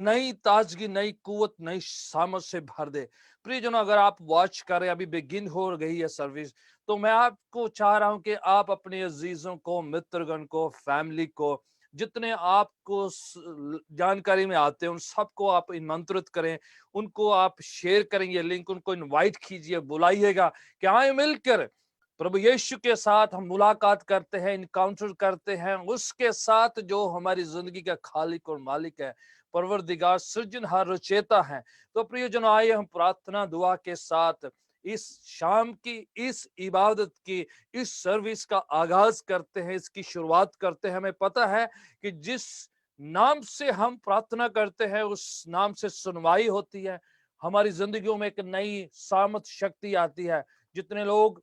नई ताजगी, नई कुवत, नई सामर्थ से भर दे। प्रियजनों, अगर आप वॉच कर रहे हैं, अभी बिगिन हो गई है सर्विस, तो मैं आपको चाह रहा हूं कि आप अपने अजीजों को, मित्रगण को, फैमिली को, जितने आपको जानकारी में आते हैं, उन सबको आप निमंत्रित करें, उनको आप शेयर करें ये लिंक, उनको इनवाइट कीजिए, बुलाइएगा कि आए मिलकर प्रभु यीशु के साथ हम मुलाकात करते हैं, इनकाउंटर करते हैं उसके साथ जो हमारी जिंदगी का खालिक और मालिक है, परवरदिगार, सृजनहार, रचेता है। तो प्रियजनों, आइए हम प्रार्थना दुआ के साथ इस शाम की, इस इबादत की, इस सर्विस का आगाज करते हैं, इसकी शुरुआत करते हैं। हमें पता है कि जिस नाम से हम प्रार्थना करते हैं उस नाम से सुनवाई होती है, हमारी जिंदगियों में एक नई सामर्थ शक्ति आती है। जितने लोग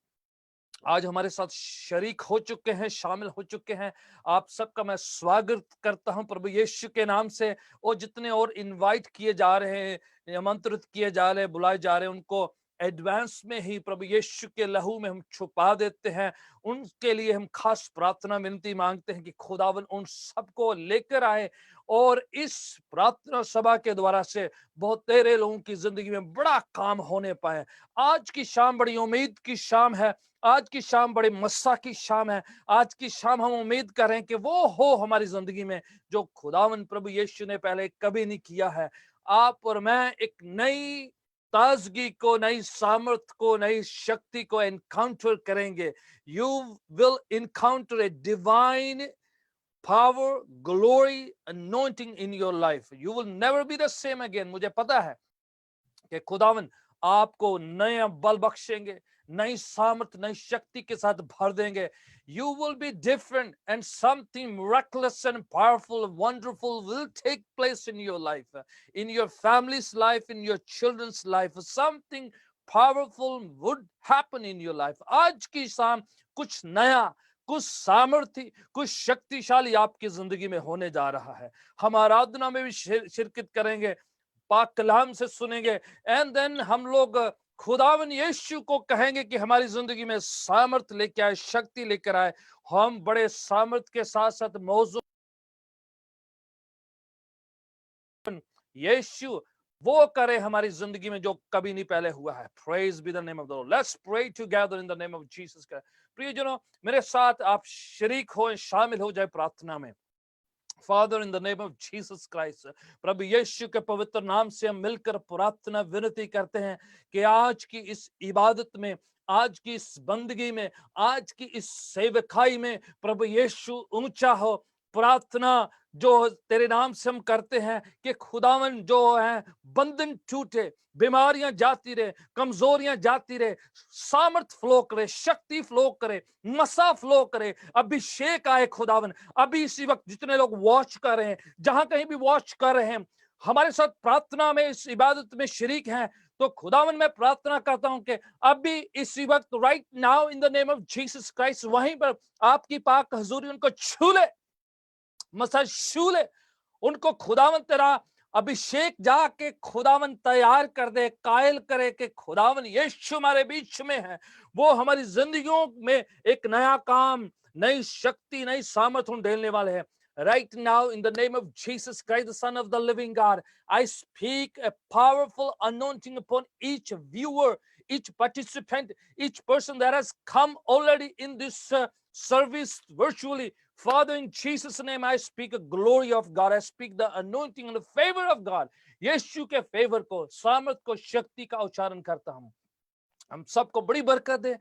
आज हमारे साथ शरीक हो चुके हैं, शामिल हो चुके हैं, आप सबका मैं स्वागत करता हूं प्रभु यीशु के नाम से। और जितने और इनवाइट किए जा रहे हैं, आमंत्रित किए जा रहे हैं, बुलाए जा रहे हैं, उनको एडवांस में ही प्रभु यीशु के लहू में हम छुपा देते हैं। उनके लिए हम खास प्रार्थना विनती मांगते हैं कि खुदावन उन सबको लेकर आए और इस प्रार्थना सभा के द्वारा से बहुत तेरे लोगों की जिंदगी में बड़ा काम होने पाए। आज की शाम बड़ी उम्मीद की शाम है, आज की शाम बड़े मस्सा की शाम है। आज की शाम हम उम्मीद करें कि वो हो हमारी जिंदगी में जो खुदावन प्रभु यीशु ने पहले कभी नहीं किया है। आप और मैं एक नई ताजगी को, नई सामर्थ को, नई शक्ति को एनकाउंटर करेंगे। You will encounter a divine power, glory, anointing in your life. You will never be the same again. मुझे पता है कि खुदावन आपको नया बल बख्शेंगे, नई सामर्थ, नई शक्ति के साथ भर देंगे। You will be different and something miraculous and powerful, wonderful will take place in your life, in your family's life, in your children's life. Something powerful would happen in your life. आज की शाम कुछ नया, कुछ सामर्थ्य, कुछ शक्तिशाली आपकी जिंदगी में होने जा रहा है। हम आराधना में भी शिरकत करेंगे, पाक कलाम से सुनेंगे, एंड देन हम लोग खुदावन यीशु को कहेंगे कि हमारी जिंदगी में सामर्थ लेके आए, शक्ति लेकर आए। हम बड़े सामर्थ के साथ साथ मौजूद यीशु वो करे हमारी जिंदगी में जो कभी नहीं पहले हुआ है। Praise be the name of the Lord. Let's pray together in the name of Jesus Christ. प्रियजनों, मेरे साथ आप शरीक हो, शामिल हो जाए प्रार्थना में। Father, in the name of Jesus Christ, प्रभु यीशु के पवित्र नाम से हम मिलकर प्रार्थना विनती करते हैं कि आज की इस इबादत में, आज की इस बंदगी में, आज की इस सेवकाई में प्रभु यीशु ऊंचा हो। प्रार्थना जो तेरे नाम से हम करते हैं कि खुदावन जो है बंधन टूटे, बीमारियां जाती रहे, कमजोरियां जाती रहे, सामर्थ फ्लो करे, शक्ति फ्लो करे, मसा फ्लो करे, अभिषेक आए खुदावन। अभी इसी वक्त जितने लोग वॉच कर रहे हैं, जहां कहीं भी वॉच कर रहे हैं, हमारे साथ प्रार्थना में, इस इबादत में शरीक हैं, तो खुदावन मैं प्रार्थना करता हूं कि अभी इसी वक्त, right now, in the name of Jesus Christ, वहीं पर आपकी पाक हजूरी उनको छू ले, मसा छू ले। उनको खुदावन तेरा अभिषेक जाके खुदावन तैयार कर दे, कायल करे कि खुदावन यीशु हमारे बीच में है। वो हमारी जिंदगियों में एक नया काम, नई शक्ति, नई सामर्थ हम ढेलने वाले हैं। Right now, in the name of Jesus Christ, the Son of the living God, I speak a powerful anointing upon each viewer, each participant, each person that has come already in this service virtually. Father, in Jesus' name, I speak a glory of God. I speak the anointing and the favor of God. यीशु के favour को, सामर्थ को, शक्ति का उच्चारण करता हूं। हम सबको बड़ी बरकत दे,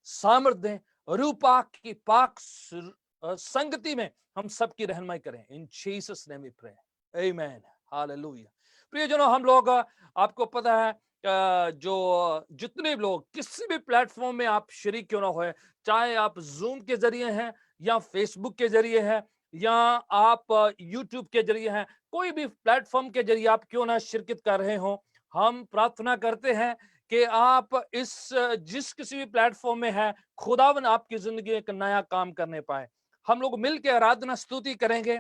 सामर्थ दे, रूपा की पाक संगति में हम सबकी रहनुमाई करें। In Jesus name we pray, amen, hallelujah. प्रियजनों, हम लोग, आपको पता है, जो जितने लोग किसी भी प्लेटफॉर्म में आप शरीक क्यों ना होए, चाहे आप जूम के जरिए हैं या फेसबुक के जरिए हैं या आप यूट्यूब के जरिए हैं, कोई भी प्लेटफॉर्म के जरिए आप क्यों ना शिरकत कर रहे हो, हम प्रार्थना करते हैं कि आप इस जिस किसी भी प्लेटफॉर्म में है, खुदावन आपकी जिंदगी एक नया काम करने पाए। हम लोग मिलके आराधना स्तुति करेंगे,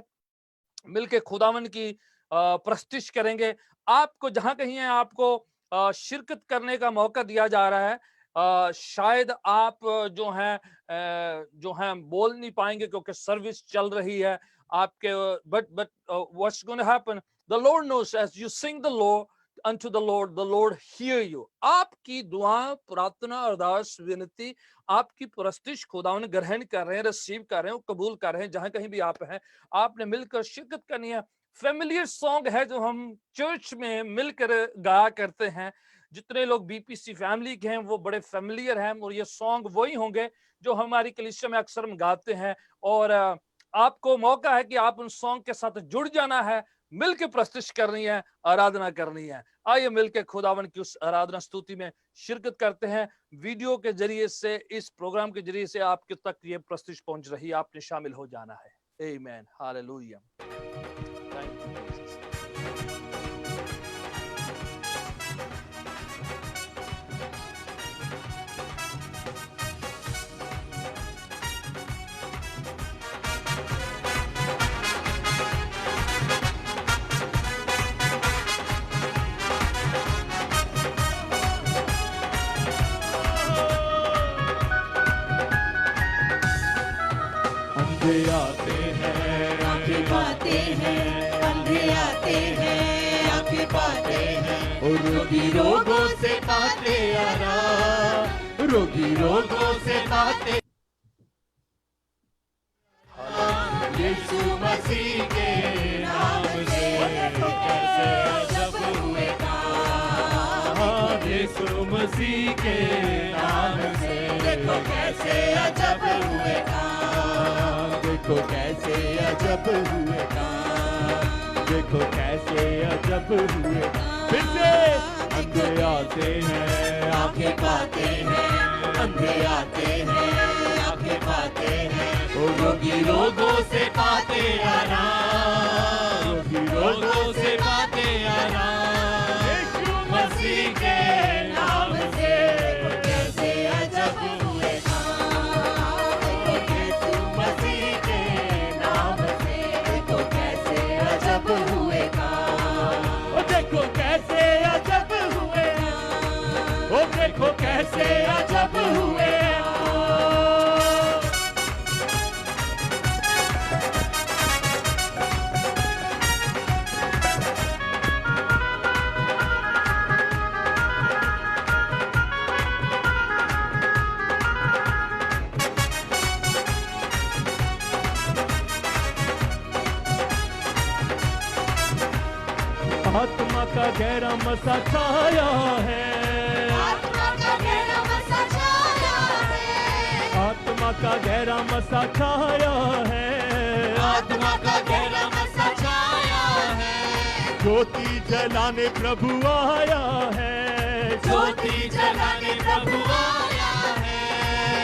मिलके खुदावन की प्रस्तिश करेंगे। आपको जहां कहीं है, आपको शिरकत करने का मौका दिया जा रहा है। शायद आप जो हैं बोल नहीं पाएंगे क्योंकि सर्विस चल रही है आपके, but what's gonna happen, The Lord knows as you sing the Lord unto the Lord hear you. आपकी दुआ, प्रार्थना, अरदास, विनती, आपकी प्रस्तिश खुदावन ग्रहण कर रहे हैं, रिसीव कर रहे हैं, कबूल कर रहे हैं। जहां कहीं भी आप हैं, आपने मिलकर शिरकत करनी है। फेमिलियर सॉन्ग है जो हम चर्च में मिलकर गाया करते हैं। जितने लोग बीपीसी फैमिली के हैं वो बड़े फेमिलियर हैं, और ये सॉन्ग वही होंगे जो हमारी कलीसिया में अक्सर हम गाते हैं। और आपको मौका है कि आप उन सॉन्ग के साथ जुड़ जाना है, मिलकर प्रस्तुत करनी है, आराधना करनी है। आइए मिलकर खुदावन की उस आराधना स्तुति में शिरकत करते हैं। वीडियो के जरिए से, इस प्रोग्राम के जरिए से आपके तक ये प्रस्तुति पहुंच रही है, आपने शामिल हो जाना है। आमीन, हालेलुया। Thank you Jesus. अंधे आते हैं, आंखें पाते हैं, अंधे आते हैं, आंखें पाते हैं, और रोगी रोगों से पाते आराम, रोगी रोगों से पाते। यीशु मसीह के नाम से कैसे अजब हुए काम, यीशु मसीह के नाम से देखो कैसे अजब हुए काम, देखो कैसे अजब हुए काम, देखो कैसे अजब हुए काम। फिर से अंधे आते हैं, आंखें पाते हैं, अंधे आते हैं, आंखें पाते हैं, और रोगी रोगों से पाते आराम, रोगी रोगों से पाते आराम, यीशु मसीह के नाम से कैसे अजब हुए काम, यीशु मसीह के नाम से देखो कैसे अजब हुए काम, ओ देखो कैसे अजब हुए, ओ देखो कैसे अजब हुए। आत्मा का गहरा मसा छाया है, आत्मा का गहरा मसा छाया है, आत्मा का गहरा मसा छाया है, आत्मा का गहरा मसा छाया है, ज्योति जलाने प्रभु आया है, ज्योति जलाने प्रभु आया है,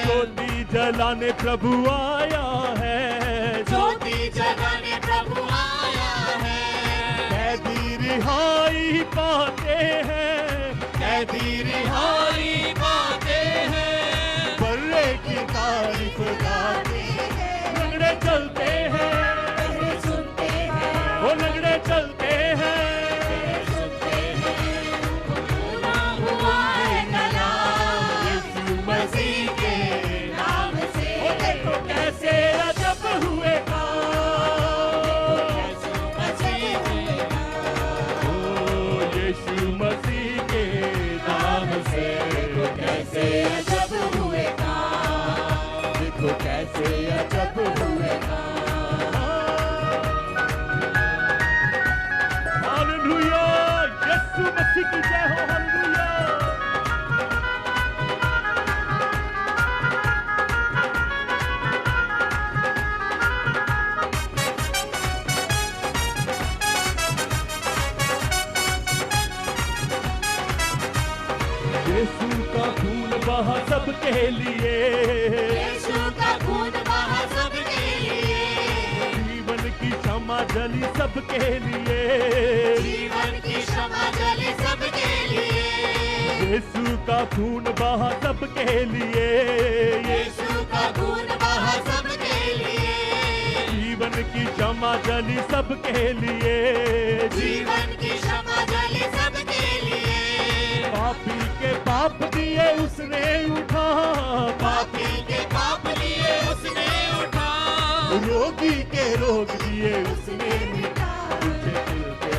ज्योति जलाने प्रभु आया है, ज्योति जलाने प्रभु आया है, कैदी रिहाई पाते हैं, कैदी रिहाई पाते हैं, बर्रे की तारीफ गाते हैं, लंगड़े चलते हैं, पहले सुनते हैं, वो लंगड़े चलते हैं, सुनते हैं, पूरा हुआ है कलाम, यीशु मसीह के नाम से वो देखो कैसे अजब हुए काम, यीशु मसीह के ओ यीशु मसीह के नाम से कैसे अजब हुए काम, देखो कैसे अजब हुए काम। हालेलुया, यीशु मसीह की जय हो, हालेलुया। यीशु का खून बहा सबके लिए, यीशु का खून बहा सबके लिए, जीवन की क्षमा जली सबके लिए, जीवन की क्षमा जली सबके लिए, यीशु का खून बहा सबके लिए, यीशु का खून बहा सबके लिए, जीवन की क्षमा जली सबके लिए, जीवन की क्षमा जली सबके लिए, पापी के पाप दिए उसने उठा, पापी के पाप लिए उसने उठा, रोगी के रोग दिए उसने उसने मिटा, तुझे मिलते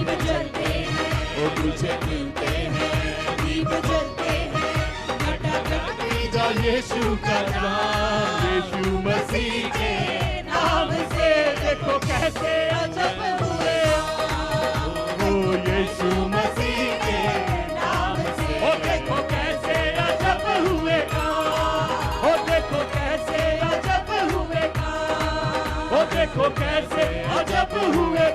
दीप जलते हैं, ओ तुझे मिलते हैं, दीप जलते हैं, खटाखट जा यीशु का नाम, यीशु मसीह के नाम से देखो कैसे अजब हुए ओ यीशु मसीह के नाम से, ओ देखो कैसे अजब हुए ओ देखो कैसे अजब हुए ओ देखो कैसे अजब हुए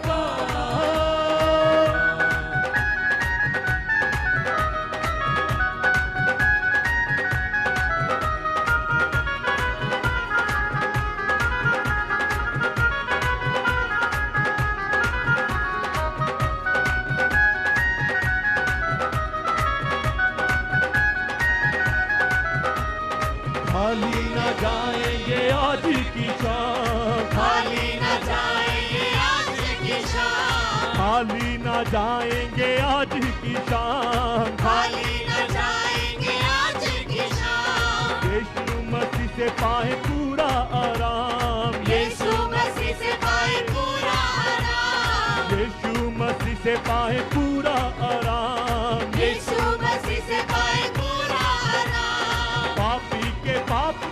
खाली न जाएंगे आज की शाम, खाली न जाएंगे आज की शाम, खाली न जाएंगे आज की शाम, खाली न जाएंगे आज की शाम, यीशु मसीह से पाए पूरा आराम, यीशु मसीह से पाए पूरा आराम, यीशु मसीह से पाए पूरा आराम, यीशु मसीह से पाए पूरा आराम, पापी के पाप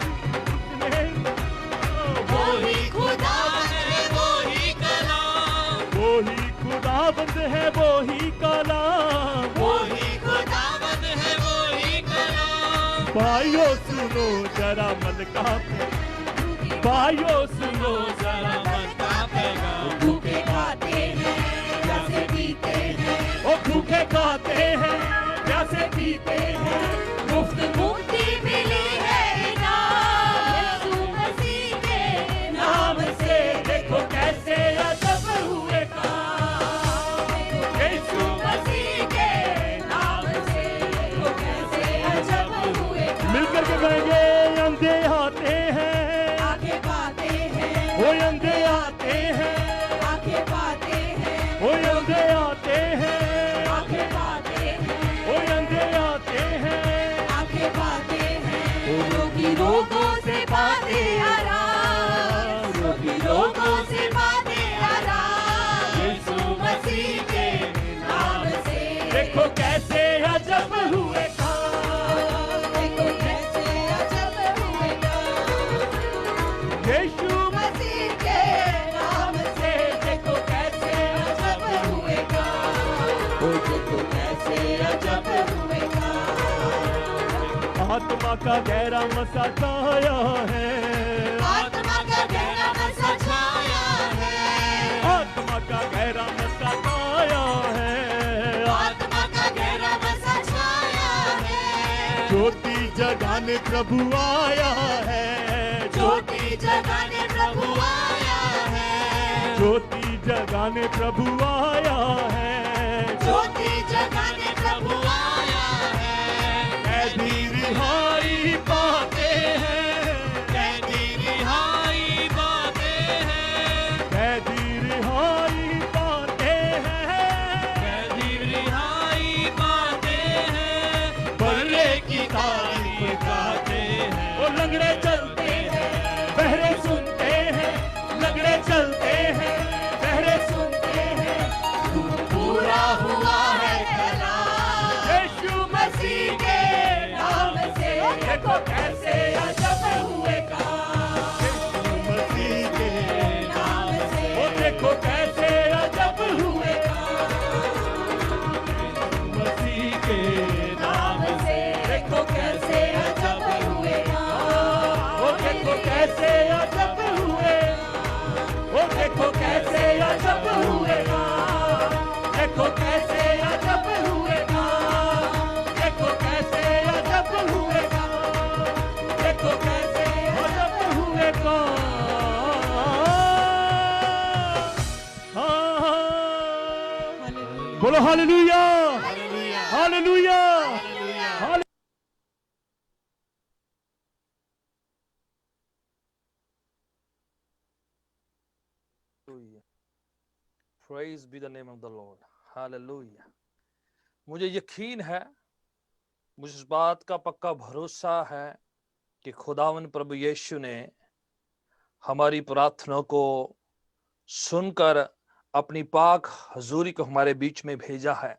उसने वो ही खुदावंद है वो ही कलाम, वो ही खुदाबंद है वो ही कलाम, वो ही खुदावंद है वो ही कलाम, भाइयों सुनो जरा मन का भाइयों सुनो जरा मन का पैगाम, भूखे खाते हैं प्यासे पीते हैं, ओ भूखे खाते हैं प्यासे पीते हैं, मुफ्त मुक्ति मिली है इनाम, यीशु मसीह के नाम से, देखो कैसे अजब हुए यीशु मसीह के नाम से, वो कैसे अजब हुए मिलकर के कहेंगे अंधे आते हैं, आंखें पाते हैं, वो अंधे आते हैं, आंखें पाते हैं, वो अंधे आते हैं, आंखें पाते हैं, वो अंधे आते हैं, आंखें पाते हैं, रोगी रोगों से पाते आराम, रोगी रोगों से पाते आराम, यीशु मसीह के नाम से, देखो कैसे अजब हुए देखो कैसे अजब हुए यीशु मसीह के नाम से, देखो कैसे अजब हुए ओ देखो कैसे अजब हुए आत्मा का गहरा मसा छाया है, आत्मा का गहरा मसा छाया है, आत्मा का गहरा मसा छाया है, आत्मा का गहरा मसा छाया है, ज्योति जगाने प्रभु आया है, ज्योति जगाने प्रभु आया है, ज्योति जगाने प्रभु आया है, ज्योति जगाने प्रभु आया है, कैदी रिहाई पाते हैं, कैदी रिहाई पाते हैं, कैदी रिहाई पाते हैं, कैदी रिहाई पाते हैं, बल्ले की तारीफ गाते हैं, वो लंगड़े चलते हैं बहरे सुनते हैं, लंगड़े चलते हैं बहरे सुनते हैं, पूरा हुआ है कलाम, यीशु मसीह के नाम से, देखो कैसे अजब हुए यीशु मसीह के नाम से, वो देखो कैसे अजब हुए मसीह के नाम से, देखो कैसे अजब हुए वो देखो कैसे अजब हुए वो देखो कैसे अजब हुए देखो कैसे अजब हुए देखो कैसे अजब हुए देखो कैसे अजब हुए बोलो hallelujah hallelujah Praise be the name of the Lord. Hallelujah. मुझे यकीन है, मुझे इस बात का पक्का भरोसा है कि खुदावन प्रभु यीशु ने हमारी प्रार्थना को सुनकर अपनी पाक हजूरी को हमारे बीच में भेजा है।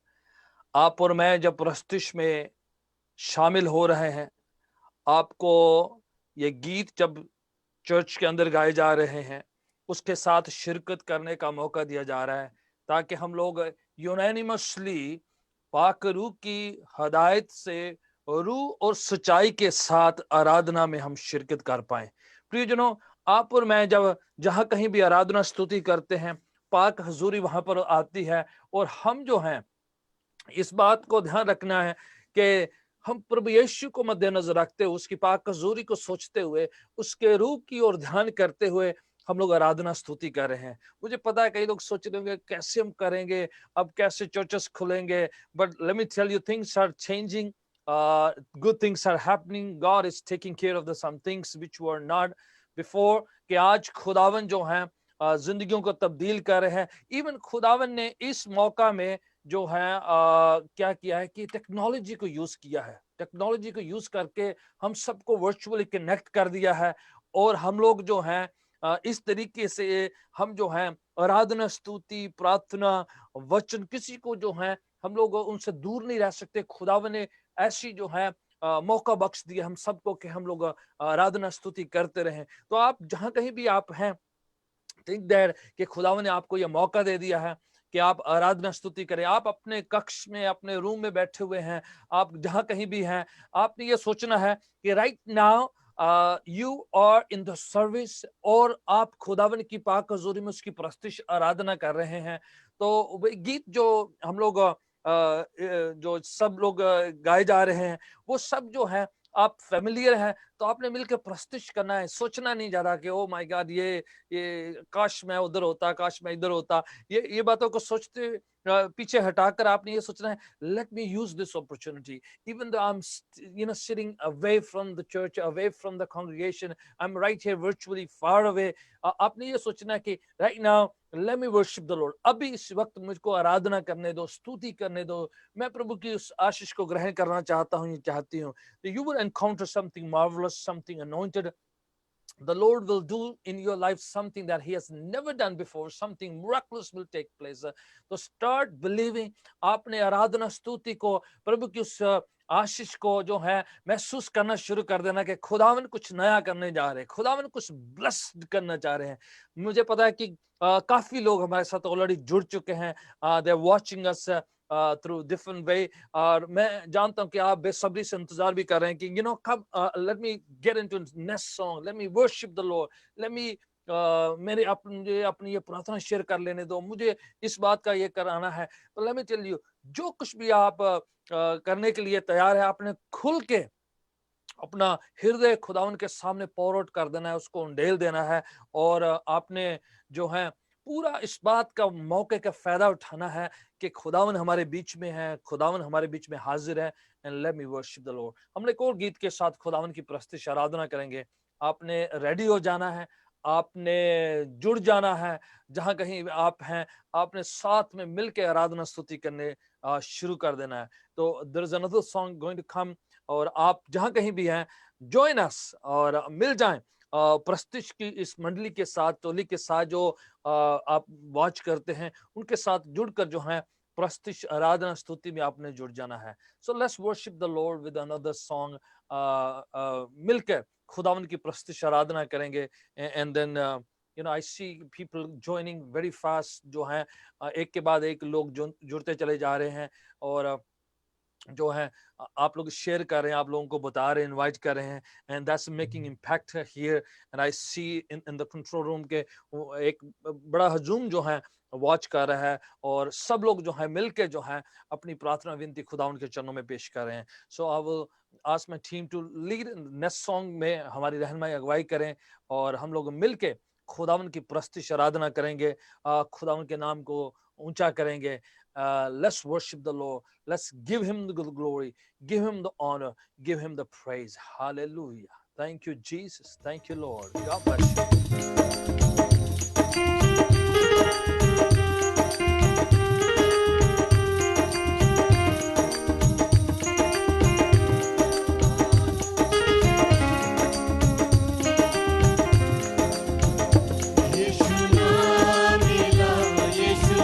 आप और मैं जब प्रस्तुति में शामिल हो रहे हैं, आपको ये गीत जब चर्च के अंदर गाए जा रहे हैं, उसके साथ शिरकत करने का मौका दिया जा रहा है, ताकि हम लोग यूनानिमसली पाक रूह की हदायत से रूह और सच्चाई के साथ आराधना में हम शिरकत कर पाए। प्रियजनों, आप और मैं जब जहां कहीं भी आराधना स्तुति करते हैं, पाक हजूरी वहां पर आती है, और हम जो हैं इस बात को ध्यान रखना है कि हम प्रभु यीशु को मद्देनजर रखते हुए, उसकी पाक हजूरी को सोचते हुए, उसके रूह की ओर ध्यान करते हुए हम लोग आराधना स्तुति कर रहे हैं। मुझे पता है कई लोग सोच रहे होंगे कैसे हम करेंगे, अब कैसे चर्चेस खुलेंगे, but let me tell you, things are changing, good things are happening. God is taking care of the some things which were not before. कि आज खुदावन जो है जिंदगियों को तब्दील कर रहे हैं। इवन खुदावन ने इस मौका में जो है क्या किया है कि टेक्नोलॉजी को यूज किया है। टेक्नोलॉजी को यूज करके हम सबको वर्चुअली कनेक्ट कर दिया है, और हम लोग जो हैं इस तरीके से हम जो हैं आराधना स्तुति प्रार्थना वचन किसी को जो है हम लोग उनसे दूर नहीं रह सकते। खुदावन ने ऐसी जो है मौका बख्श दिया हम सबको कि हम लोग आराधना स्तुति करते रहें। तो आप जहां कहीं भी आप हैं, थिंक दैट कि खुदावन ने आपको यह मौका दे दिया है कि आप आराधना स्तुति करें। आप अपने कक्ष में, अपने रूम में बैठे हुए हैं, आप जहां कहीं भी हैं, आपने ये सोचना है कि right now you are in the service, और आप खुदावन की पाक हजूरी में उसकी प्रस्तुति आराधना कर रहे हैं। तो गीत जो हम लोग जो सब लोग गाए जा रहे हैं, वो सब जो है आप फेमिलियर हैं, तो आपने मिलकर प्रस्तुत करना है। सोचना नहीं ज्यादा कि ओ माय गॉड ये काश मैं उधर होता, काश मैं इधर होता। ये बातों को सोचते पीछे हटाकर आपने ये सोचना है, let me use this opportunity even though I am sitting away from the church, away from the congregation, I am right here virtually far away. आपने ये सोचना है कि right now let me worship the Lord. अभी इस वक्त मुझको आराधना करने दो, स्तुति करने दो, मैं प्रभु की उस आशीष को ग्रहण करना चाहता हूँ, चाहती हूँ। You will encounter something marvelous, something anointed. The Lord will do in your life something that He has never done before. Something miraculous will take place. So start believing. आपने आराधना स्तुति को, प्रभु की उस आशीष को जो है महसूस करना शुरू कर देना कि खुदावन कुछ नया करने जा रहे हैं, खुदावन कुछ ब्लेस्ड करना चाह रहे हैं। मुझे पता है कि काफी लोग हमारे साथ ऑलरेडी जुड़ चुके हैं। They are watching us through different way, और मैं जानता हूं कि आप बेसब्री से इंतजार भी कर रहे हैं कि कब let me get into next song, let me worship the Lord, let me मेरे अपनी ये प्रार्थना शेयर कर लेने दो, मुझे इस बात का ये कराना है। तो लेट मी टेल यू, जो कुछ भी आप करने के लिए तैयार है, आपने खुल के अपना हृदय खुदावन के सामने पौर आउट कर देना है, उसको उंडेल देना है, और आपने जो है पूरा इस बात का मौके का फायदा उठाना है कि खुदावन हमारे बीच में है, खुदावन हमारे बीच में हाजिर है। And let me worship the Lord. हम एक और गीत के साथ खुदावन की प्रस्तुति आराधना करेंगे। आपने रेडी हो जाना है, आपने जुड़ जाना है, जहां कहीं आप हैं आपने साथ में मिलकर आराधना स्तुति करने शुरू कर देना है। तो there is another song going to come, और आप जहां कहीं भी हैं जॉइन अस और मिल जाएं प्रस्तुति की इस मंडली के साथ, टोली के साथ जो आप वॉच करते हैं, उनके साथ जुड़कर जो है प्रस्तुति आराधना स्तुति में आपने जुड़ जाना है। So let's worship the Lord with another song. मिलकर खुदावन की प्रस्तुति आराधना करेंगे। And then I see people joining very fast, जो हैं एक के बाद एक लोग जुड़ते चले जा रहे हैं, और जो है आप लोग शेयर कर रहे हैं, आप लोगों को बता रहे हैं, इनवाइट कर रहे हैं, and that's making impact here. And I see in the control room के एक बड़ा हजूम जो है वॉच कर रहा है, और सब लोग जो है मिलके जो है अपनी प्रार्थना विनती खुदा उनके चरणों में पेश कर रहे हैं। So I will ask my team to lead next song में हमारी रहनुमाई अगुवाई करें, और हम लोग मिलके खुदावन की प्रस्तुति आराधना करेंगे, खुदावन के नाम को ऊंचा करेंगे। Let's worship the Lord. Let's give Him the glory, give Him the honor, give Him the praise. Hallelujah. Thank you, Jesus. Thank you, Lord. God bless you. यीशु नाम मिला, यीशु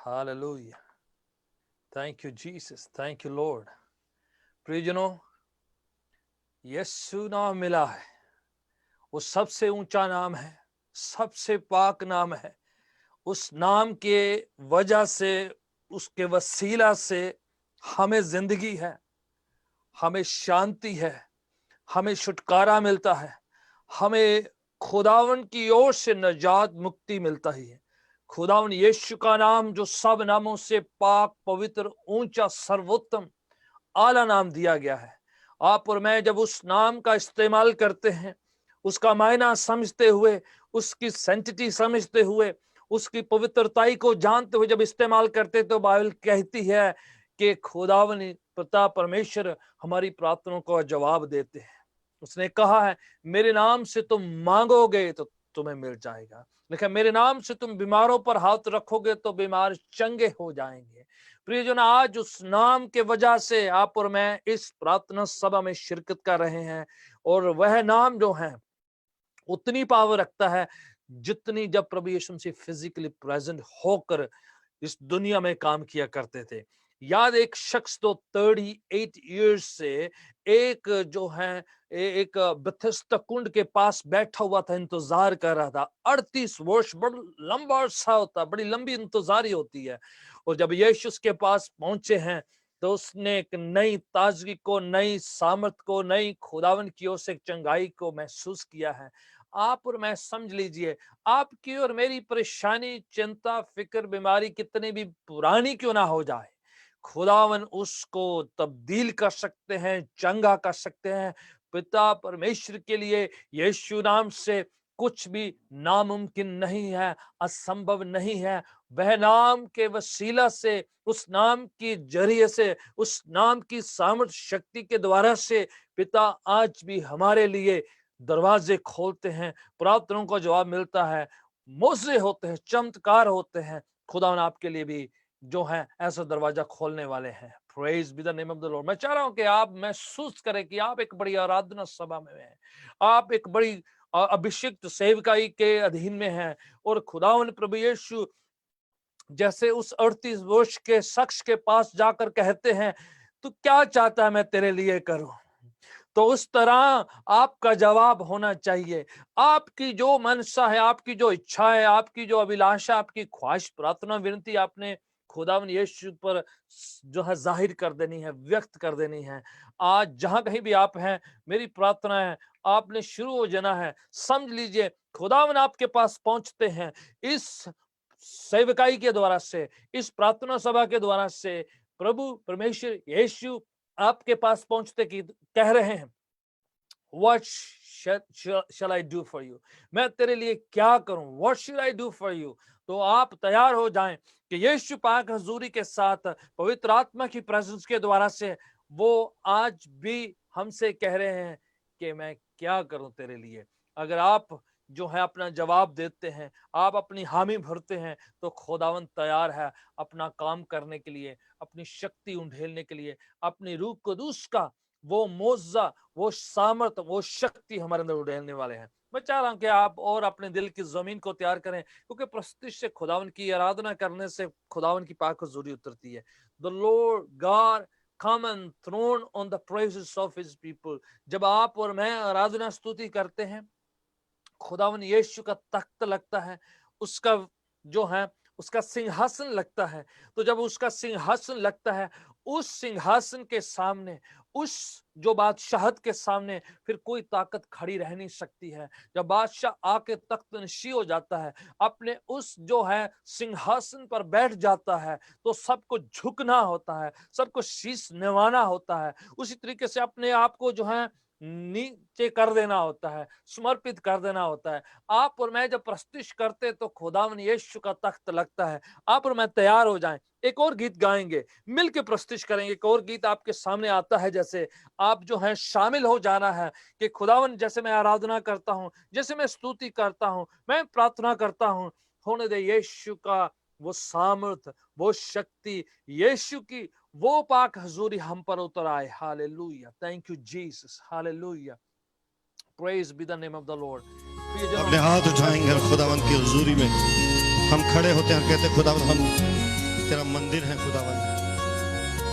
Hallelujah. Thank you, Jesus. Thank you, Lord. प्रियजनों, यीशु नाम मिला है, वो सबसे ऊंचा नाम है, सबसे पाक नाम है। उस नाम के वजह से, उसके वसीला से हमें जिंदगी है, हमें शांति है, हमें छुटकारा मिलता है, हमें खुदावन की ओर से निजात मुक्ति मिलता ही है। खुदावन यीशु का नाम जो सब नामों से पाक, पवित्र, ऊंचा, सर्वोत्तम, आला नाम दिया गया है। आप और मैं जब उस नाम का इस्तेमाल करते हैं, उसका मायना समझते हुए, उसकी सेंटिटी समझते हुए, उसकी पवित्रताई को जानते हुए जब इस्तेमाल करते, तो बाइबल कहती है कि खुदावन पिता परमेश्वर हमारी प्रार्थनाओं का जवाब देते हैं। उसने कहा है, मेरे नाम से तुम मांगोगे तो तुम्हें मिल जाएगा। लेकिन मेरे नाम से तुम बीमारों पर हाथ रखोगे तो बीमार चंगे हो जाएंगे। प्रियजन, आज उस नाम के वजह से आप और मैं इस प्रार्थना सभा में शिरकत कर रहे हैं, और वह नाम जो है उतनी पावर रखता है जितनी जब प्रभु यीशु मसीह फिजिकली प्रेजेंट होकर इस दुनिया में काम किया करते थे। याद, एक शख्स तो 38 इयर्स से एक जो है एक बेथेस्दा कुंड के पास बैठा हुआ था, इंतजार कर रहा था। 38 वर्ष बड़ा लंबा अरसा होता, बड़ी लंबी इंतजारी होती है। और जब यीशु के पास पहुंचे हैं तो उसने एक नई ताजगी को, नई सामर्थ को, नई खुदावन की ओर से एक चंगाई को महसूस किया है। आप और मैं समझ लीजिए, आपकी और मेरी परेशानी, चिंता, फिक्र, बीमारी कितनी भी पुरानी क्यों ना हो जाए, खुदावन उसको तब्दील कर सकते हैं, चंगा कर सकते हैं। पिता परमेश्वर के लिए यीशु नाम से कुछ भी नामुमकिन नहीं है, असंभव नहीं है। वह नाम के वसीला से, उस नाम के जरिए से, उस नाम की सामर्थ शक्ति के द्वारा से पिता आज भी हमारे लिए दरवाजे खोलते हैं, प्रार्थनाओं का जवाब मिलता है, मोज़े होते हैं, चमत्कार होते हैं। खुदावन आपके लिए भी जो है ऐसा दरवाजा खोलने वाले हैं। Praise be the name of the Lord. मैं चाह रहा हूं कि आप महसूस करें कि आप एक बड़ी आराधना सभा में हैं, आप एक बड़ी अभिषिक्त सेवकाई के अधीन में हैं, और खुदावन प्रभु यीशु जैसे उस 38 वर्ष के शख्स के पास जाकर कहते हैं, तू क्या चाहता है मैं तेरे लिए करूं, तो उस तरह आपका जवाब होना चाहिए। आपकी जो मनसा है, आपकी जो इच्छा है, आपकी जो अभिलाषा, आपकी ख्वाहिश, प्रार्थना, विनती आपने खुदावन यीशु पर जो है जाहिर कर देनी है, व्यक्त कर देनी है। आज जहां कहीं भी आप हैं, मेरी प्रार्थना है आपने शुरू हो जाना है। समझ लीजिए, खुदावन आपके पास पहुंचते हैं इस सेवकाई के द्वारा से, इस प्रार्थना सभा के द्वारा से। प्रभु परमेश्वर यीशु आपके पास पहुंचते की कह रहे हैं, What shall I do for you? मैं तेरे लिए क्या करूं? What should I do for you? तो आप तैयार हो जाएं कि यीशु पाक हजूरी के साथ पवित्र आत्मा की प्रेजेंस के द्वारा से वो आज भी हमसे कह रहे हैं कि मैं क्या करूं तेरे लिए। अगर आप जो है अपना जवाब देते हैं, आप अपनी हामी भरते हैं, तो खुदावन तैयार है अपना काम करने के लिए, अपनी शक्ति उंडेलने के लिए, अपनी रूह कुदूस का वो मोजा, वो सामर्थ, वो शक्ति हमारे अंदर उड़ेलने वाले हैं। मैं चाह रहा हूं कि आप और अपने दिल की जमीन को तैयार करें, क्योंकि प्रस्तुति से खुदावन की आराधना करने से खुदावन की पाक हुजूरी उतरती है। The Lord God come and throne on the presence of his people. जब आप और मैं आराधना स्तुति करते हैं, खुदावन यीशु का तख्त लगता है, उसका जो है उसका सिंहासन लगता है। तो जब उसका सिंहासन लगता है, उस सिंहासन के सामने, उस जो बादशाहत के सामने फिर कोई ताकत खड़ी रह नहीं सकती है। जब बादशाह आके तख्त नशी हो जाता है, अपने उस जो है सिंहासन पर बैठ जाता है, तो सबको झुकना होता है, सबको शीश निवाना होता है। उसी तरीके से अपने आप को जो है नीचे कर देना होता है, समर्पित कर देना होता है। आप और मैं जब प्रस्तुति करते तो खुदावन यीशु का तख्त लगता है। आप और मैं तैयार हो जाएं, एक और गीत गाएंगे, मिलके प्रस्तुति करेंगे। एक और गीत आपके सामने आता है, जैसे आप जो है शामिल हो जाना है कि खुदावन जैसे मैं आराधना करता हूं, जैसे मैं स्तुति करता हूं, मैं प्रार्थना करता हूं, होने दे यीशु का वो सामर्थ, वो शक्ति, यीशु की वो पाक हजूरी हम पर उतर आए। Hallelujah, thank you Jesus, hallelujah, praise be the name of the Lord. अपने हाथ उठाएंगे और खुदावंद की हुजूरी में हम खड़े होते हैं और कहते हैं, खुदावंद हम तेरा मंदिर है खुदावन,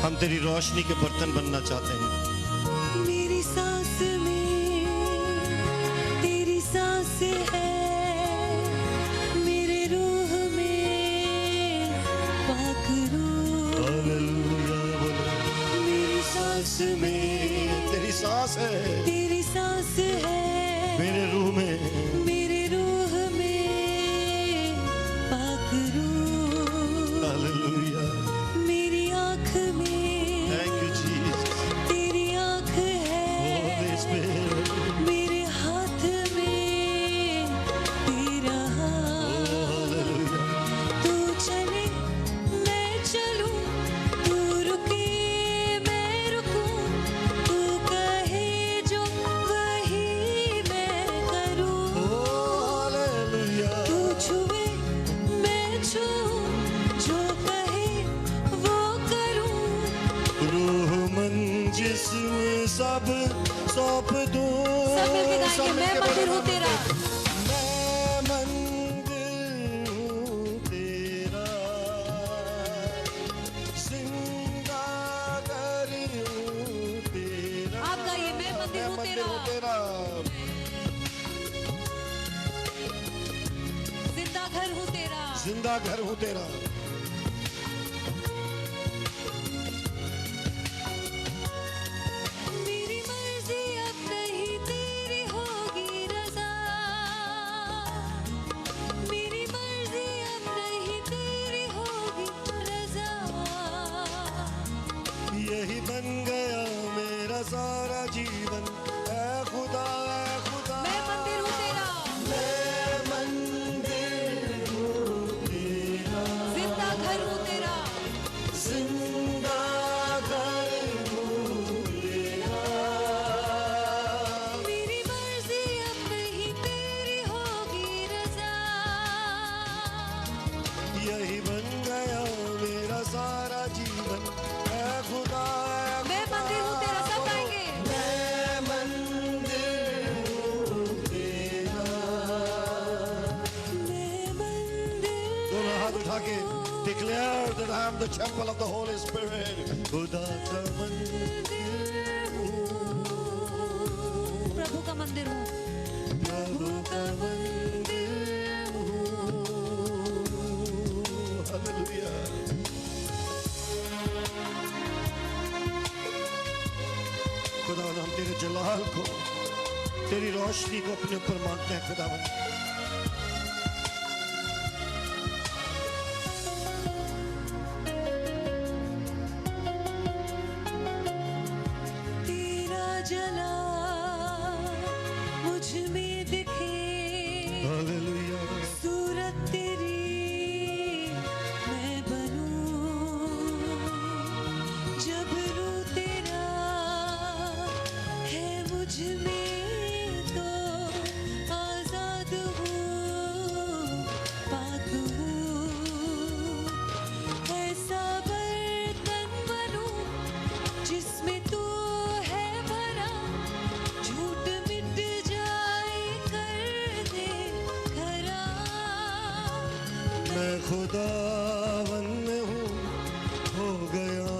हम तेरी रोशनी के बर्तन बनना चाहते हैं। मेरी सांस में तेरी सांस है, मेरे रूह में पाक रूह। हालेलुया बोलो। मेरी सांस में तेरी सांस है, तेरी सांस है, मेरे रूह में मेरे रूह में पाक रूह। हालेलुया। मेरी आँख में थैंक यू जीसस। तेरी आँख है, होली स्पिरिट। मेरे हाथ में तेरा हाथ। हालेलुया। तू चले मैं चलूं, तू रुके मैं रुकूं, तू कहे जो वही मैं करूं। हालेलुया। तू छुए मैं छूं, जो कहे वो करूं। रूह मन जिस्म सब सौंप दूं। सब मिलके गाएंगे, मैं मंदिर हूँ तेरा। मैं मंदिर हूँ तेरा, जिंदा घर हूँ तेरा। आप गाइए, मैं मंदिर हूँ तेरा। जिंदा घर हूँ तेरा। जिंदा घर हूँ तेरा। मेरी मर्जी अब नहीं तेरी होगी रज़ा, मेरी मर्जी अब नहीं तेरी होगी रज़ा। यही बन गया मेरा सारा जीवन, ऐ खुदा ऐ खुदा। मैं मंदिर हूँ तेरा। मैं मंदिर हूँ तेरा, जिंदा घर हूँ तेरा। जिंदा घर हूँ तेरा। मेरी मर्जी अब नहीं तेरी होगी रज़ा। यही बन गया मेरा सारा जीवन, ऐ खुदा ऐ मैं मंदिर हूँ तेरा। सब गाएंगे। मैं मंदिर हूँ तेरा। मैं मंदिर दोनों हाथ उठा के declare that I am the temple of the Holy Spirit. खुदा का मंदिर हूँ, प्रभु का मंदिर हूँ। प्रभु का मंदिर हूँ। हालेलुया। खुदावन हम तेरे जलाल को, तेरी रोशनी को अपने ऊपर मांगते हैं खुदावन। तेरा जलाल मुझ में दिखे, हालेलुया। सूरत तेरी मैं बनूं। जब रूह तेरा है मुझ में तो आजाद हूँ, पाक हूँ। ऐसा बर्तन बनूं जिसमें तू है भरा, झूठ मिट जाए कर दे खरा। मैं खुदावन हूँ, हो गया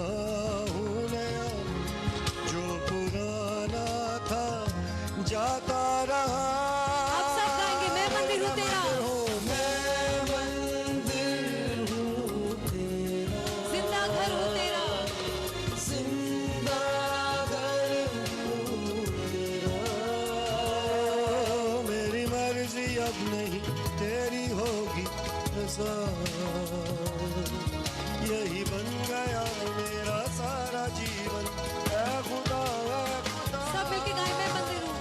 हूँ नया, जो पुराना था जाता रहा। आप सब गाएंगे, मैं मंदिर हूँ तेरा। मैं मंदिर हूँ तेरा, जिंदा घर हूँ तेरा। जिंदा घर हूँ तेरा। मेरी मर्जी अब नहीं तेरी होगी रज़ा, यही बन गया मेरा सारा जीवन, ऐ खुदा ऐ खुदा। सब मिलके गाएं, मैं मंदिर हूँ।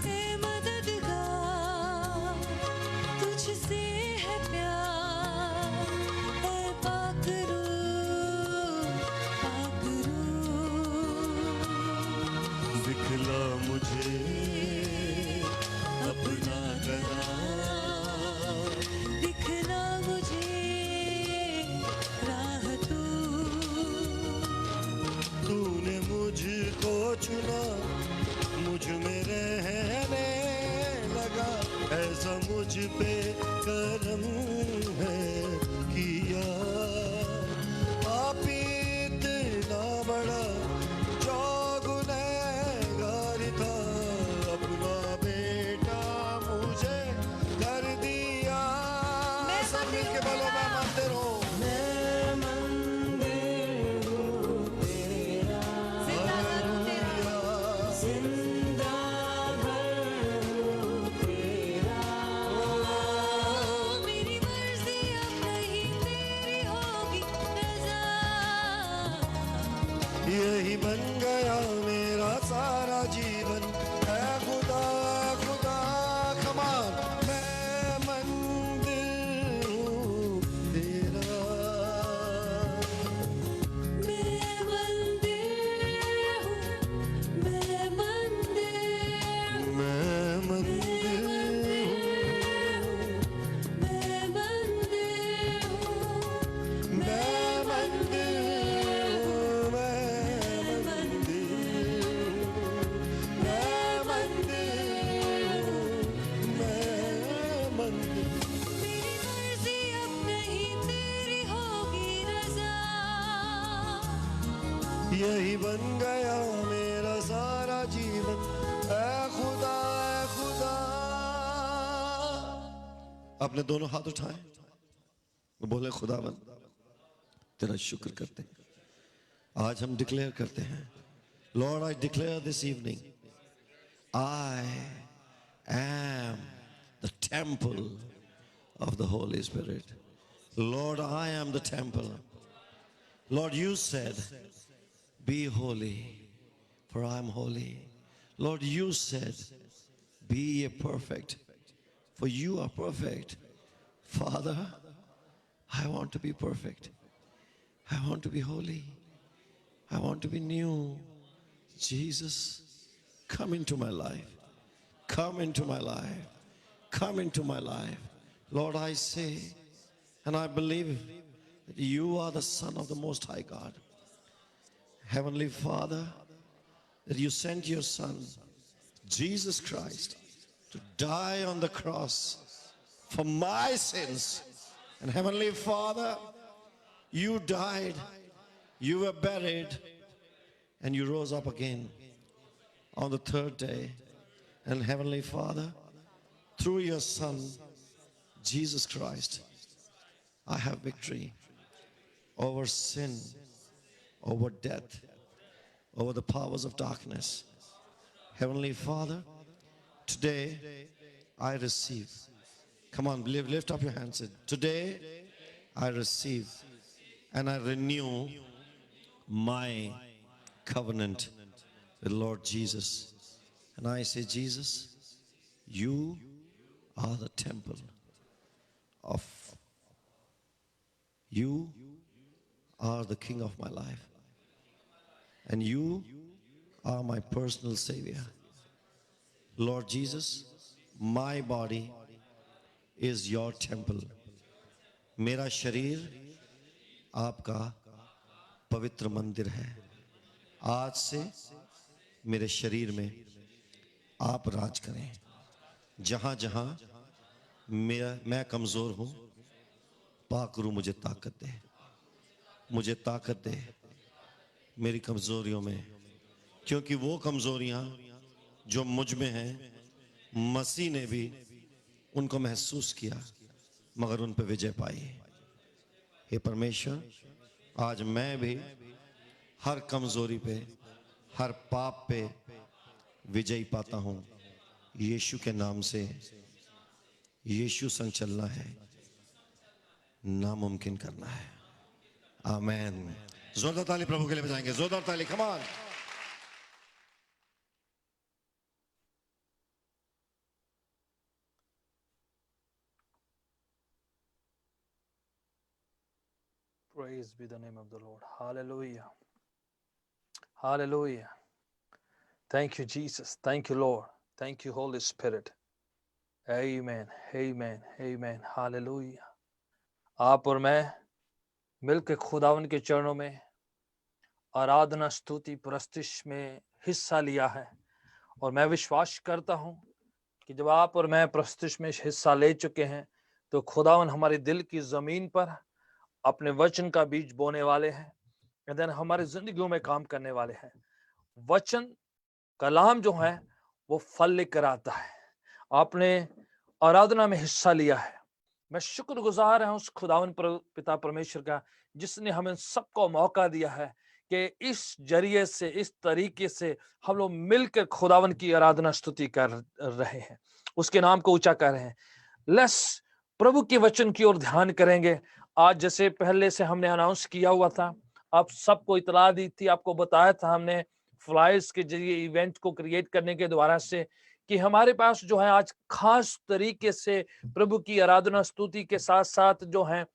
ए मददगार यही बन गया मेरा सारा जीवन, ऐ खुदा खुदा कमाल, मैं मंदिर हूँ तेरा। मैं मंदिर हूँ, मैं मंदिर हूँ, मैं मंदिर मैं मंदिर हूँ, मैं मंदिर हूँ, मैं मंदिर हूँ, मैं मंदिर। मेरी मर्जी अब नहीं तेरी होगी रज़ा। यही बन गया मेरा सारा जीवन, ऐ खुदा ऐ खुदा। अपने दोनों हाथ उठाएं, बोले खुदावन तेरा शुक्र करते हैं। आज हम डिक्लेयर करते हैं, Lord I declare this evening, I am the temple of the Holy Spirit. Lord, I am the temple. Lord, you said, be holy, for I am holy. Lord, you said, be ye perfect, for you are perfect. Father, I want to be perfect. I want to be holy. I want to be new. Jesus, come into my life. Come into my life. Come into my life. Lord, I say, and I believe that you are the Son of the Most High God. Heavenly Father, that you sent your Son, Jesus Christ, to die on the cross for my sins. And Heavenly Father, you died, you were buried, and you rose up again on the third day. And Heavenly Father, through your Son, Jesus Christ, I have victory over sin, over death, over the powers of darkness. Heavenly Father, today I receive. Come on, lift up your hands. Today I receive and I renew my covenant with Lord Jesus. And I say, Jesus, you are the temple of, you are the King of my life, and you are my personal Savior. Lord Jesus, my body is your temple. मेरा शरीर आपका पवित्र मंदिर है. आज से मेरे शरीर में आप राज करें. जहां जहां मैं कमजोर हूं, पाक रू मुझे ताकत दे. मुझे ताकत दे मेरी कमजोरियों में, क्योंकि वो कमजोरियां जो मुझ में हैं, मसीह ने भी उनको महसूस किया मगर उन पर विजय पाई. हे परमेश्वर, आज मैं भी हर कमजोरी पे, हर पाप पे विजय पाता हूं. यीशु के नाम से. यीशु संग चलना है, नामुमकिन करना है. आमेन. जोरदार ताली प्रभु के लिए बजाएंगे. जोरदार ताली. Come on. Praise be the name of the Lord. Hallelujah. Hallelujah. Thank you, Jesus. Thank you, Lord. Thank you, Holy Spirit. Amen. Amen. Amen. Hallelujah. आप और मैं मिलकर खुदावन के चरणों में आराधना, स्तुति, प्रस्तुति में हिस्सा लिया है. और मैं विश्वास करता हूं कि जब आप और मैं प्रस्तुति में हिस्सा ले चुके हैं, तो खुदावन हमारे दिल की जमीन पर अपने वचन का बीज बोने वाले हैं. देन हमारी जिंदगियों में काम करने वाले हैं. वचन कलाम जो है वो फल लेकर आता है. आपने आराधना में हिस्सा लिया है. मैं शुक्रगुजार हूं उस खुदावन पिता परमेश्वर का, जिसने हमें सबको मौका दिया है कि इस जरिए से, इस तरीके से हम लोग मिलकर खुदावन की आराधना स्तुति कर रहे हैं, उसके नाम को ऊंचा कर रहे हैं. लेट्स प्रभु के वचन की ओर ध्यान करेंगे. आज जैसे पहले से हमने अनाउंस किया हुआ था, आप सबको इतला दी थी, आपको बताया था हमने फ्लायर्स के जरिए इवेंट को क्रिएट करने के द्वारा से कि हमारे पास जो है आज खास तरीके से प्रभु की आराधना स्तुति के साथ साथ जो है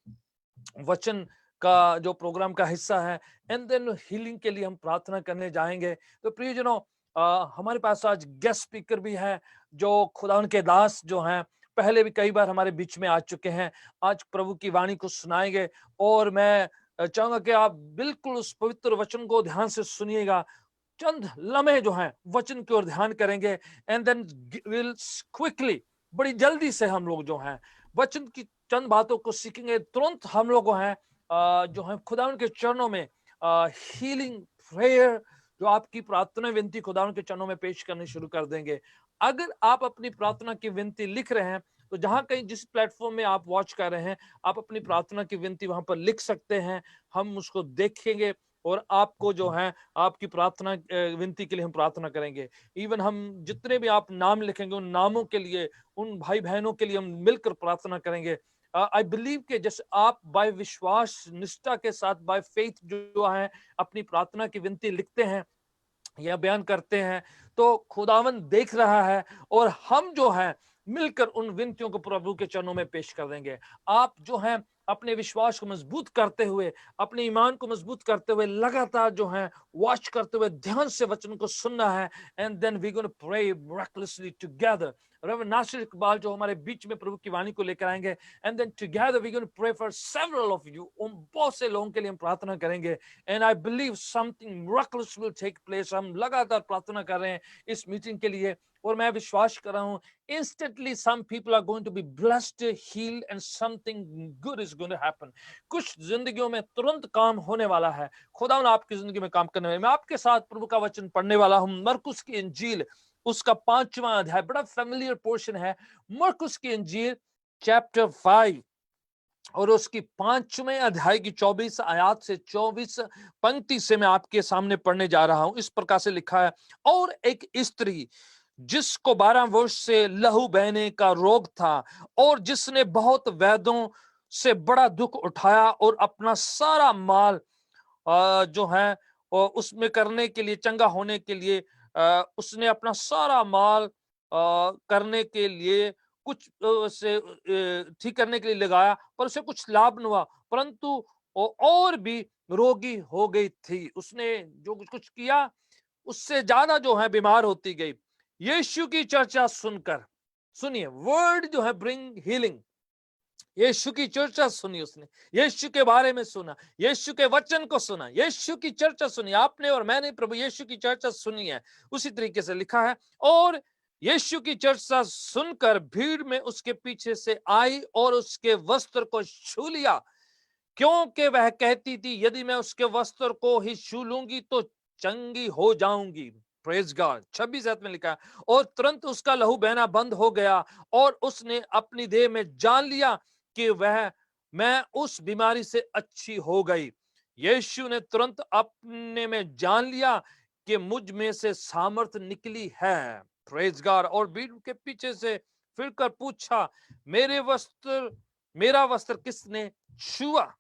वचन का जो प्रोग्राम का हिस्सा है, एंड देन हीलिंग के लिए हम प्रार्थना करने जाएंगे। तो प्रियजनों, हमारे पास आज गेस्ट स्पीकर भी हैं जो खुदा के दास जो हैं, पहले भी कई बार हमारे बीच में आ चुके हैं, आज प्रभु की वाणी को सुनाएंगे। और मैं चाहूंगा कि आप बिल्कुल उस पवित्र वचन को ध्यान से सुनिएगा। चंद लम्हे जो हैं वचन की ओर ध्यान करेंगे, एंड देन विल क्विकली, बड़ी जल्दी से हम लोग जो हैं वचन की चंद बातों को सीखेंगे। तुरंत हम लोग हैं जो है खुदावन के चरणों में हीलिंग प्रेयर, जो आपकी प्रार्थना विनती खुदावन के चरणों में पेश करनी शुरू कर देंगे। अगर आप अपनी प्रार्थना की विनती लिख रहे हैं तो जहां कहीं जिस प्लेटफॉर्म में आप वॉच कर रहे हैं, आप अपनी प्रार्थना की विनती वहां पर लिख सकते हैं, हम उसको देखेंगे और आपको जो है आपकी प्रार्थना विनती के लिए हम प्रार्थना करेंगे। इवन हम जितने भी आप नाम लिखेंगे उन नामों के लिए, उन भाई बहनों के लिए हम मिलकर प्रार्थना करेंगे। आई बिलीव के जैसे आप बाय विश्वास निष्ठा के साथ, बाय फेथ जो है अपनी प्रार्थना की विनती लिखते हैं या बयान करते हैं, तो खुदावन देख रहा है और हम जो है मिलकर उन विनतियों को प्रभु के चरणों में पेश कर देंगे। आप जो है अपने विश्वास को मजबूत करते हुए, अपने ईमान को मजबूत करते हुए लगातार जो है वॉच करते हुए ध्यान से वचन को सुनना है, and then we gonna pray miraculously together. Reverend Nasir Iqbal जो हमारे बीच में प्रभु की वाणी को लेकर आएंगे, and then together we gonna pray for several of you. बहुत से लोगों के लिए हम प्रार्थना करेंगे, and I believe something miraculous will take place. हम लगातार प्रार्थना कर रहे हैं इस मीटिंग के लिए, और मैं विश्वास कर रहा हूं instantly some people are going to be blessed, healed, and something good is going to happen. कुछ जिंदगियों में तुरंत काम होने वाला है। खुदावन आपकी जिंदगी में काम करने वाला है। मैं आपके साथ प्रभु का वचन पढ़ने वाला हूं, मरकुस की इंजील उसका 5वां अध्याय, बड़ा फेमिलियर पोर्शन है। मरकुस की इंजील चैप्टर 5 और उसकी 5वें अध्याय की 24 आयत से 24 पंक्ति से मैं आपके सामने पढ़ने जा रहा हूं। इस प्रकार से लिखा है, और एक स्त्री जिसको 12 वर्ष से लहू बहने का रोग था और जिसने बहुत वैद्यों से बड़ा दुख उठाया और अपना सारा माल जो है उसमें करने के लिए, चंगा होने के लिए, उसने अपना सारा माल करने के लिए कुछ से ठीक करने के लिए लगाया, पर उसे कुछ लाभ न हुआ, परंतु और भी रोगी हो गई थी। उसने जो कुछ किया उससे ज्यादा जो है बीमार होती गई। यीशु की चर्चा सुनकर, सुनिए, वर्ड जो है ब्रिंग हीलिंग, यीशु की चर्चा सुनी, उसने यीशु के बारे में सुना, यीशु के वचन को सुना, यीशु की चर्चा सुनी। आपने और मैंने प्रभु यीशु की चर्चा सुनी है। उसी तरीके से लिखा है, और यीशु की चर्चा सुनकर भीड़ में उसके पीछे से आई और उसके वस्त्र को छू लिया, क्योंकि वह कहती थी, यदि मैं उसके वस्त्र को ही छू लूंगी तो चंगी हो जाऊंगी। Praise God. 26 में लिखा है, और तुरंत उसका लहू बहना बंद हो गया और उसने अपनी देह में जान लिया कि मैं उस बीमारी से अच्छी हो गई। यीशु ने तुरंत अपने में जान लिया कि मुझ में से सामर्थ निकली है। Praise God. और भीड़ के पीछे से फिरकर पूछा, मेरा वस्त्र किसने छुआ?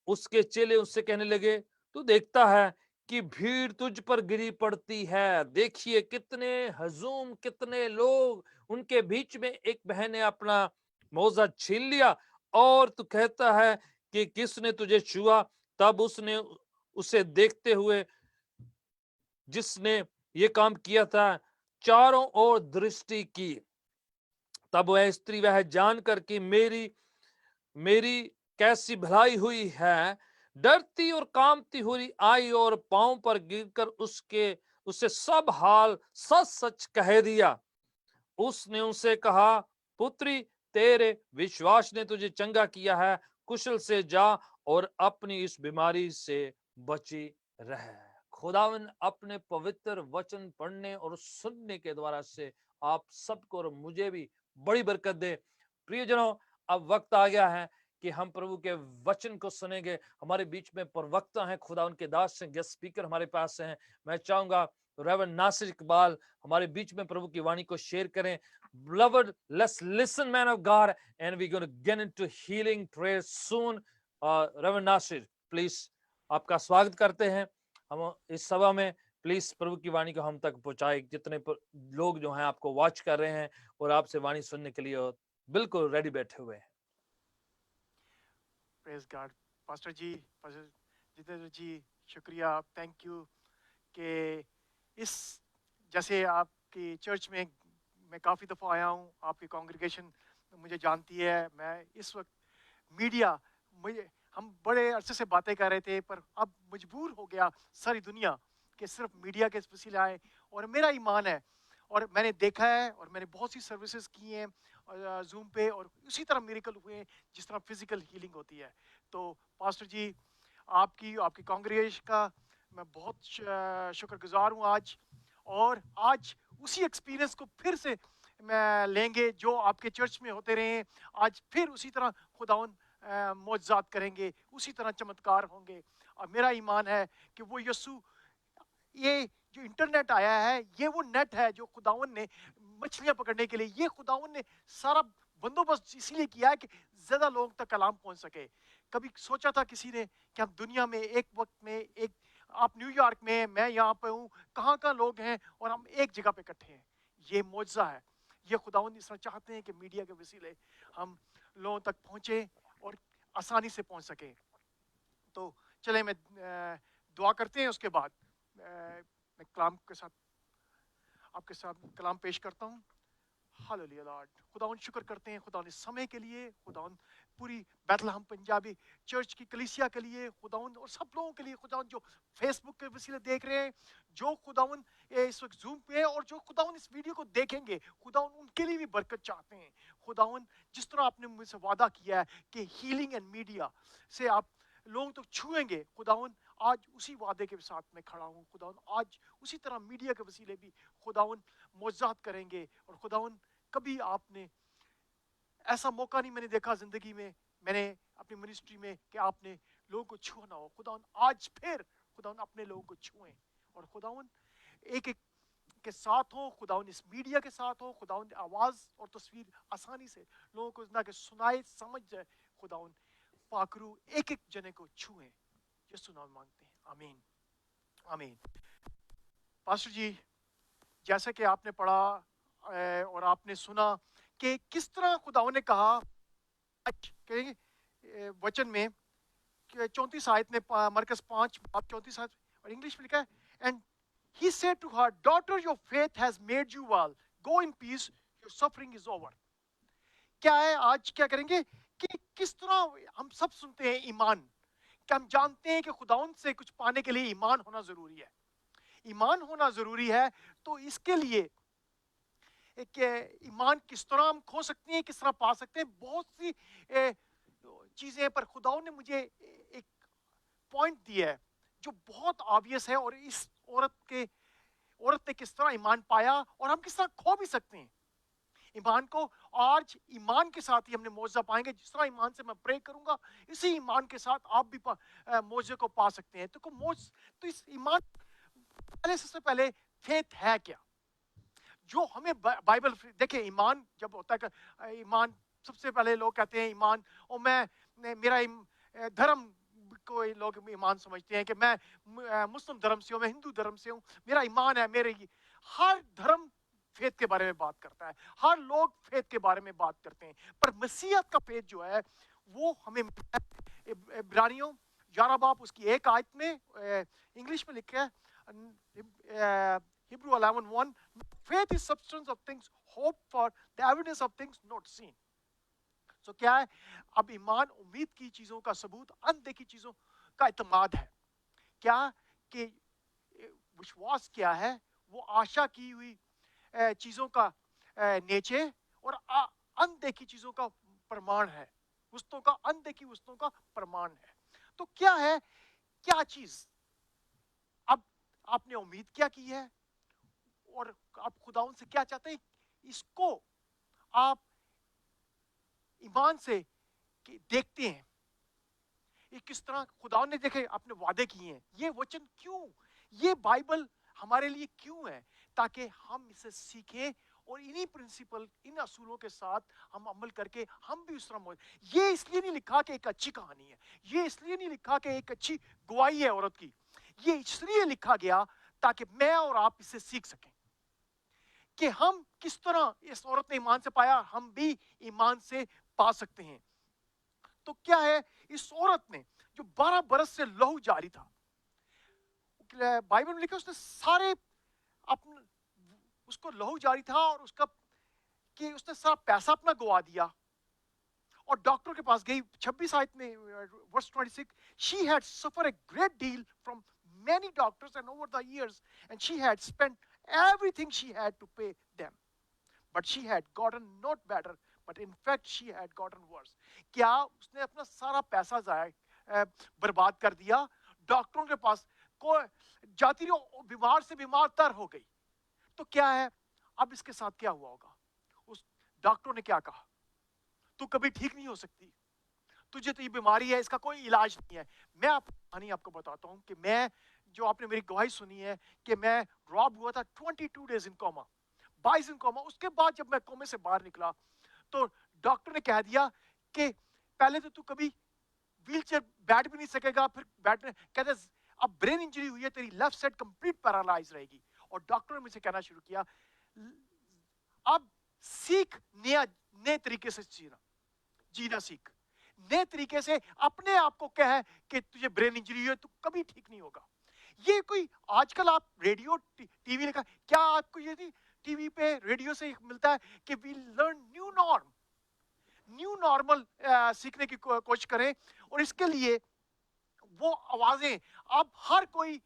उसके चेले उससे कहने लगे, तू देखता है कि भीड़ तुझ पर गिरी पड़ती है। देखिए कितने हजूम, कितने लोग, उनके बीच में एक बहन ने अपना मोजा छीन लिया और तू कहता है कि किसने तुझे छुआ? तब उसने उसे देखते हुए, जिसने ये काम किया था, चारों ओर दृष्टि की। तब वह स्त्री वह जानकर कि मेरी कैसी भलाई हुई है, डरती और कांपती हुई आई और पांव पर गिरकर उससे सब हाल सच सच कह दिया। उसने उनसे कहा, पुत्री, तेरे विश्वास ने तुझे चंगा किया है, कुशल से जा और अपनी इस बीमारी से बची रह। खुदावन अपने पवित्र वचन पढ़ने और सुनने के द्वारा से आप सबको और मुझे भी बड़ी बरकत दे। प्रियजनों, अब वक्त आ गया है कि हम प्रभु के वचन को सुनेंगे। हमारे बीच में प्रवक्ता हैं, खुदा उनके दास हैं, गेस्ट स्पीकर हमारे पास हैं। मैं चाहूंगा रेवरेंड नासिर इकबाल हमारे बीच में प्रभु की वाणी को शेयर करें। Beloved, let's listen, man of God, and we're going to get into healing prayer soon. Reverend Nasir, please आपका स्वागत करते हैं। हम इस सभा में प्लीज प्रभु की वाणी को हम तक पहुंचाए। जितने लोग जो हैं आपको वॉच कर रहे हैं और आपसे वाणी सुनने के लिए बिल्कुल रेडी बैठे हुए हैं। Praise God. पास्टर जी, पास्टर जितेंद्र जी, शुक्रिया, थैंक यू कि इस जैसे आपकी चर्च में मैं काफ़ी दफ़ा आया हूँ, आपकी कांग्रेगेशन मुझे जानती है। मैं इस वक्त मीडिया, मुझे हम बड़े अरसे से बातें कर रहे थे, पर अब मजबूर हो गया सारी दुनिया कि सिर्फ मीडिया के वसीले आए। और मेरा ईमान है, और मैंने देखा है, और मैंने बहुत सी सर्विसेज की हैं जूम पे, और उसी तरह मिरेकल हुए हैं जिस तरह फिजिकल हीलिंग होती है। तो पास्टर जी, आपकी कांग्रेगेशन का मैं बहुत शुक्रगुजार हूँ आज। और आज उसी एक्सपीरियंस को फिर से मैं लेंगे जो आपके चर्च में होते रहे हैं। आज फिर उसी तरह खुदावन मौजज़ात करेंगे, उसी तरह चमत्कार होंगे। और मेरा ईमान है कि वो यीशु, ये जो इंटरनेट आया है, ये वो नेट है जो खुदावन ने मछलियां पकड़ने के लिए, ये खुदावन ने सारा बंदोबस्त इसीलिए किया है कि ज्यादा लोग तक कलाम पहुंच सके। कभी सोचा था किसी ने कि हम दुनिया में एक वक्त में, एक आप न्यूयॉर्क में, मैं यहाँ पे हूँ, कहाँ कहाँ लोग हैं और हम एक जगह पे इकट्ठे हैं। ये मौजज़ा है। ये खुदावन इस तरह चाहते हैं कि मीडिया के वसीले हम लोगों तक पहुँचे और आसानी से पहुँच सके। तो चले मैं दुआ करते हैं, उसके बाद मैं कलाम के साथ आपके साथ कलाम पेश करता हूँ। हालेलुया लॉर्ड, खुदावन शुक्र करते हैं खुदावन इस समय के लिए, खुदावन पूरी बैतलहम पंजाबी चर्च की कलीसिया के लिए, खुदावन और सब लोगों के लिए, खुदावन जो फेसबुक के वसीले देख रहे हैं, जो खुदावन इस वक्त जूम पे है, और जो खुदावन इस वीडियो को देखेंगे, खुदावन उनके लिए भी बरकत चाहते हैं। खुदावन जिस तरह आपने मुझसे वादा किया है कि हीलिंग एंड मीडिया से आप लोगों तक छुएंगे, खुदावन आज उसी वादे के साथ मैं खड़ा हूँ। खुदावन आज उसी तरह मीडिया के वसीले भी खुदावन मौजज़ात करेंगे। और खुदावन कभी आपने ऐसा मौका नहीं मैंने देखा जिंदगी में, मैंने अपनी मिनिस्ट्री में, कि आपने लोगों को छूना हो। खुदावन आज फिर खुदावन अपने लोगों को छुएं, और खुदावन एक एक के साथ हो, खुदावन इस मीडिया के साथ हो, खुदावन आवाज और तस्वीर आसानी से लोगों को ना कि सुनाए, समझ जाए। खुदावन पाकरू एक एक जने को छुएं, यीशु नाम मांगते हैं, आमीन आमीन। पास्टर जी, जैसा कि आपने पढ़ा और आपने सुना कि किस तरह खुदावन ने कहा वचन में 34 आयत में, मरकस 5 34 आयत, और इंग्लिश में लिखा है, and he said to her, daughter, your faith has made you well, go in peace, your suffering is over। क्या है, आज क्या करेंगे कि किस तरह हम सब सुनते हैं ईमान, कि हम जानते हैं कि खुदाउन से कुछ पाने के लिए ईमान होना जरूरी है। ईमान होना जरूरी है। तो इसके लिए एक ईमान किस तरह हम खो सकते हैं, किस तरह पा सकते हैं, बहुत सी चीजें, पर खुदाउन ने मुझे एक पॉइंट दिया है जो बहुत ऑब्वियस है, और इस औरत ने किस तरह ईमान पाया और हम किस तरह खो भी सकते हैं ईमान को। आज ईमान के साथ ही हमने मौजज़ा पाएंगे। जिस तरह ईमान से मैं प्रे करूंगा, इसी ईमान के साथ आप भी मौजज़े को पा सकते हैं। तो इस ईमान सबसे पहले फेथ है क्या, जो हमें बाइबल देखिए। ईमान जब होता है कि ईमान, सबसे पहले लोग कहते हैं ईमान, और मेरा धर्म को लोग ईमान समझते हैं कि मैं मुस्लिम धर्म से हूँ, मैं हिंदू धर्म से हूँ, मेरा ईमान है। मेरे हर धर्म फेथ के बारे में बात करता है, हर लोग फेथ के बारे में बात करते हैं, पर मसीहत का फेथ जो है वो हमें इब्रानियों 11 बाब उसकी 1 आयत में, इंग्लिश में लिखा है Hebrew 11:1, faith is substance of things hoped for, the evidence of things not seen। So क्या है, अब ईमान उम्मीद की चीजों का सबूत, अनदेखी चीजों का इत्मीद है। क्या कि विश्वास क्या है, वो आशा की हुई चीजों का नेचे और अनदेखी चीजों का प्रमाण है, वस्तुओं का, अनदेखी वस्तुओं का प्रमाण है। तो क्या है, क्या चीज, अब आपने उम्मीद क्या की है और आप खुदाउन से क्या चाहते हैं, इसको आप ईमान से देखते हैं। ये किस तरह खुदाउन ने देखे, अपने वादे किए हैं। ये वचन क्यों, ये बाइबल हमारे लिए क्यों है, ताकि हम इसे सीखें और इन्हीं प्रिंसिपल, इन असूलों के साथ हम अमल करके हम भी उस तरह ये इसलिए नहीं लिखा कि एक अच्छी कहानी है, ये इसलिए नहीं लिखा कि एक अच्छी गवाही है औरत की, ये इसलिए लिखा गया ताकि मैं और आप इससे सीख सकें कि हम किस तरह इस औरत ने ईमान से पाया, हम भी ईमान से पा सकते हैं। तो क्या है, इस औरत ने जो 12 बरस से लहू जारी था, बाइबल में लिखा उसने सारे अपने, उसको लहू जारी था और उसका कि उसने सारा पैसा अपना गवा दिया और डॉक्टर के पास गई। 26 आयत में verse 26, she had suffered a great deal from many doctors and over the years and she had spent everything she had to pay them, but she had gotten not better but in fact she had gotten worse। क्या उसने अपना सारा पैसा जाया बर्बाद कर दिया, डॉक्टरों के पास को जाती रही, बीमार से बीमार तर हो गई। तो क्या है, अब इसके साथ क्या हुआ होगा? उस डॉक्टर ने क्या कहा, तू कभी ठीक नहीं हो सकती, तुझे तो ये बीमारी है, इसका कोई इलाज नहीं है। मैं कहानी आपको बताता हूं कि मैं, जो आपने मेरी गवाही सुनी है कि मैं रॉब हुआ था 22 days in coma, 22 in coma. उसके बाद जब मैं कोमे से बाहर निकला तो डॉक्टर ने कह दिया कि पहले तो तू कभी व्हीलचेयर बैठ भी नहीं सकेगा, फिर बैठने कहते अब ब्रेन इंजरी हुई है, तेरी लेफ्ट साइड कंप्लीट पैरालाइज रहेगी। और डॉक्टर ने मुझे कहना शुरू किया, अब सीख नए तरीके से जीना सीख, नए तरीके से अपने आप को कह कि तुझे ब्रेन इंजरी है, तू कभी ठीक नहीं होगा। ये कोई आजकल आप रेडियो टीवी लिखा, क्या आपको ये टीवी पे रेडियो से मिलता है कि वी लर्न न्यू नॉर्मल सीखने की कोशिश करें। और इसके लिए वो आवाजें, अब हर कोई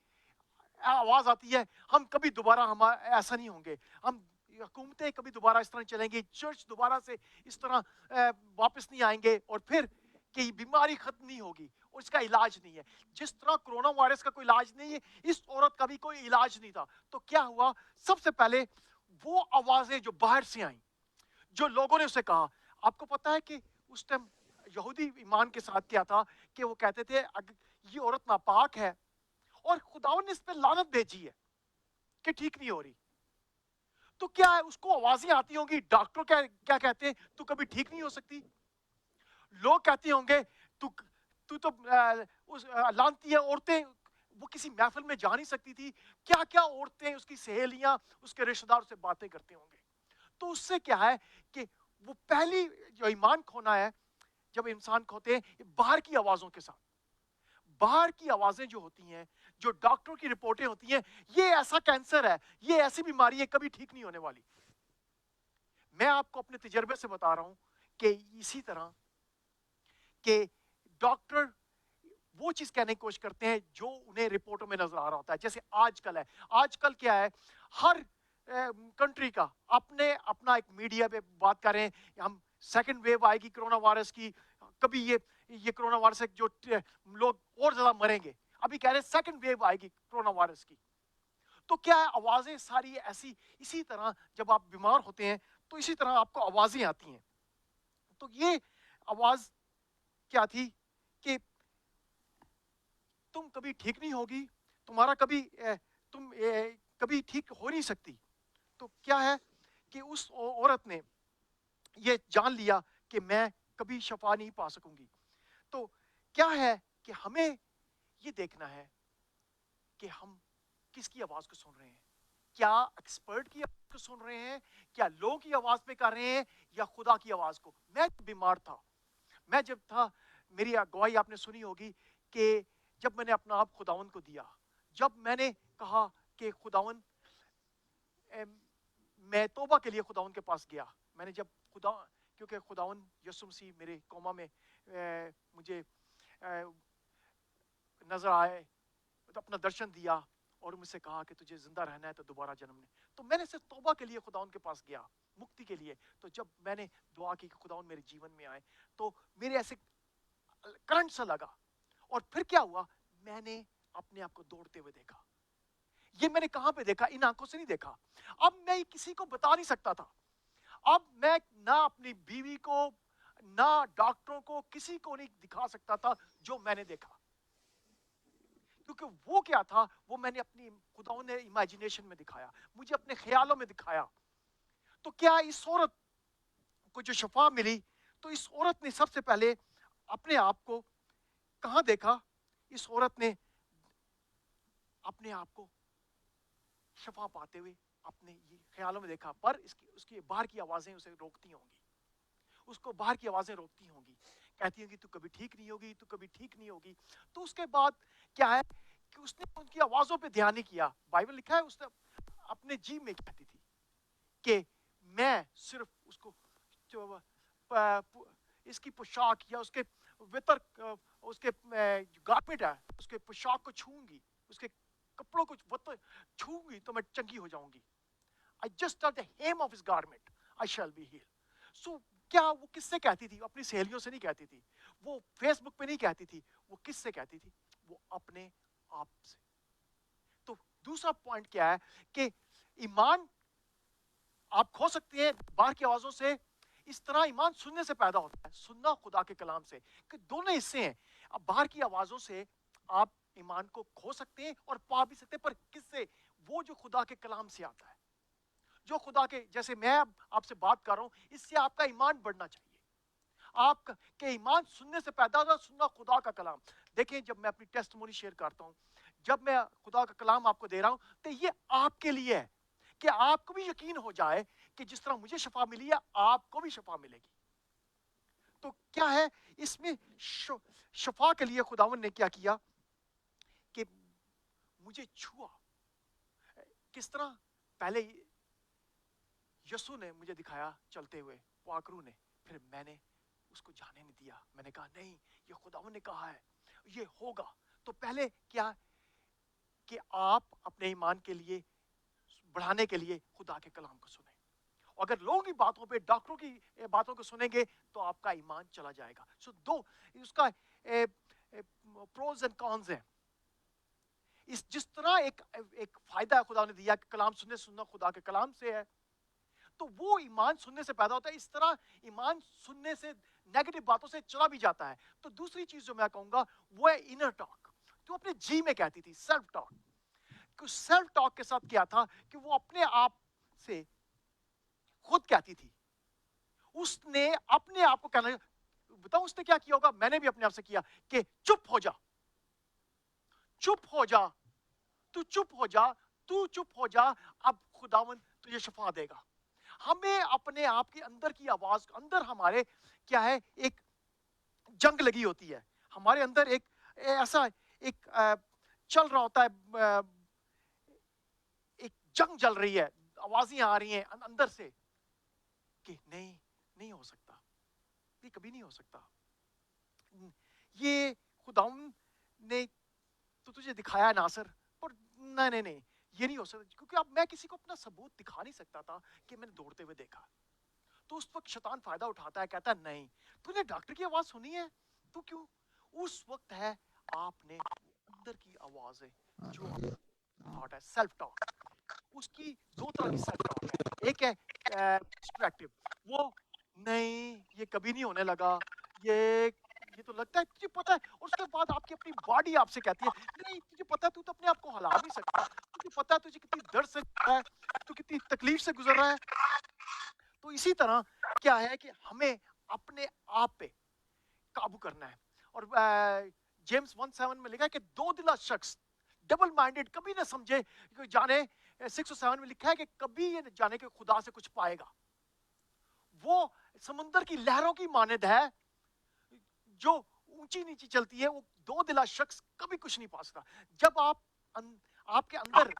आवाज आती है, हम कभी दोबारा हम ऐसा नहीं होंगे, हम हुकूमतें कभी दोबारा इस तरह चलेंगी, चर्च दोबारा से इस तरह वापस नहीं आएंगे, और फिर कि बीमारी खत्म नहीं होगी और इसका इलाज नहीं है। जिस तरह कोरोना वायरस का कोई इलाज नहीं है, इस औरत का भी कोई इलाज नहीं था। तो क्या हुआ, सबसे पहले वो आवाजें जो बाहर से आई, जो लोगों ने उसे कहा, आपको पता है कि उस टाइम यहूदी ईमान के साथ क्या था कि वो कहते थे ये औरत नापाक है और खुदावन ने इस पे लानत भेजी है कि ठीक नहीं हो रही। तो क्या है, उसको आवाजें आती होंगी, डॉक्टर क्या कहते हैं, तू कभी ठीक नहीं हो सकती। लोग कहते होंगे तू तो लानती है। औरतें, वो किसी महफिल में जा नहीं सकती थी, क्या क्या औरतें, उसकी सहेलियां, उसके रिश्तेदार से बातें करते होंगे। तो उससे क्या है कि वो पहली जो ईमान खोना है, जब इंसान खोते हैं बाहर की आवाजों के साथ, बाहर की आवाजें जो होती हैं, जो डॉक्टर की रिपोर्टें होती हैं, ये ऐसा कैंसर है, ये ऐसी बीमारी है, कभी ठीक नहीं होने वाली। मैं आपको अपने तजर्बे से बता रहा हूं कि इसी तरह के डॉक्टर वो चीज कहने की कोशिश करते हैं जो उन्हें रिपोर्टों में नजर आ रहा होता है। जैसे आजकल है, आजकल क्या है, हर कंट्री का अपना एक मीडिया पे बात कर रहे हैं, हम सेकंड वेव आएगी कोरोना वायरस की, कभी ये कोरोना वायरस से जो लोग और ज्यादा मरेंगे, अभी कह रहे हैं सेकंड वेव आएगी कोरोना वायरस की। तो क्या है, आवाजें सारी ऐसी, इसी तरह जब आप बीमार होते हैं तो इसी तरह आपको आवाजें आती हैं। तो ये आवाज क्या थी कि तुम कभी ठीक नहीं होगी, तुम्हारा कभी तुम कभी ठीक हो नहीं सकती। तो क्या है कि उस औरत ने ये जान लिया कि मैं कभी शफा नहीं पा सकूंगी। तो क्या है कि हमें ये देखना है कि हम किसकी आवाज को सुन रहे हैं, क्या एक्सपर्ट की आवाज को सुन रहे हैं, क्या लोगों की आवाज पे कर रहे हैं, या खुदा की आवाज को। मैं बीमार था, मैं जब था, मेरी गवाही आपने सुनी होगी कि जब मैंने अपना आप खुदावन को दिया, जब मैंने कहा कि खुदावन, मैं तौबा के लिए खुदावन के पास गया, मैंने जब क्योंकि खुदावन यसुम मसीह मेरे कोमा में मुझे नजर आए, तो अपना दर्शन दिया और मुझसे कहा कि तुझे जिंदा रहना है तो दोबारा जन्म ले। तो मैंने सिर्फ तौबा के लिए खुदावन के पास गया, मुक्ति के लिए। तो जब मैंने दुआ की कि खुदावन मेरे जीवन में आए, तो मेरे ऐसे करंट सा लगा। और फिर क्या हुआ, मैंने अपने आप को दौड़ते हुए देखा। ये मैंने कहां पे देखा, इन आंखों से नहीं देखा। अब मैं किसी को बता नहीं सकता था, अब मैं ना अपनी बीवी को, ना डॉक्टरों को, किसी को नहीं दिखा सकता था जो मैंने देखा, क्योंकि वो क्या था, वो मैंने अपनी खुदाओं ने इमेजिनेशन में दिखाया, मुझे अपने ख्यालों में दिखाया। तो क्या इस औरत को जो शफा मिली, तो इस औरत ने सबसे पहले अपने आप को कहां देखा? इस औरत ने अपने आप को शफा पाते हुए अपने ये ख्यालों में देखा, पर इसकी उसकी बाहर की आवाजें उसे रोकती होंगी, उसको बाहर की आवाजें रोकती होंगी, कहती होंगी तू कभी ठीक नहीं होगी, तू कभी ठीक नहीं होगी। तो उसके बाद क्या है कि उसने उनकी आवाजों पे ध्यान नहीं किया। बाइबल लिखा है उसने अपने जी में कहती थी कि मैं सिर्फ उसको जो इसकी पोशाक या उसके वितर उसके गारमेंट है उसके पोशाक को छूंगी, उसके कपड़ों को छूंगी तो मैं चंगी हो जाऊंगी। I just touch the hem of his garment, I shall be healed. So क्या वो किससे कहती थी? अपनी सहेलियों से नहीं कहती थी, वो फेसबुक पे नहीं कहती थी, वो किससे कहती थी? वो अपने आप से। तो दूसरा पॉइंट क्या है कि ईमान आप खो सकते हैं बाहर की आवाजों से, इस तरह ईमान सुनने से पैदा होता है, सुनना खुदा के कलाम से, कि दोनों हिस्से हैं। अब बाहर की आवाजों से आप ईमान को खो सकते हैं और पा भी सकते हैं, पर किससे? वो जो खुदा के कलाम से आता है, जो खुदा के, जैसे मैं आपसे बात कर रहा हूं, इससे आपका ईमान बढ़ना चाहिए। आपका के ईमान सुनने से पैदा होता है, सुनना खुदा का कलाम। देखें, जब मैं अपनी टेस्टमोनी शेयर करता हूं, जब मैं खुदा का कलाम आपको दे रहा हूं, तो ये आपके लिए है कि आपको भी यकीन हो जाए कि जिस तरह मुझे शफा मिली है, आपको भी शफा मिलेगी। तो क्या है इसमें शफा के लिए खुदावन ने क्या किया कि मुझे छुआ। किस तरह? पहले यसु ने मुझे दिखाया चलते हुए, वाकरू ने, फिर मैंने उसको जाने नहीं दिया। मैंने कहा नहीं, ये खुदावन ने कहा है, ये होगा। तो पहले क्या कि आप अपने ईमान के लिए बढ़ाने के लिए खुदा के कलाम को सुने। अगर लोगों की बातों पे, डॉक्टरों की बातों को सुनेंगे तो आपका ईमान चला जाएगा। सो दो उसका प्रोज एंड कॉन्स है। इस जिस तरह एक फायदा खुदा ने दिया कि कलाम सुनना खुदा के कलाम से है, तो वो ईमान सुनने से पैदा होता है। इस तरह ईमान सुनने से नेगेटिव बातों से चला भी जाता है। तो दूसरी चीज जो मैं कहूंगा वो है इनर टॉक, जो अपने जी में कहती थी, सेल्फ टॉक। सेल्फ टॉक के साथ क्या था कि वो अपने आप से खुद कहती थी, उसने अपने आप को कहना, बताऊं उसने क्या किया होगा? मैंने भी अपने आप से किया कि चुप हो जा, चुप हो जा, तू चुप हो जा, तू चुप हो जा, अब खुदावन तुझे शफा देगा। हमें अपने आप के अंदर की आवाज, अंदर हमारे क्या है, एक जंग लगी होती है हमारे अंदर, एक ऐसा एक चल रहा होता है, एक जंग चल रही है, आवाजें आ रही हैं अंदर से कि नहीं, नहीं हो सकता, ये कभी नहीं हो सकता, ये खुदावन ने तो तुझे दिखाया नासर, पर नहीं नहीं नहीं, ये नहीं हो सकता। क्योंकि अब मैं किसी को अपना सबूत दिखा नहीं सकता था कि मैंने दौड़ते हुए देखा। तो उस वक्त शैतान फायदा उठाता है, कहता है नहीं, तूने डॉक्टर की आवाज सुनी है, तू क्यों? उस वक्त है आपने अंदर की आवाज है, जो थॉट है, सेल्फ टॉक। उसकी दो तरह की सेल्फ टॉक है। एक है डिस्ट्रैक्टिव, वो नहीं, ये कभी नहीं होने लगा, ये तो लगता है, तुझे पता है। और उसके बाद आपकी अपनी बॉडी आपसे कहती है नहीं, तुझे पता है तू तो अपने आप को हिला नहीं सकता, तुझे पता है तुझे कितनी दर्द से गुजर रहा है, तू कितनी तकलीफ से गुजर रहा है। तो इसी तरह क्या है कि हमें अपने आप पे काबू करना है। और जेम्स 1:7 में लिखा है कि दो दिला शख्स, डबल माइंडेड, कभी ना समझे जाने, 6 और 7 में लिखा है कि कभी ये जाने के खुदा से कुछ पाएगा। वो समुद्र की लहरों की मानद है जो ऊंची नीची चलती है, वो दो दिला शख्स कभी कुछ नहीं पा सकता। जब आपके अंदर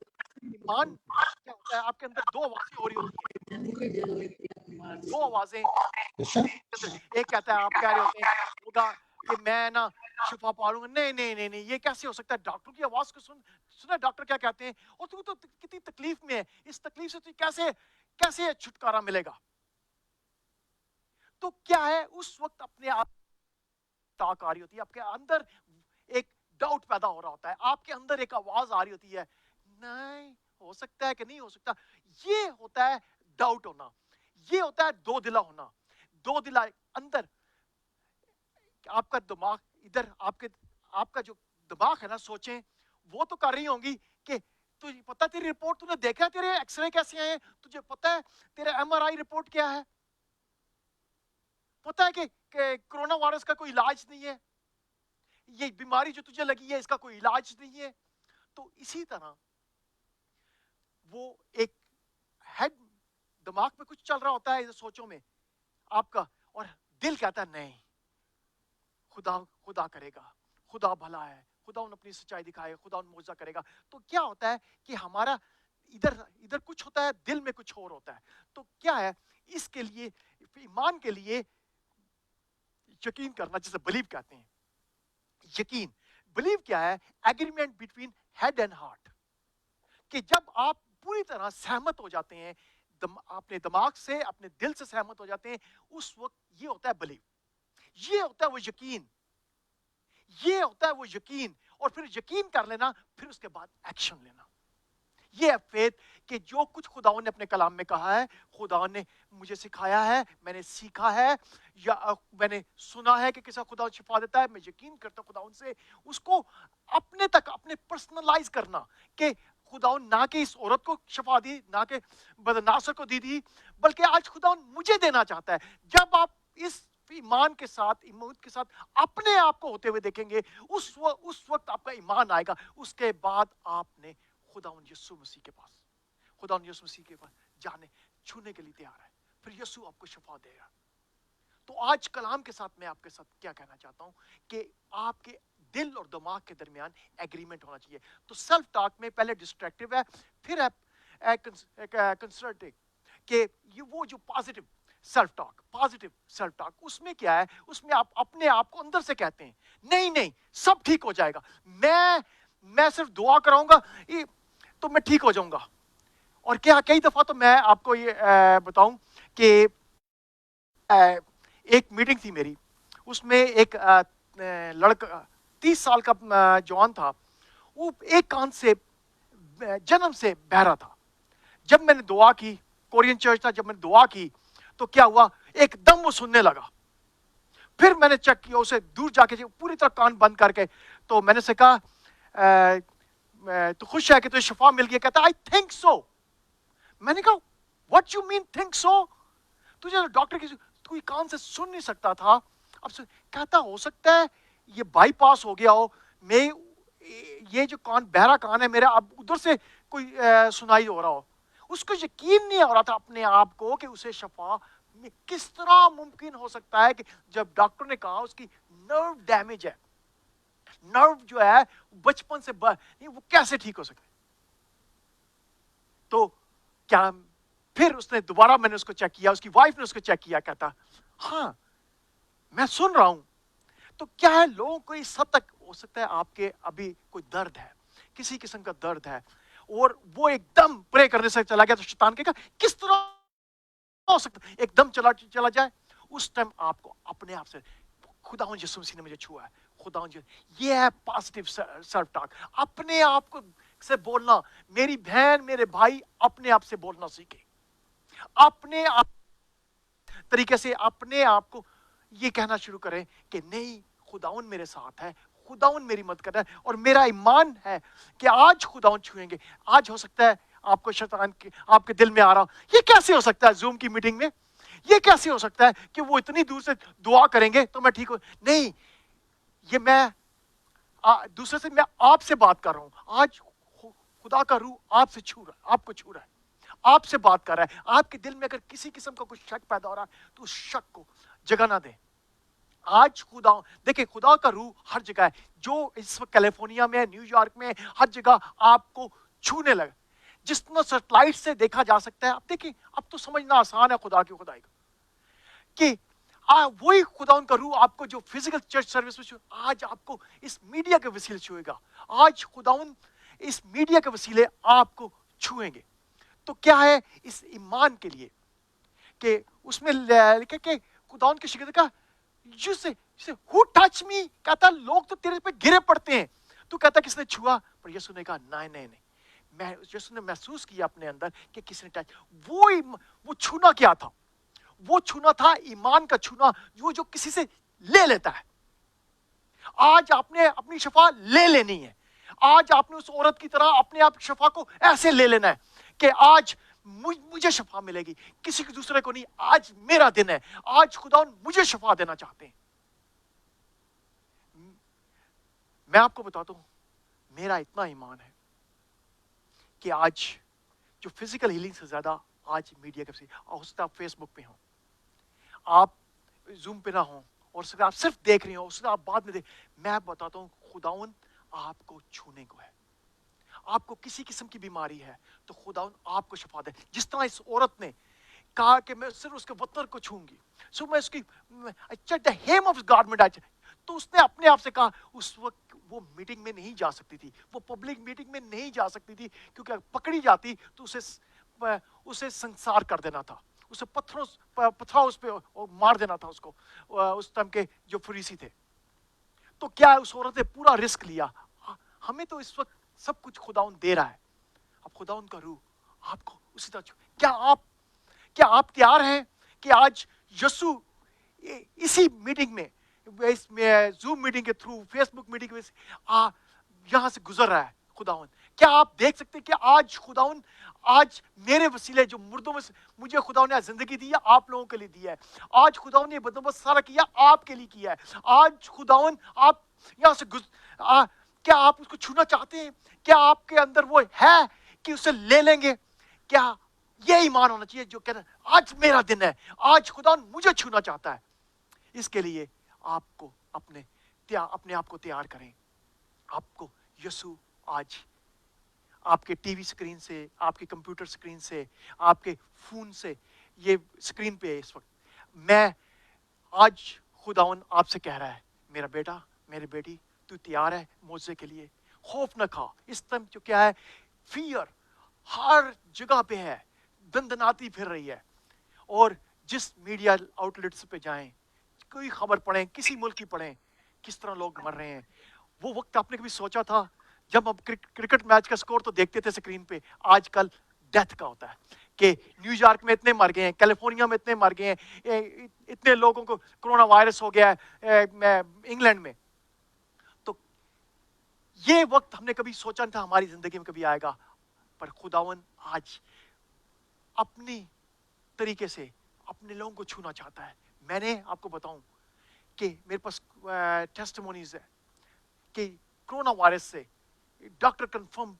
ईमान क्या होता है, आपके अंदर दो आवाजें हो रही होती हैं, दो आवाजें, एक कहता है, आप कह रहे होते हैं खुदा कि मैं ना शिफा पालूंगा, नहीं नहीं नहीं नहीं, ये कैसे हो सकता है? डॉक्टर की आवाज को सुना डॉक्टर क्या कहते हैं, और तू तो कितनी तकलीफ में है, इस तकलीफ से तुझे कैसे छुटकारा मिलेगा? तो क्या है, उस वक्त अपने आप ताक आ रही होती है, आपके अंदर एक डाउट पैदा हो रहा होता है, आपके अंदर एक आवाज आ रही होती है, नहीं हो सकता है कि नहीं हो सकता। ये होता है डाउट होना, ये होता है दो दिला होना। दो दिला अंदर आपका दिमाग, इधर आपका जो दिमाग है ना, सोचें वो तो कर रही होंगी कि तुझे पता है तेरी रिपोर्ट, तूने देखा है तेरे एक्सरे कैसे आए हैं, तुझे पता है तेरा एमआरआई रिपोर्ट क्या है, पता है कि कोरोना वायरस का कोई इलाज नहीं है, ये बीमारी जो तुझे लगी है इसका कोई इलाज नहीं है। तो इसी तरह वो एक हेड, दिमाग में कुछ चल रहा होता है सोचों में आपका, और दिल कहता है नहीं, खुदा खुदा करेगा, खुदा भला है, खुदा उन अपनी सच्चाई दिखाए, खुदा उन मौजूदा करेगा। तो क्या होता है कि हमारा इधर इधर कुछ होता है, दिल में कुछ और होता है। तो क्या है, इसके लिए ईमान के लिए यकीन करना, जिसे बिलीव कहते हैं, यकीन। बिलीव क्या है? Agreement between head and heart, कि जब आप पूरी तरह सहमत हो जाते हैं, अपने दिमाग से, अपने दिल से सहमत हो जाते हैं, उस वक्त ये होता है बिलीव, ये होता है वो यकीन, ये होता है वो यकीन। और फिर यकीन कर लेना, फिर उसके बाद एक्शन लेना। ये है फेथ, कि जो कुछ खुदावन ने अपने कलाम में कहा है, खुदावन ने मुझे सिखाया है, मैंने सीखा है, या मैंने सुना है कि किसी खुदा शिफा देता है, मैं यकीन करता हूं खुदावन से, उसको अपने तक, अपने पर्सनलाइज करना, कि खुदावन ना कि इस औरत को शिफा दी, ना कि बदनासर को दी, बल्कि आज खुदावन मुझे देना चाहता है। जब आप इस ईमान के साथ, ईमान के साथ अपने आप को होते हुए देखेंगे, उस वक्त आपका ईमान आएगा। उसके बाद आपने खुदावन यीशु मसीह के पास, खुदावन यीशु मसीह के पास जाने, छूने के लिए तैयार है, फिर यीशु आपको शिफा देगा। तो आज कलाम के साथ मैं आपके साथ क्या कहना चाहता हूं, कि आपके दिल और दिमाग के दरमियान एग्रीमेंट होना चाहिए। तो सेल्फ टॉक में पहले डिस्ट्रैक्टिव है, फिर है कंस्ट्रक्टिव, कि ये वो जो positive self talk, positive self talk, उसमें क्या है, उसमें आप अपने आप को अंदर से कहते हैं, नहीं नहीं सब ठीक हो जाएगा, मैं सिर्फ दुआ कराऊंगा तो मैं ठीक हो जाऊंगा। और क्या कई दफा तो मैं आपको ये बताऊं कि एक मीटिंग थी मेरी, उसमें एक लड़का 30 साल का जवान था, वो एक कान से जन्म से बहरा था। जब मैंने दुआ की, कोरियन चर्च था, जब मैंने दुआ की तो क्या हुआ, एकदम वो सुनने लगा। फिर मैंने चेक किया उसे, दूर जाके पूरी तरह कान बंद करके, तो मैंने से कहा तो खुश है कि तुझे शिफा मिल गया? कहता आई थिंक सो। मैंने कहा what you mean think so? तुझे डॉक्टर की कोई कान से सुन नहीं सकता था, अब कहता हो सकता है ये बाईपास हो गया हो, मैं ये जो कान, बहरा कान है मेरा, अब उधर से कोई सुनाई हो रहा हो। उसको यकीन नहीं हो रहा था अपने आप को कि उसे शिफा किस तरह मुमकिन हो सकता है, कि जब डॉक्टर ने कहा उसकी नर्व डैमेज है, नर्व जो है बचपन से नहीं, वो कैसे ठीक हो सकता है? तो क्या, फिर उसने दोबारा, मैंने उसको चेक किया, उसकी वाइफ ने उसको चेक किया, कहता हाँ मैं सुन रहा हूं। तो क्या है, लोगों को इस हद तक हो सकता है आपके अभी कोई दर्द है, किसी किस्म का दर्द है, और वो एकदम प्रे करने से चला गया, तो शैतान कहेगा किस तरह हो सकता है एकदम चला जाए। उस टाइम आपको अपने आप से, खुदावंद यीशु मसीह ने मुझे छुआ है, खुदावंद, ये है पॉजिटिव सेल्फ टॉक। अपने आप को से बोलना, मेरी बहन मेरे भाई अपने आप से बोलना सीखे, अपने आप तरीके से अपने आप को ये कहना शुरू करें कि नहीं, खुदावंद मेरे साथ है, खुदावंद मेरी मदद कर रहा है, और मेरा ईमान है कि आज खुदावंद छुएंगे। आज हो सकता है आपको शैतान आपके दिल में आ रहा, ये कैसे हो सकता है जूम की मीटिंग में, ये कैसे हो सकता है कि वो इतनी दूर से दुआ करेंगे तो मैं ठीक हो? नहीं, ये मैं दूसरे से, मैं आपसे बात कर रहा हूं। आज खुदा का रूह आपसे छू रहा है, आपको छू रहा है, आपसे बात कर रहा है। आपके दिल में अगर किसी किस्म का कुछ शक पैदा हो रहा है तो उस शक को जगह ना दें। आज खुदा, देखिए खुदा का रूह हर जगह है, जो इस वक्त कैलिफोर्निया में, न्यूयॉर्क में, हर जगह आपको छूने लगा। जितना सैटेलाइट से देखा जा सकता है, अब देखिए अब तो समझना आसान है खुदा की खुदाई को, कि वही खुदा उनका रूह आपको जो फिजिकल चर्च सर्विस में आज आपको इस मीडिया के वसीले छुएगा। आज खुदाउन इस मीडिया के वसीले आपको छुएंगे। तो क्या है इस ईमान के लिए, कि उसमें लिखा कि खुदाउन की शिकायत का हु टच मी, कहता लोग तो तेरे पे गिरे पड़ते हैं, तू कहता किसने छुआ? पर यीशु ने कहा नहीं नहीं नहीं, मैं, यीशु ने महसूस किया अपने अंदर कि किसने टच। वो छूना क्या था? वो छूना था ईमान का छूना, जो किसी से ले लेता है। आज आपने अपनी शफा ले लेनी है, आज आपने उस औरत की तरह अपने आप शफा को ऐसे ले लेना है कि आज मुझे शफा मिलेगी, किसी के दूसरे को नहीं। आज मेरा दिन है, आज खुदा मुझे शफा देना चाहते हैं। मैं आपको बताता हूं, मेरा इतना ईमान है कि आज जो फिजिकल हीलिंग से ज्यादा आज मीडिया के हो सकता है आप फेसबुक पे हो, आप जूम पे ना हो, और सकता आप सिर्फ देख रहे हो, उससे आप बाद में देख। मैं बताता हूं, खुदावन आपको छूने को है। आपको किसी किस्म की बीमारी है तो खुदावन आपको शफा दे। जिस तरह इस औरत ने कहा कि मैं सिर्फ उसके वतन को छूंगी, सो मैं उसकी द हेम ऑफ गारमेंट, तो उसने अपने आप से कहा। उस वक्त वो मीटिंग में नहीं जा सकती थी, वो पब्लिक मीटिंग में नहीं जा सकती थी, क्योंकि अगर पकड़ी जाती तो उसे संसार कर देना था, उसे पत्थरों उस पे मार देना था उसको, उस टाइम के जो फरीसी थे। तो क्या उस औरत ने पूरा रिस्क लिया। हमें तो इस वक्त सब कुछ खुदाउन दे रहा है। अब खुदाउन का रूह आपको उसी तरह, क्या आप तैयार हैं कि आज यीशु इसी मीटिंग में, इसमें जूम मीटिंग के थ्रू, फेसबुक मीटिंग में यहां से गुजर रहा है खुदाउन? क्या आप देख सकते हैं कि आज खुदाउन, आज मेरे वसीले जो मुर्दों में मुझे खुदाउन ने जिंदगी दी है, आप लोगों के लिए दी है। आज खुदाउन ने बंदोबस्त सारा किया, आपके लिए किया है। आज खुदाउन आप यहां से क्या आप उसको छूना चाहते हैं? क्या आपके अंदर वो है कि उसे ले लेंगे? क्या ये ईमान होना चाहिए जो कहना आज मेरा दिन है, आज खुदाउन मुझे छूना चाहता है। इसके लिए आपको अपने आप को तैयार करें। आपको यीशु आज आपके टीवी स्क्रीन से, आपके कंप्यूटर स्क्रीन से, आपके फोन से, ये स्क्रीन पे है इस वक्त, मैं आज खुदावन आपसे कह रहा है, मेरा बेटा, मेरी बेटी, तू तैयार है मौजे के लिए? खौफ न खा। इस टाइम जो क्या है, फियर हर जगह पे है, दंदनाती फिर रही है। और जिस मीडिया आउटलेट्स पे जाएं, कोई खबर पढ़ें, किसी मुल्क की पढ़ें, किस तरह लोग मर रहे हैं। वो वक्त आपने कभी सोचा था जब हम क्रिकेट मैच का स्कोर तो देखते थे स्क्रीन पे, आजकल डेथ का होता है कि न्यूयॉर्क में इतने मर गए हैं, कैलिफोर्निया में इतने मर गए हैं, इतने लोगों को कोरोना वायरस हो गया है इंग्लैंड में। तो ये वक्त हमने कभी सोचा नहीं था हमारी जिंदगी में कभी आएगा। पर खुदावन आज अपनी तरीके से अपने लोगों को छूना चाहता है। मैंने आपको बताऊं कि मेरे पास टेस्टिमोनीज है कि कोरोना वायरस से डॉक्टर कंफर्म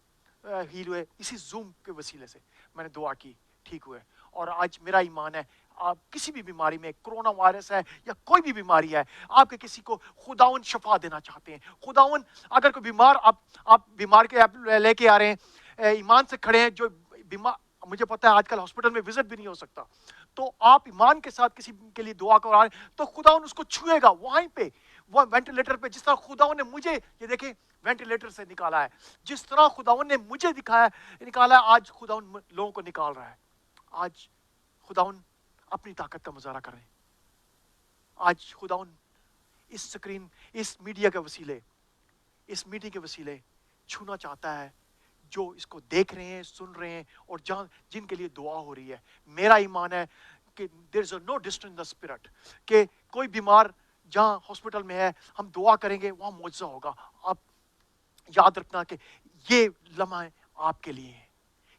हील हुए, इसी जूम के वसीले से मैंने दुआ की, ठीक हुए। और आज मेरा ईमान है, आप किसी भी बीमारी में, कोरोना वायरस है या कोई भी बीमारी है, आपके किसी को खुदावन शफा देना चाहते हैं। खुदावन, अगर कोई बीमार, आप बीमार के लेके आ रहे हैं, ईमान से खड़े हैं, जो बीमार, मुझे पता है आजकल हॉस्पिटल में विजिट भी नहीं हो सकता, तो आप ईमान के साथ किसी के लिए दुआ करा रहे हैं, तो खुदावन उसको छुएगा वहीं पे, वो वेंटिलेटर पे। जिस तरह खुदावन ने मुझे, ये देखें, वेंटिलेटर से निकाला है, जिस तरह खुदावन ने मुझे निकाला है, आज खुदावन लोगों को निकाल रहा है। आज खुदावन अपनी ताकत का मुजाहरा करें। आज खुदावन इस स्क्रीन, इस मीडिया के वसीले, इस मीटिंग के वसीले छूना चाहता है जो इसको देख रहे हैं, सुन रहे हैं, और जिनके लिए दुआ हो रही है। मेरा ईमान है कि there is no distance in the spirit, कि कोई बीमार जहां हॉस्पिटल में है, हम दुआ करेंगे, वहां मुआवजा होगा। आप याद रखना कि ये लम्हा आपके लिए है,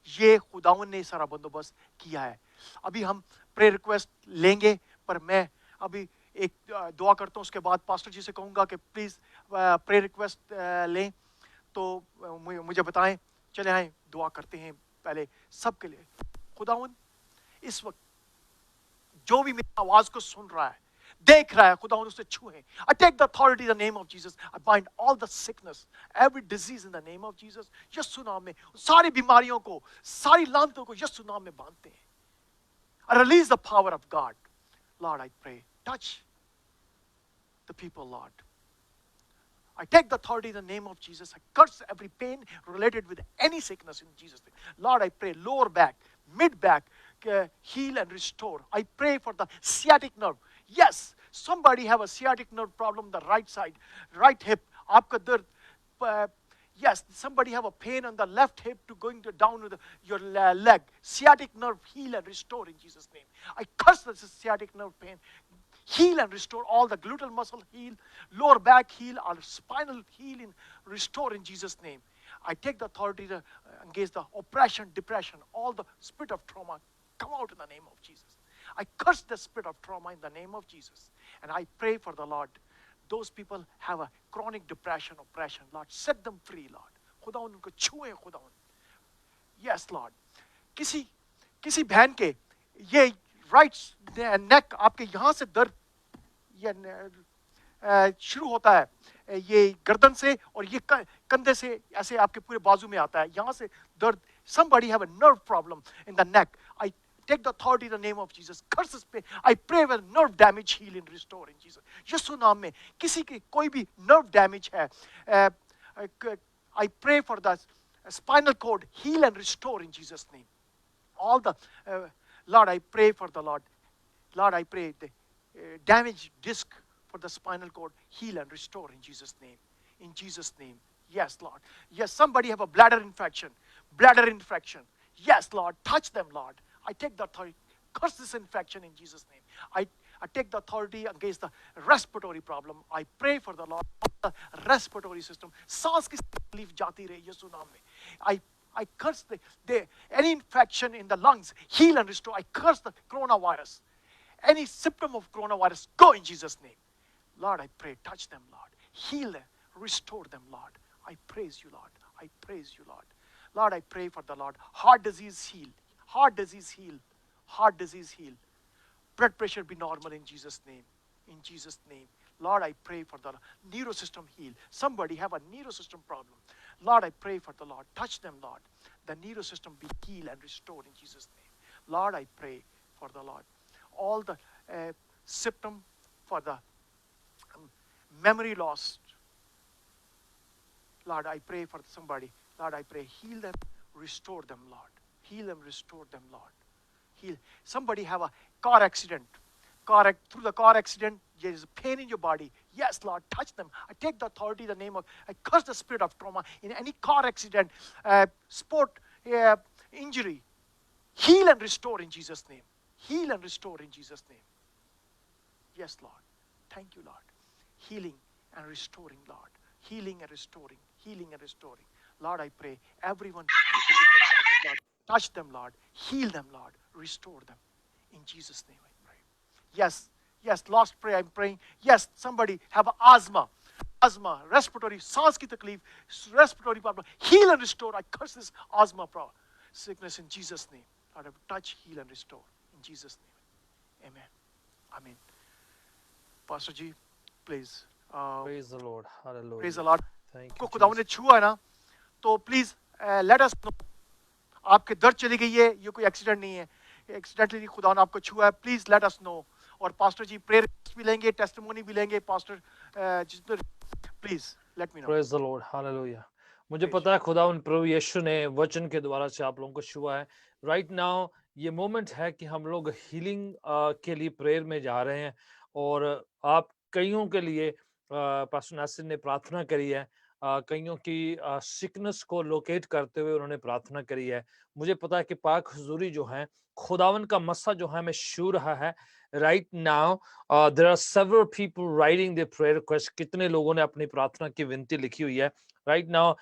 ये खुदावन ने सारा बंदोबस्त किया है। अभी हम प्रेयर रिक्वेस्ट लेंगे, पर मैं अभी एक दुआ करता हूं, उसके बाद पास्टर जी से कहूंगा कि प्लीज प्रेयर रिक्वेस्ट लें, तो मुझे बताएं। चले आए, दुआ करते हैं पहले सबके लिए। खुदावन, इस वक्त जो भी मेरी आवाज को सुन रहा है, देख रहा है, खुदावन उसे छुए। I take the authority in the name of Jesus. I bind all the sickness, every disease in the name of Jesus. यीशु नाम में सारी बीमारियों को, सारी लानतों को यीशु नाम में बांधते हैं। I release the power of God. Lord, I pray, touch the people, Lord. I take the authority in the name of Jesus. I curse every pain related with any sickness in Jesus' name. Lord, I pray lower back, mid back, heal and restore. I pray for the sciatic nerve. Yes, somebody have a sciatic nerve problem, the right side, right hip. Aapka dard. Yes, somebody have a pain on the left hip to going down with your leg. Sciatic nerve, heal and restore in Jesus' name. I curse the sciatic nerve pain. Heal and restore all the gluteal muscle, heal, lower back heal, all spinal heal, restore in Jesus' name. I take the authority against the oppression, depression, all the spirit of trauma, come out in the name of Jesus. I curse the spirit of trauma in the name of Jesus. And I pray for the Lord. Those people have a chronic depression, oppression. Lord, set them free, Lord. खुदा उनको छुए खुदा. Yes, Lord. किसी बहन के ये right नेक आपके यहाँ से दर्द ये शुरू होता है, ये गर्दन से और ये कंधे से ऐसे आपके पूरे बाजू में आता है, यहाँ से दर्द. Somebody have a nerve problem in the neck. I take the authority in the name of Jesus. Curses pain. I pray with nerve damage heal and restore in Jesus. यीशु नाम में किसी के कोई भी nerve damage है, I pray for the spinal cord heal and restore in Jesus name. All the Lord, I pray for the Lord. Lord, I pray the damaged disc for the spinal cord heal and restore in Jesus name. In Jesus name. Yes, Lord. Yes, somebody have a bladder infection. Bladder infection. Yes, Lord. Touch them, Lord. I take the authority. Curse this infection in Jesus' name. I take the authority against the respiratory problem. I pray for the Lord. The respiratory system. सांस की तकलीफ जाती रहे यीशु नाम में. I curse any infection in the lungs. Heal and restore. I curse the coronavirus. Any symptom of coronavirus, go in Jesus' name. Lord, I pray. Touch them, Lord. Heal them. Restore them, Lord. I praise you, Lord. I praise you, Lord. Lord, I pray for the Lord. Heart disease heal. Heart disease heal. Heart disease heal. Blood pressure be normal in Jesus' name. In Jesus' name. Lord, I pray for the neurosystem heal. Somebody have a neurosystem problem. Lord, I pray for the Lord. Touch them, Lord. The neurosystem be healed and restored in Jesus' name. Lord, I pray for the Lord. All the symptom for the memory loss. Lord, I pray for somebody. Lord, I pray, heal them, restore them, Lord. Heal them, restore them, Lord. Heal. Somebody have a car accident. Through the car accident, there is pain in your body. Yes, Lord, touch them. I take the authority in the name of, I curse the spirit of trauma in any car accident, sport injury. Heal and restore in Jesus' name. Heal and restore in Jesus' name. Yes, Lord. Thank you, Lord. Healing and restoring, Lord. Healing and restoring. Healing and restoring. Lord, I pray, everyone, Lord, touch them, Lord. Heal them, Lord. Restore them. In Jesus' name I pray. Yes, last prayer I'm praying. Yes, somebody have asthma, respiratory, सांस की तकलीफ, respiratory problem. Heal and restore. I curse this asthma problem, sickness in Jesus' name. Lord, I touch, heal and restore. In Jesus' name. Amen. Amen. Pastor Ji, please. Praise the Lord. Hallelujah. Praise the Lord. Thank को you, खुदा ने छुआ है ना, तो please let us no. आपके दर्द चली गई है, ये कोई एक्सीडेंट नहीं है, एक्सीडेंटली खुदा ने आपको छुआ है. Please let us no. और पास्टर जी प्रेयर भी लेंगे, टेस्टिमोनी भी लेंगे. पास्टर जितने please let me know. Praise the Lord. Hallelujah. मुझे Praise पता है खुदा उन प्रभु यीशु ने वचन के द्वारा से आप लोगों को छुआ है. राइट नाउ ये मोमेंट है कि हम लोग हीलिंग के लिए प्रेयर में जा रहे हैं. और आप कईयों के लिए पास्टर नासिर ने प्रार्थना करी है. कईयों की सिकनेस को लोकेट करते हुए उन्होंने प्रार्थना करी है. मुझे पता है कि पाक हुजूरी जो है, खुदावन का मस्सा जो है हमें छू रहा है. Right now there are several people writing their prayer request. कितने लोगों ने अपनी प्रार्थना की विनती लिखी हुई है. राइट नाउ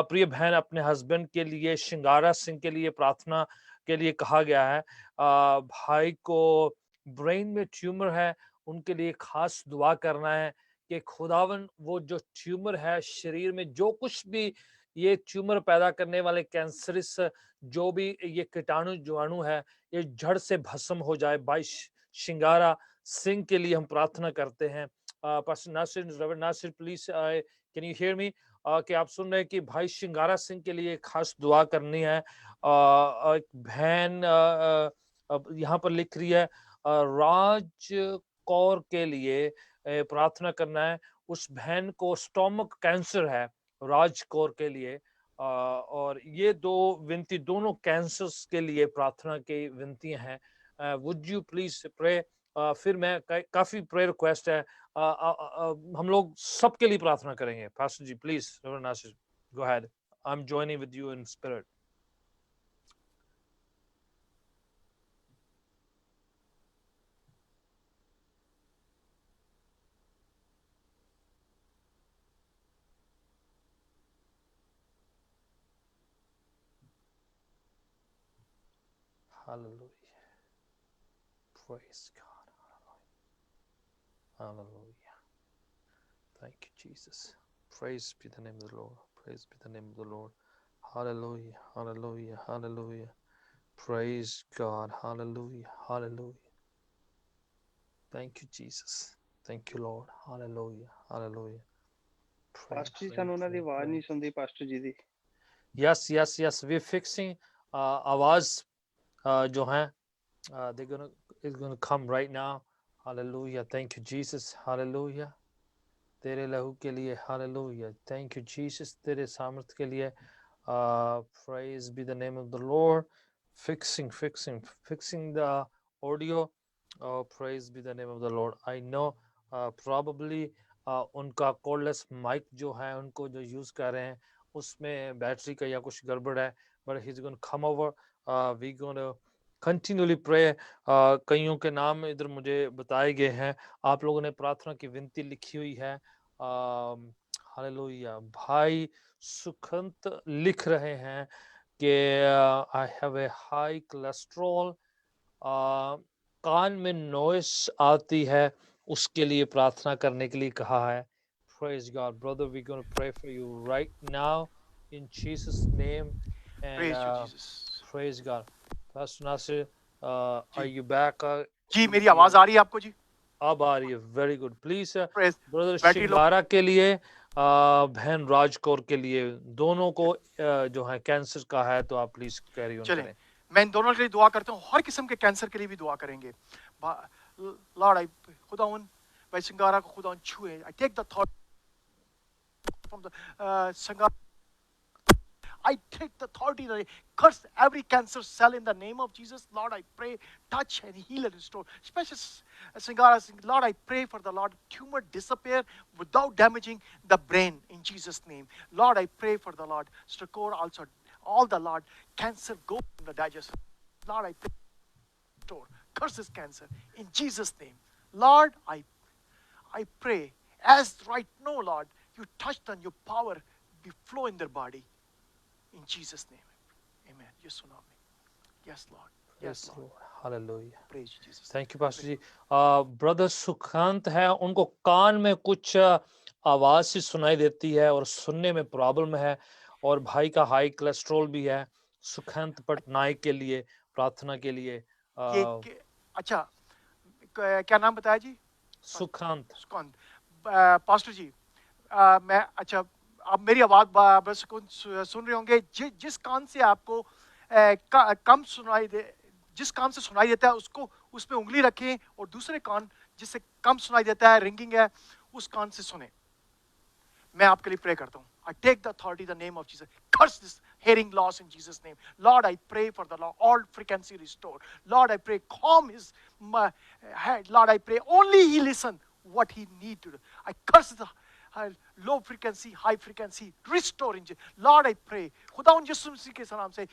प्रिय बहन अपने हस्बैंड के लिए, शिंगारा सिंह के लिए प्रार्थना के लिए कहा गया है. भाई को ब्रेन में ट्यूमर है, उनके लिए खास दुआ करना है कि खुदावन वो जो ट्यूमर है शरीर में, जो कुछ भी ये ट्यूमर पैदा करने वाले कैंसरस जो भी ये कीटाणु जीवाणु है, ये जड़ से भस्म हो जाए. भाई शिंगारा सिंह के लिए हम प्रार्थना करते हैं. Pastor Nasir, reverend Nasir, please can you hear me? कि आप सुन रहे हैं कि भाई शिंगारा सिंह के लिए खास दुआ करनी है. एक बहन यहाँ पर लिख रही है राज कौर के लिए प्रार्थना करना है. उस बहन को स्टोमक कैंसर है, राज कौर के लिए. और ये दो विनती दोनों कैंसर्स के लिए प्रार्थना की विनतियां हैं. Would you please pray? फिर मैं काफी प्रेयर रिक्वेस्ट है, हम लोग सबके लिए प्रार्थना करेंगे. Pastor ji please, reverend Nasir, go ahead. I am joining with you in spirit. Hallelujah. Praise God. Hallelujah. Thank you, Jesus. Praise be the name of the Lord. Praise be the name of the Lord. Hallelujah. Hallelujah. Hallelujah. Praise God. Hallelujah. Hallelujah. Thank you, Jesus. Thank you, Lord. Hallelujah. Hallelujah. Pray, pastor ਜੀ pray, ਸਾਨੂੰ ਉਹਨਾਂ ਦੀ pray, ਆਵਾਜ਼ pray. ਨਹੀਂ ਸੁਣਦੀ pastor ਜੀ ਦੀ Yes, yes, yes. We're fixing आवाज जो है they're gonna it's gonna come right now. Hallelujah. Thank you, Jesus. Hallelujah. तेरे लहू के लिए Hallelujah. Thank you, Jesus. तेरे सामर्थ के लिए praise be the name of the Lord. Fixing the audio. Oh, praise be the name of the Lord. I know probably उनका cordless mic जो है उनको जो यूज कर रहे हैं उसमें बैटरी का या कुछ गड़बड़ है but he's going to come over we going to continually pray कईयों के नाम इधर मुझे बताए गए हैं आप लोगों ने प्रार्थना की विनती लिखी हुई है हालेलुया भाई सुखंत लिख रहे हैं कि I have a high cholesterol कान में नॉइस आती है उसके लिए प्रार्थना करने के लिए कहा है praise God brother we're going to pray for you right now in Jesus name and Praise you, Jesus. praise God Pastor Nasir are ji you back जी मेरी आवाज आ रही है आपको जी अब आ रही है very good please Praise. Brother battery low Shingara के लिए बहन राजकौर के लिए दोनों को जो है कैंसर का है तो आप प्लीज कैरी ऑन चलें करें मैं इन दोनों के लिए दुआ करता हूँ हर किस्म के कैंसर के लिए भी दुआ करेंगे लॉर्ड आई खुदावन भाई सिंगारा को खुदावन छुए I take the thought from the सिंगारा I take the authority to curse every cancer cell in the name of Jesus. Lord, I pray, touch and heal and restore. Especially Singara, Lord, I pray for the Lord, tumor disappear without damaging the brain in Jesus' name. Lord, I pray for the Lord, Stakor also, all the Lord, cancer go in the digestion. Lord, I pray, restore, curse this cancer in Jesus' name. Lord, I pray, as right now, Lord, you touched on your power, be flow in their body. In Jesus' name, amen. Yes, Sunami. Yes, Lord. Yes, Praise the Lord. Lord. Hallelujah. Praise you, Jesus. Thank you pastor ji brother Sukhant है उनको कान में कुछ आवाज सी सुनाई देती है और सुनने में प्रॉब्लम है और भाई का हाई कोलेस्ट्रॉल भी है सुखांत पटनायक के लिए प्रार्थना के लिए ये अच्छा क्या नाम बताया जी सुखांत सुकांत पास्टर जी मैं अच्छा आप मेरी आवाज बस सुन रहे होंगे जिस कान से आपको कम सुनाई दे जिस कान से सुनाई देता है उसको उस पे उंगली रखें और दूसरे कान जिससे कम सुनाई देता है रिंगिंग है उस कान से सुने मैं आपके लिए प्रे करता हूँ I take the authority in the name of Jesus. Curse this hearing loss in Jesus' name. Lord, I pray for the Lord, all frequency restored. Lord, I pray, calm his head. Lord, I pray, only he listen what he need to do. I curse the low frequency, high frequency, restore in Jesus. Lord, I pray, खुदा उन यीशु मसीह के नाम से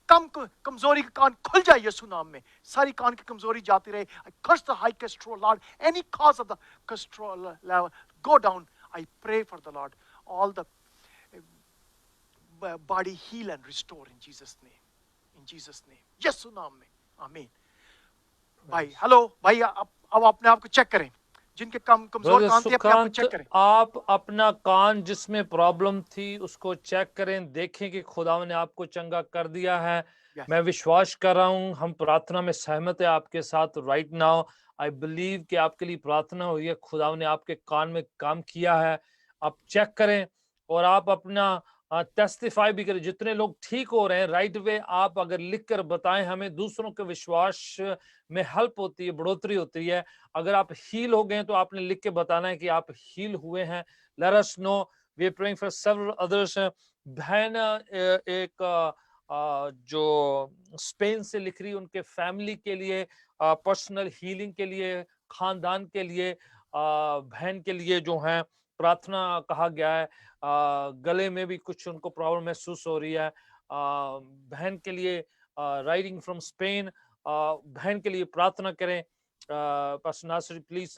कमजोरी का कान खुल जाए यीशु नाम में सारी कान की कमजोरी जाती रहे I curse the high cholesterol Lord any cause of the cholesterol level go down I pray for the Lord all the body heal and restore in Jesus name यीशु नाम में आमीन भाई हेलो भाई अब अपने आप को चेक करें जिनके कमजोर कान थे अपने आप को चेक करें आप अपना कान जिसमें प्रॉब्लम थी उसको चेक करें देखें कि खुदा ने आपको चंगा कर दिया है मैं विश्वास कर रहा हूं हम प्रार्थना में सहमत है आपके साथ राइट नाउ आई बिलीव कि आपके लिए प्रार्थना हुई है खुदा ने आपके कान में काम किया है आप चेक करें और आप अपना टेस्टिफाई भी करें जितने लोग ठीक हो रहे हैं राइट वे आप अगर लिख कर बताएं हमें दूसरों के विश्वास में हेल्प होती है बढ़ोतरी होती है अगर आप हील हो गए तो आपने लिख के बताना है कि आप हील हुए हैं let us know we are praying for several others बहन एक जो स्पेन से लिख रही उनके फैमिली के लिए पर्सनल हीलिंग के लिए खानदान के लिए बहन के लिए जो है प्रार्थना कहा गया है गले में भी कुछ उनको प्रॉब्लम महसूस हो रही है बहन के लिए राइटिंग फ्रॉम स्पेन बहन के लिए प्रार्थना करें पास्टर नासिर प्लीज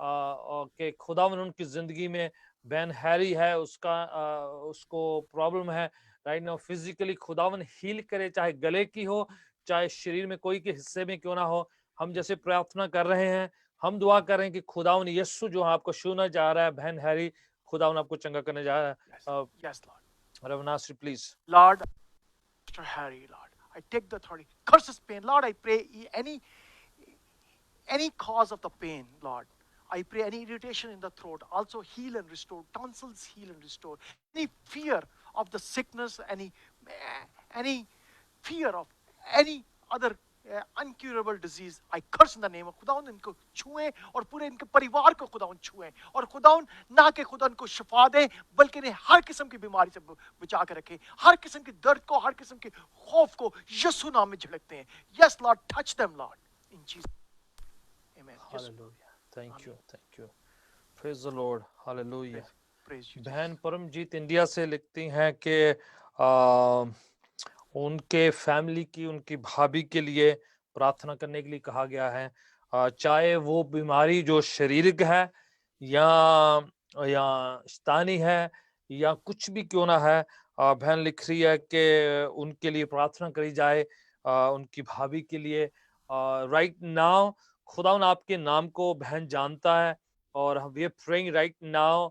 के खुदावन उनकी जिंदगी में बहन हैरी है उसको प्रॉब्लम है राइट नाउ फिजिकली खुदावन हील करे चाहे गले की हो चाहे शरीर में कोई के हिस्से में क्यों ना हो, हम जैसे प्रार्थना कर रहे हैं, हम दुआ कर रहे हैं कि खुदावन यीशु जो आपको छूना जा रहा है, बहन हैरी खुदावन आपको चंगा करने जा रहा है। Yes, Lord. Ravnashri please. Lord, Mr. Harry, Lord, I take the authority. Curses pain, Lord. I pray any cause of the pain, Lord. I pray any irritation in the throat, also heal and restore. Tonsils heal and restore. Any fear of the sickness, any fear of any other uncurable disease, I curse in the name of खुदाउन इनको छुएं और पूरे इनके परिवार को खुदाउन छुएं और खुदाउन ना के खुदा इनको शिफा दे बल्कि इन्हें हर किस्म की बीमारी से बचा के रखे, हर किस्म की दर्द को, हर किस्म के खौफ को यीशु नाम में झड़कते हैं। Yes, Lord, touch them, Lord, in Jesus. Amen. Hallelujah, thank you, praise the Lord, hallelujah. Praise you. बहन परमजीत इंडिया से लिखती हैं कि उनके फैमिली की, उनकी भाभी के लिए प्रार्थना करने के लिए कहा गया है, चाहे वो बीमारी जो शारीरिक है या शैतानी है या कुछ भी क्यों ना है, बहन लिख रही है कि उनके लिए प्रार्थना करी जाए, उनकी भाभी के लिए। राइट नाउ खुदावन आपके नाम को बहन जानता है और we are praying right now,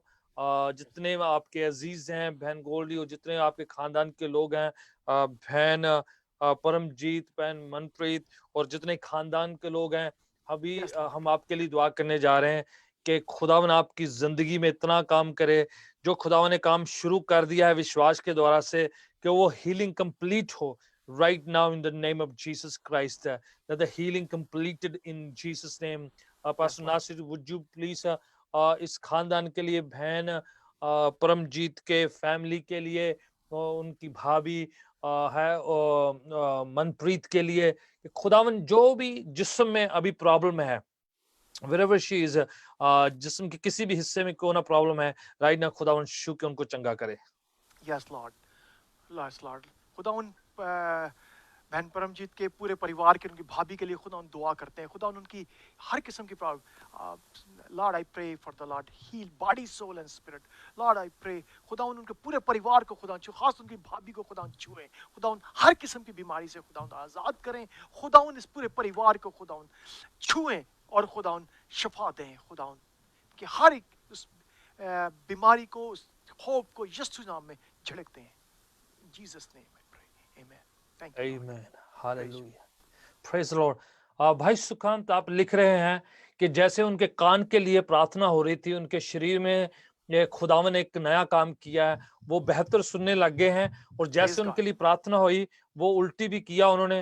जितने आपके अजीज हैं बहन गोल्डी और जितने आपके खानदान के लोग हैं, बहन परमजीत, बहन मनप्रीत और जितने खानदान के लोग हैं, अभी हम आपके लिए दुआ करने जा रहे हैं कि खुदावन आपकी जिंदगी में इतना काम करे, जो खुदावन ने काम शुरू कर दिया है विश्वास के द्वारा से, कि वो हीलिंग कंप्लीट हो right now in the name of Jesus Christ, that the healing completed in Jesus name. Pastor Nasir, would you please इस खानदान के लिए, बहन परमजीत के फैमिली के लिए, उनकी भाभी है मनप्रीत के लिए, खुदावन जो भी जिस्म में अभी प्रॉब्लम है, wherever she is, जिस्म के किसी भी हिस्से में कोई ना प्रॉब्लम है, राइट ना खुदावन शू के उनको चंगा करे। Yes, Lord. Yes, Lord. खुदावन बहन परमजीत के पूरे परिवार के, उनकी भाभी के लिए खुदावन दुआ करते हैं। खुदावन उनकी हर किस्म की problem, Lord I pray for the Lord heal body soul and spirit. Lord I pray खुदावन उनके पूरे परिवार को खुदावन छू, खास उनकी भाभी को खुदावन छुए, खुदावन हर किस्म की बीमारी से खुदावन आज़ाद करें, खुदावन इस पूरे परिवार को खुदावन छुएं और खुदावन शफा दें, खुदावन कि हर एक उस बीमारी को, उस खौफ को यीशु नाम में झड़कते हैं। Jesus name I pray. Amen. Thank you. Amen. Hallelujah. Praise the Lord. भाई सुकांत आप लिख रहे हैं कि जैसे उनके कान के लिए प्रार्थना हो रही थी, उनके शरीर में ये खुदावन ने एक नया काम किया है, वो बेहतर सुनने लग गए हैं, और जैसे उनके लिए प्रार्थना हुई वो उल्टी भी किया, उन्होंने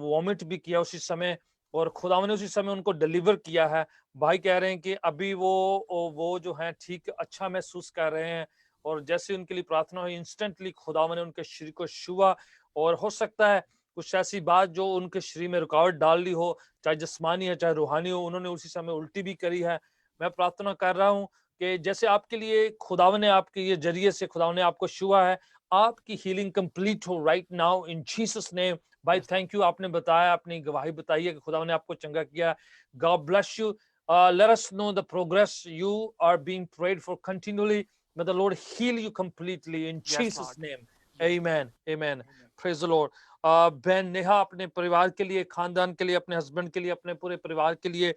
वॉमिट भी किया उसी समय, और खुदावन ने उसी समय उनको डिलीवर किया है। भाई कह रहे हैं कि अभी वो जो है ठीक अच्छा महसूस कर रहे हैं, और जैसे उनके लिए प्रार्थना हुई इंस्टेंटली खुदावन ने उनके शरीर को छुआ, और हो सकता है कुछ ऐसी बात जो उनके शरीर में रुकावट डाल ली हो, चाहे जिस्मानी है चाहे रूहानी हो, उन्होंने उसी समय उल्टी भी करी है। मैं प्रार्थना कर रहा हूँ कि जैसे आपके लिए खुदावन ने, आपके ये जरिए से खुदावन ने आपको छुआ है, आपकी हीलिंग कंप्लीट हो right now in Jesus name. भाई थैंक यू, आपने बताया, अपनी गवाही बताई है कि खुदावन ने आपको चंगा किया। God bless you. Let us know the progress you are being prayed for continuously. May the Lord heal you completely in Jesus name. Amen. Amen. Praise the Lord. बहन नेहा अपने परिवार के लिए, खानदान के लिए, अपने हस्बैंड के लिए, अपने पूरे परिवार के लिए,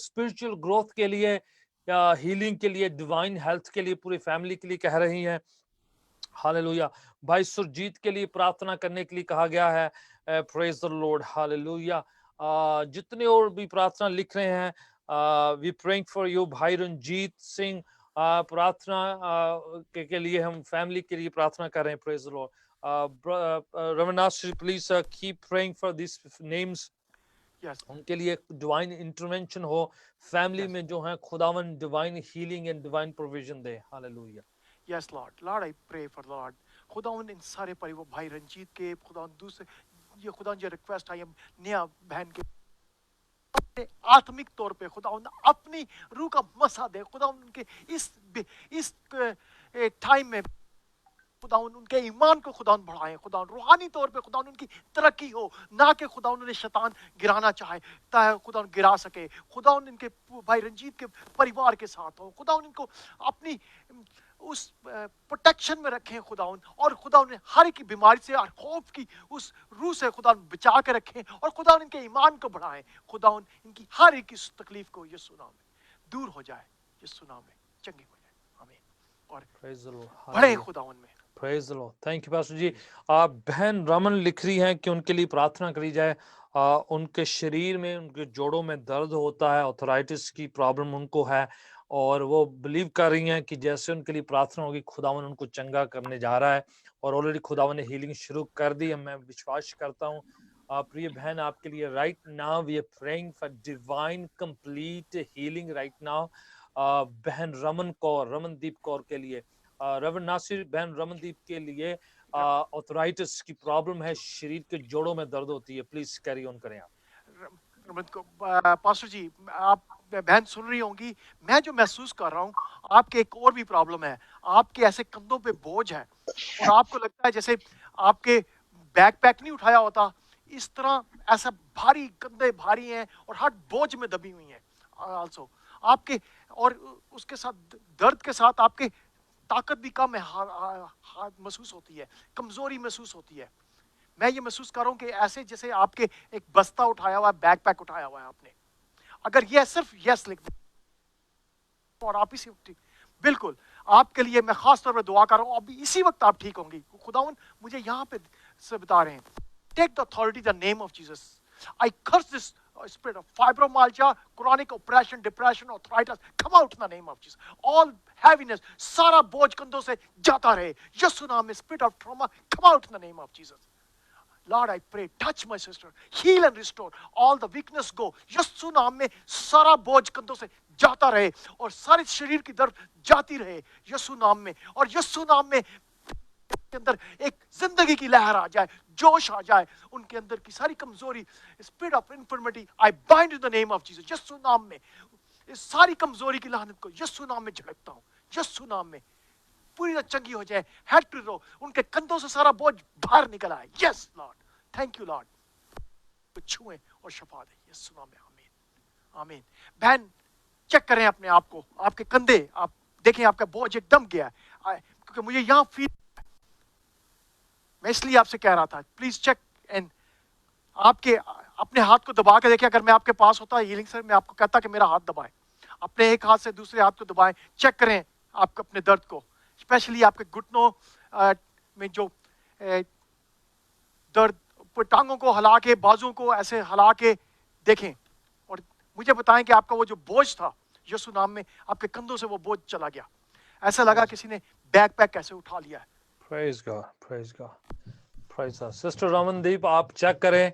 स्पिरिचुअल ग्रोथ के लिए, हीलिंग के लिए, डिवाइन हेल्थ के लिए, पूरी फैमिली के लिए कह रही हैं। हालेलुया। भाई सुरजीत के लिए प्रार्थना करने के लिए कहा गया है। Praise the Lord. हालेलुया। जितने और भी प्रार्थना लिख रहे हैं, वी प्रेइंग फॉर यू। भाई रंजीत सिंह प्रार्थना के लिए हम फैमिली के लिए प्रार्थना कर रहे हैं। Praise the Lord. Ravnashri please keep praying for this names. Yes. उनके लिए डिवाइन इंटरवेंशन हो, फैमिली में जो है खुदावन divine healing and divine provision they. Hallelujah. Yes, Lord. Lord, I pray for the Lord. खुदावन इन सारे परिवार, भाई रंजीत के, खुदावन दूसरे, ये खुदावन जो रिक्वेस्ट आई है नया बहन के, आत्मिक तौर पे खुदावन अपनी रूह का मसा दे, खुदावन उनके इस टाइम में खुदावन उनके ईमान को खुदावन बढ़ाएं, खुदावन रूहानी तौर पे खुदावन उनकी तरक्की हो, ना कि खुदावन उन्हें शैतान गिराना चाहे ताकि खुदावन गिरा सके। खुदावन इनके भाई रंजीत के परिवार के साथ हो, खुदावन इनको अपनी उस प्रोटेक्शन में रखें खुदावन, और खुदा ने हर एक की बीमारी से और खौफ की उस रूह से खुदा बचा के रखें, और खुदा इनके ईमान को बढ़ाएं। खुदा इनकी हर एक इस तकलीफ को यीशु नाम में दूर हो जाए, यीशु नाम में चंगी हो जाए। आमीन। और Praise the Lord. बड़े Hallelujah. खुदावन में Praise the Lord. Thank you, Pastor जी। बहन रमन लिख रही हैं कि उनके लिए प्रार्थना करी जाए। उनके शरीर में, उनके जोड़ों में दर्द होता है, ऑर्थराइटिस की प्रॉब्लम उनको है, और वो बिलीव कर रही हैं कि जैसे उनके लिए प्रार्थना होगी खुदावन उनको चंगा करने जा रहा है, और ऑलरेडी खुदावन ने हीलिंग शुरू कर दी है। मैं विश्वास करता हूँ प्रिय बहन आपके लिए right now we are praying for divine complete healing right now. बहन रमनदीप कौर के लिए, रेवरेंड नासिर, बहन रमनदीप के लिए ऑर्थराइटिस की प्रॉब्लम है, शरीर के जोड़ों में दर्द होती है। प्लीज कैरी ऑन करें आप। रमन को पास्टर जी, आप बहन सुन रही होंगी, मैं जो महसूस कर रहा हूँ, आपके एक और भी प्रॉब्लम है, आपके ऐसे कंधों पे बोझ है, और आपको लगता है जैसे आपके बैकपैक नहीं उठाया होता, इस तरह ऐसा भारी, कंधे भारी हैं और हाथ बोझ में दबी हुई हैं आल्सो आपके, और उसके साथ दर्द के साथ आपके ताकत भी कम है, हाथ महसूस होती है, कमजोरी महसूस होती है। मैं ये महसूस कर रहा हूँ कि ऐसे जैसे आपके एक बस्ता उठाया हुआ है, बैकपैक उठाया हुआ है आपने। अगर ये सिर्फ यस लिख दे और आप इसी वक्त बिल्कुल, आपके लिए मैं खास तौर पर दुआ कर रहा हूँ, अभी इसी वक्त आप ठीक होंगी। खुदावन मुझे यहाँ पे से बता रहे हैं, take the authority the name of Jesus, I curse this spirit of fibromyalgia, chronic oppression, depression, arthritis, come out in the name of Jesus. All heaviness, सारा बोझ कंधों से जाता रहे यीशु नाम में। Spirit of trauma, come out in the name of Jesus. Lord, I pray, touch my sister, heal and restore, all the weakness go. यीशु नाम में सारा बोझ कंधों से जाता रहे और सारे शरीर की दर्द जाती रहे यीशु नाम में, और यीशु नाम में के अंदर एक जिंदगी की लहर आ जाए, जोश आ जाए, उनके अंदर की सारी कमजोरी, spirit of infirmity, I bind in the name of Jesus. यीशु नाम में इस सारी कमजोरी की लानत को यीशु नाम में झड़कता हूं, यीशु नाम में पूरी तरह चंगी हो जाए। हेड टू रो, उनके कंधों से सारा बोझ बाहर निकल आए। Yes Lord, thank you Lord, छुएं और शफा दे यीशु नाम में। आमीन आमीन। बहन चेक करें अपने आप को, आपके कंधे आप देखें, आपका बोझ एकदम गया है, क्योंकि मुझे यहां फील, मैं इसलिए आपसे कह रहा था, प्लीज चेक एंड आपके अपने हाथ को दबा के देखिए। अगर मैं आपके पास होता हीलिंग सर, मैं आपको कहता कि मेरा हाथ दबाएं, अपने एक हाथ से दूसरे हाथ को दबाएं, चेक करें आपके अपने दर्द को, स्पेशली आपके घुटनों में जो दर्द, टांगों को हिला के, बाजुओं को ऐसे हिला के देखें, और मुझे बताएं कि आपका वो जो बोझ था यीशु नाम में, आपके कंधों से वो बोझ चला गया। ऐसा लगा किसी ने बैकपैक कैसे उठा लिया है। Praise God, praise God, praise God. Sister Ramandeep, आप चेक करें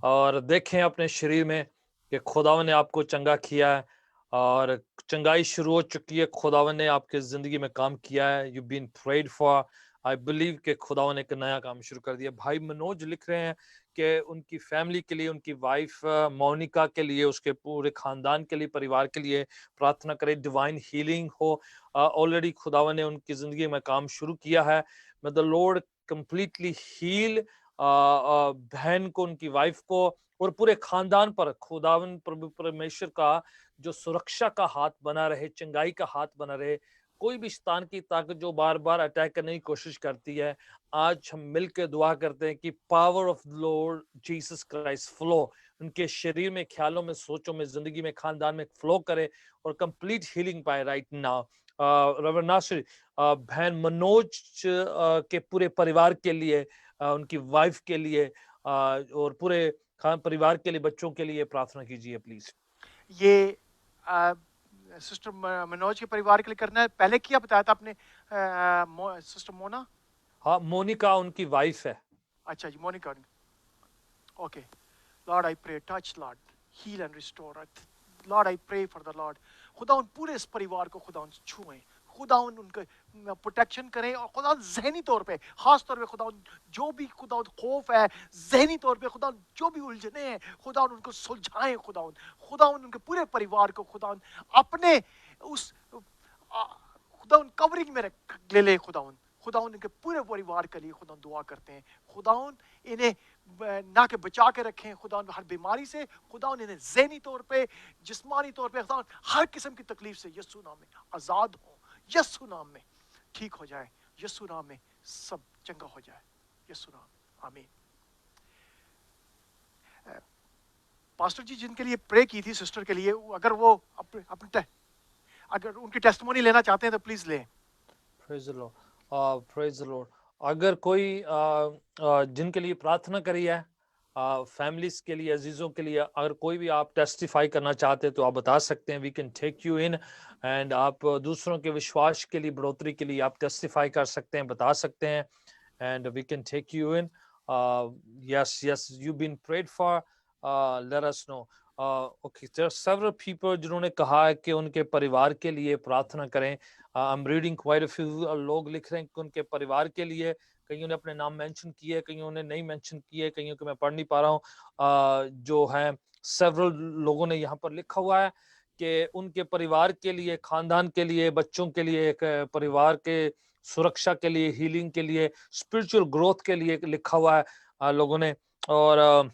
और देखें अपने शरीर में कि खुदावन ने आपको चंगा किया है, और चंगाई शुरू हो चुकी है। खुदावन ने आपके जिंदगी में काम किया है। You been prayed for, I believe कि खुदावन ने एक नया काम शुरू कर दिया। भाई मनोज लिख रहे हैं कि उनकी फैमिली के लिए, उनकी वाइफ मोनिका के लिए, उसके पूरे खानदान के लिए, परिवार के लिए प्रार्थना करें, डिवाइन हीलिंग हो। ऑलरेडी खुदावन ने उनकी जिंदगी में काम शुरू किया है। May the Lord completely heal बहन को, उनकी वाइफ को, और पूरे खानदान पर खुदावन प्रभु परमेश्वर का जो सुरक्षा का हाथ बना रहे, चंगाई का हाथ बना रहे। कोई भी शैतान की ताकत जो बार बार अटैक करने की कोशिश करती है, आज हम मिलकर दुआ करते हैं कि power of Lord Jesus Christ flow उनके शरीर में, ख्यालों में, सोचों में, जिंदगी में, खानदान में फ्लो करे और कंप्लीट हीलिंग पाए राइट नाउ। रेवरेंड नासिर, बहन मनोज के पूरे परिवार के लिए, उनकी वाइफ के लिए, और पूरे परिवार के लिए, बच्चों के लिए प्रार्थना कीजिए प्लीज। ये सिस्टर मनोज के परिवार के लिए करना है, पहले क्या बताया था आपने? सिस्टर मोना, हाँ मोनिका उनकी वाइफ है। अच्छा जी, Monica. Okay Lord, I pray, touch Lord, heal and restore. Lord I pray for the Lord, खुदा उन पूरे इस परिवार को खुदा छुएं, खुदा उनके प्रोटेक्शन करें, और खुदा जहनी तौर पे, खास तौर पे खुदा जो भी खुदा खौफ है जहनी तौर पे, खुदा जो भी उलझने हैं खुदा उनको सुलझाएं। खुदा उनके पूरे परिवार को खुदा अपने उस खुदा उन कवरिंग में ले ले। खुदा उनके पूरे परिवार के लिए खुदा दुआ करते हैं। खुदा इन्हें ना के बचा के रखें, खुदा हर बीमारी से, खुदा इन्हें ज़हनी तौर पे, जिस्मानी तौर पे, खुदा हर किस्म की तकलीफ से यीशु नाम में आज़ाद हो, यीशु नाम में ठीक हो जाए, यीशु नाम में सब चंगा हो जाए, यीशु नाम, आमीन। पास्टर जी जिनके लिए प्रे की थी सिस्टर के लिए, अगर वो अगर उनकी टेस्टिमोनी लेना चाहते हैं तो प्लीज लें। Praise the Lord. Praise the Lord. अगर कोई जिनके लिए प्रार्थना करी है, फैमिलीज के लिए, अजीजों के लिए, अगर कोई भी आप टेस्टिफाई करना चाहते हैं तो आप बता सकते हैं, we can take you in, and आप दूसरों के विश्वास के लिए, बढ़ोतरी के लिए आप टेस्टिफाई कर सकते हैं, बता सकते हैं, and we can take you in. Yes yes, you been prayed for, let us know. Okay, there are several people जिन्होंने कहा है कि उनके परिवार के लिए प्रार्थना करें। I am reading quite a few, लोग लिख रहे हैं कि उनके परिवार के लिए, कईयों ने अपने नाम मेंशन किए, कईयों ने नहीं मेंशन किए, कईयों को मैं पढ़ नहीं पा रहा हूँ। जो है सेवरल लोगों ने यहाँ पर लिखा हुआ है कि उनके परिवार के लिए, खानदान के लिए, बच्चों के लिए, एक परिवार के सुरक्षा के लिए, हीलिंग के लिए, स्पिरिचुअल ग्रोथ के लिए लिखा हुआ है लोगों ने, और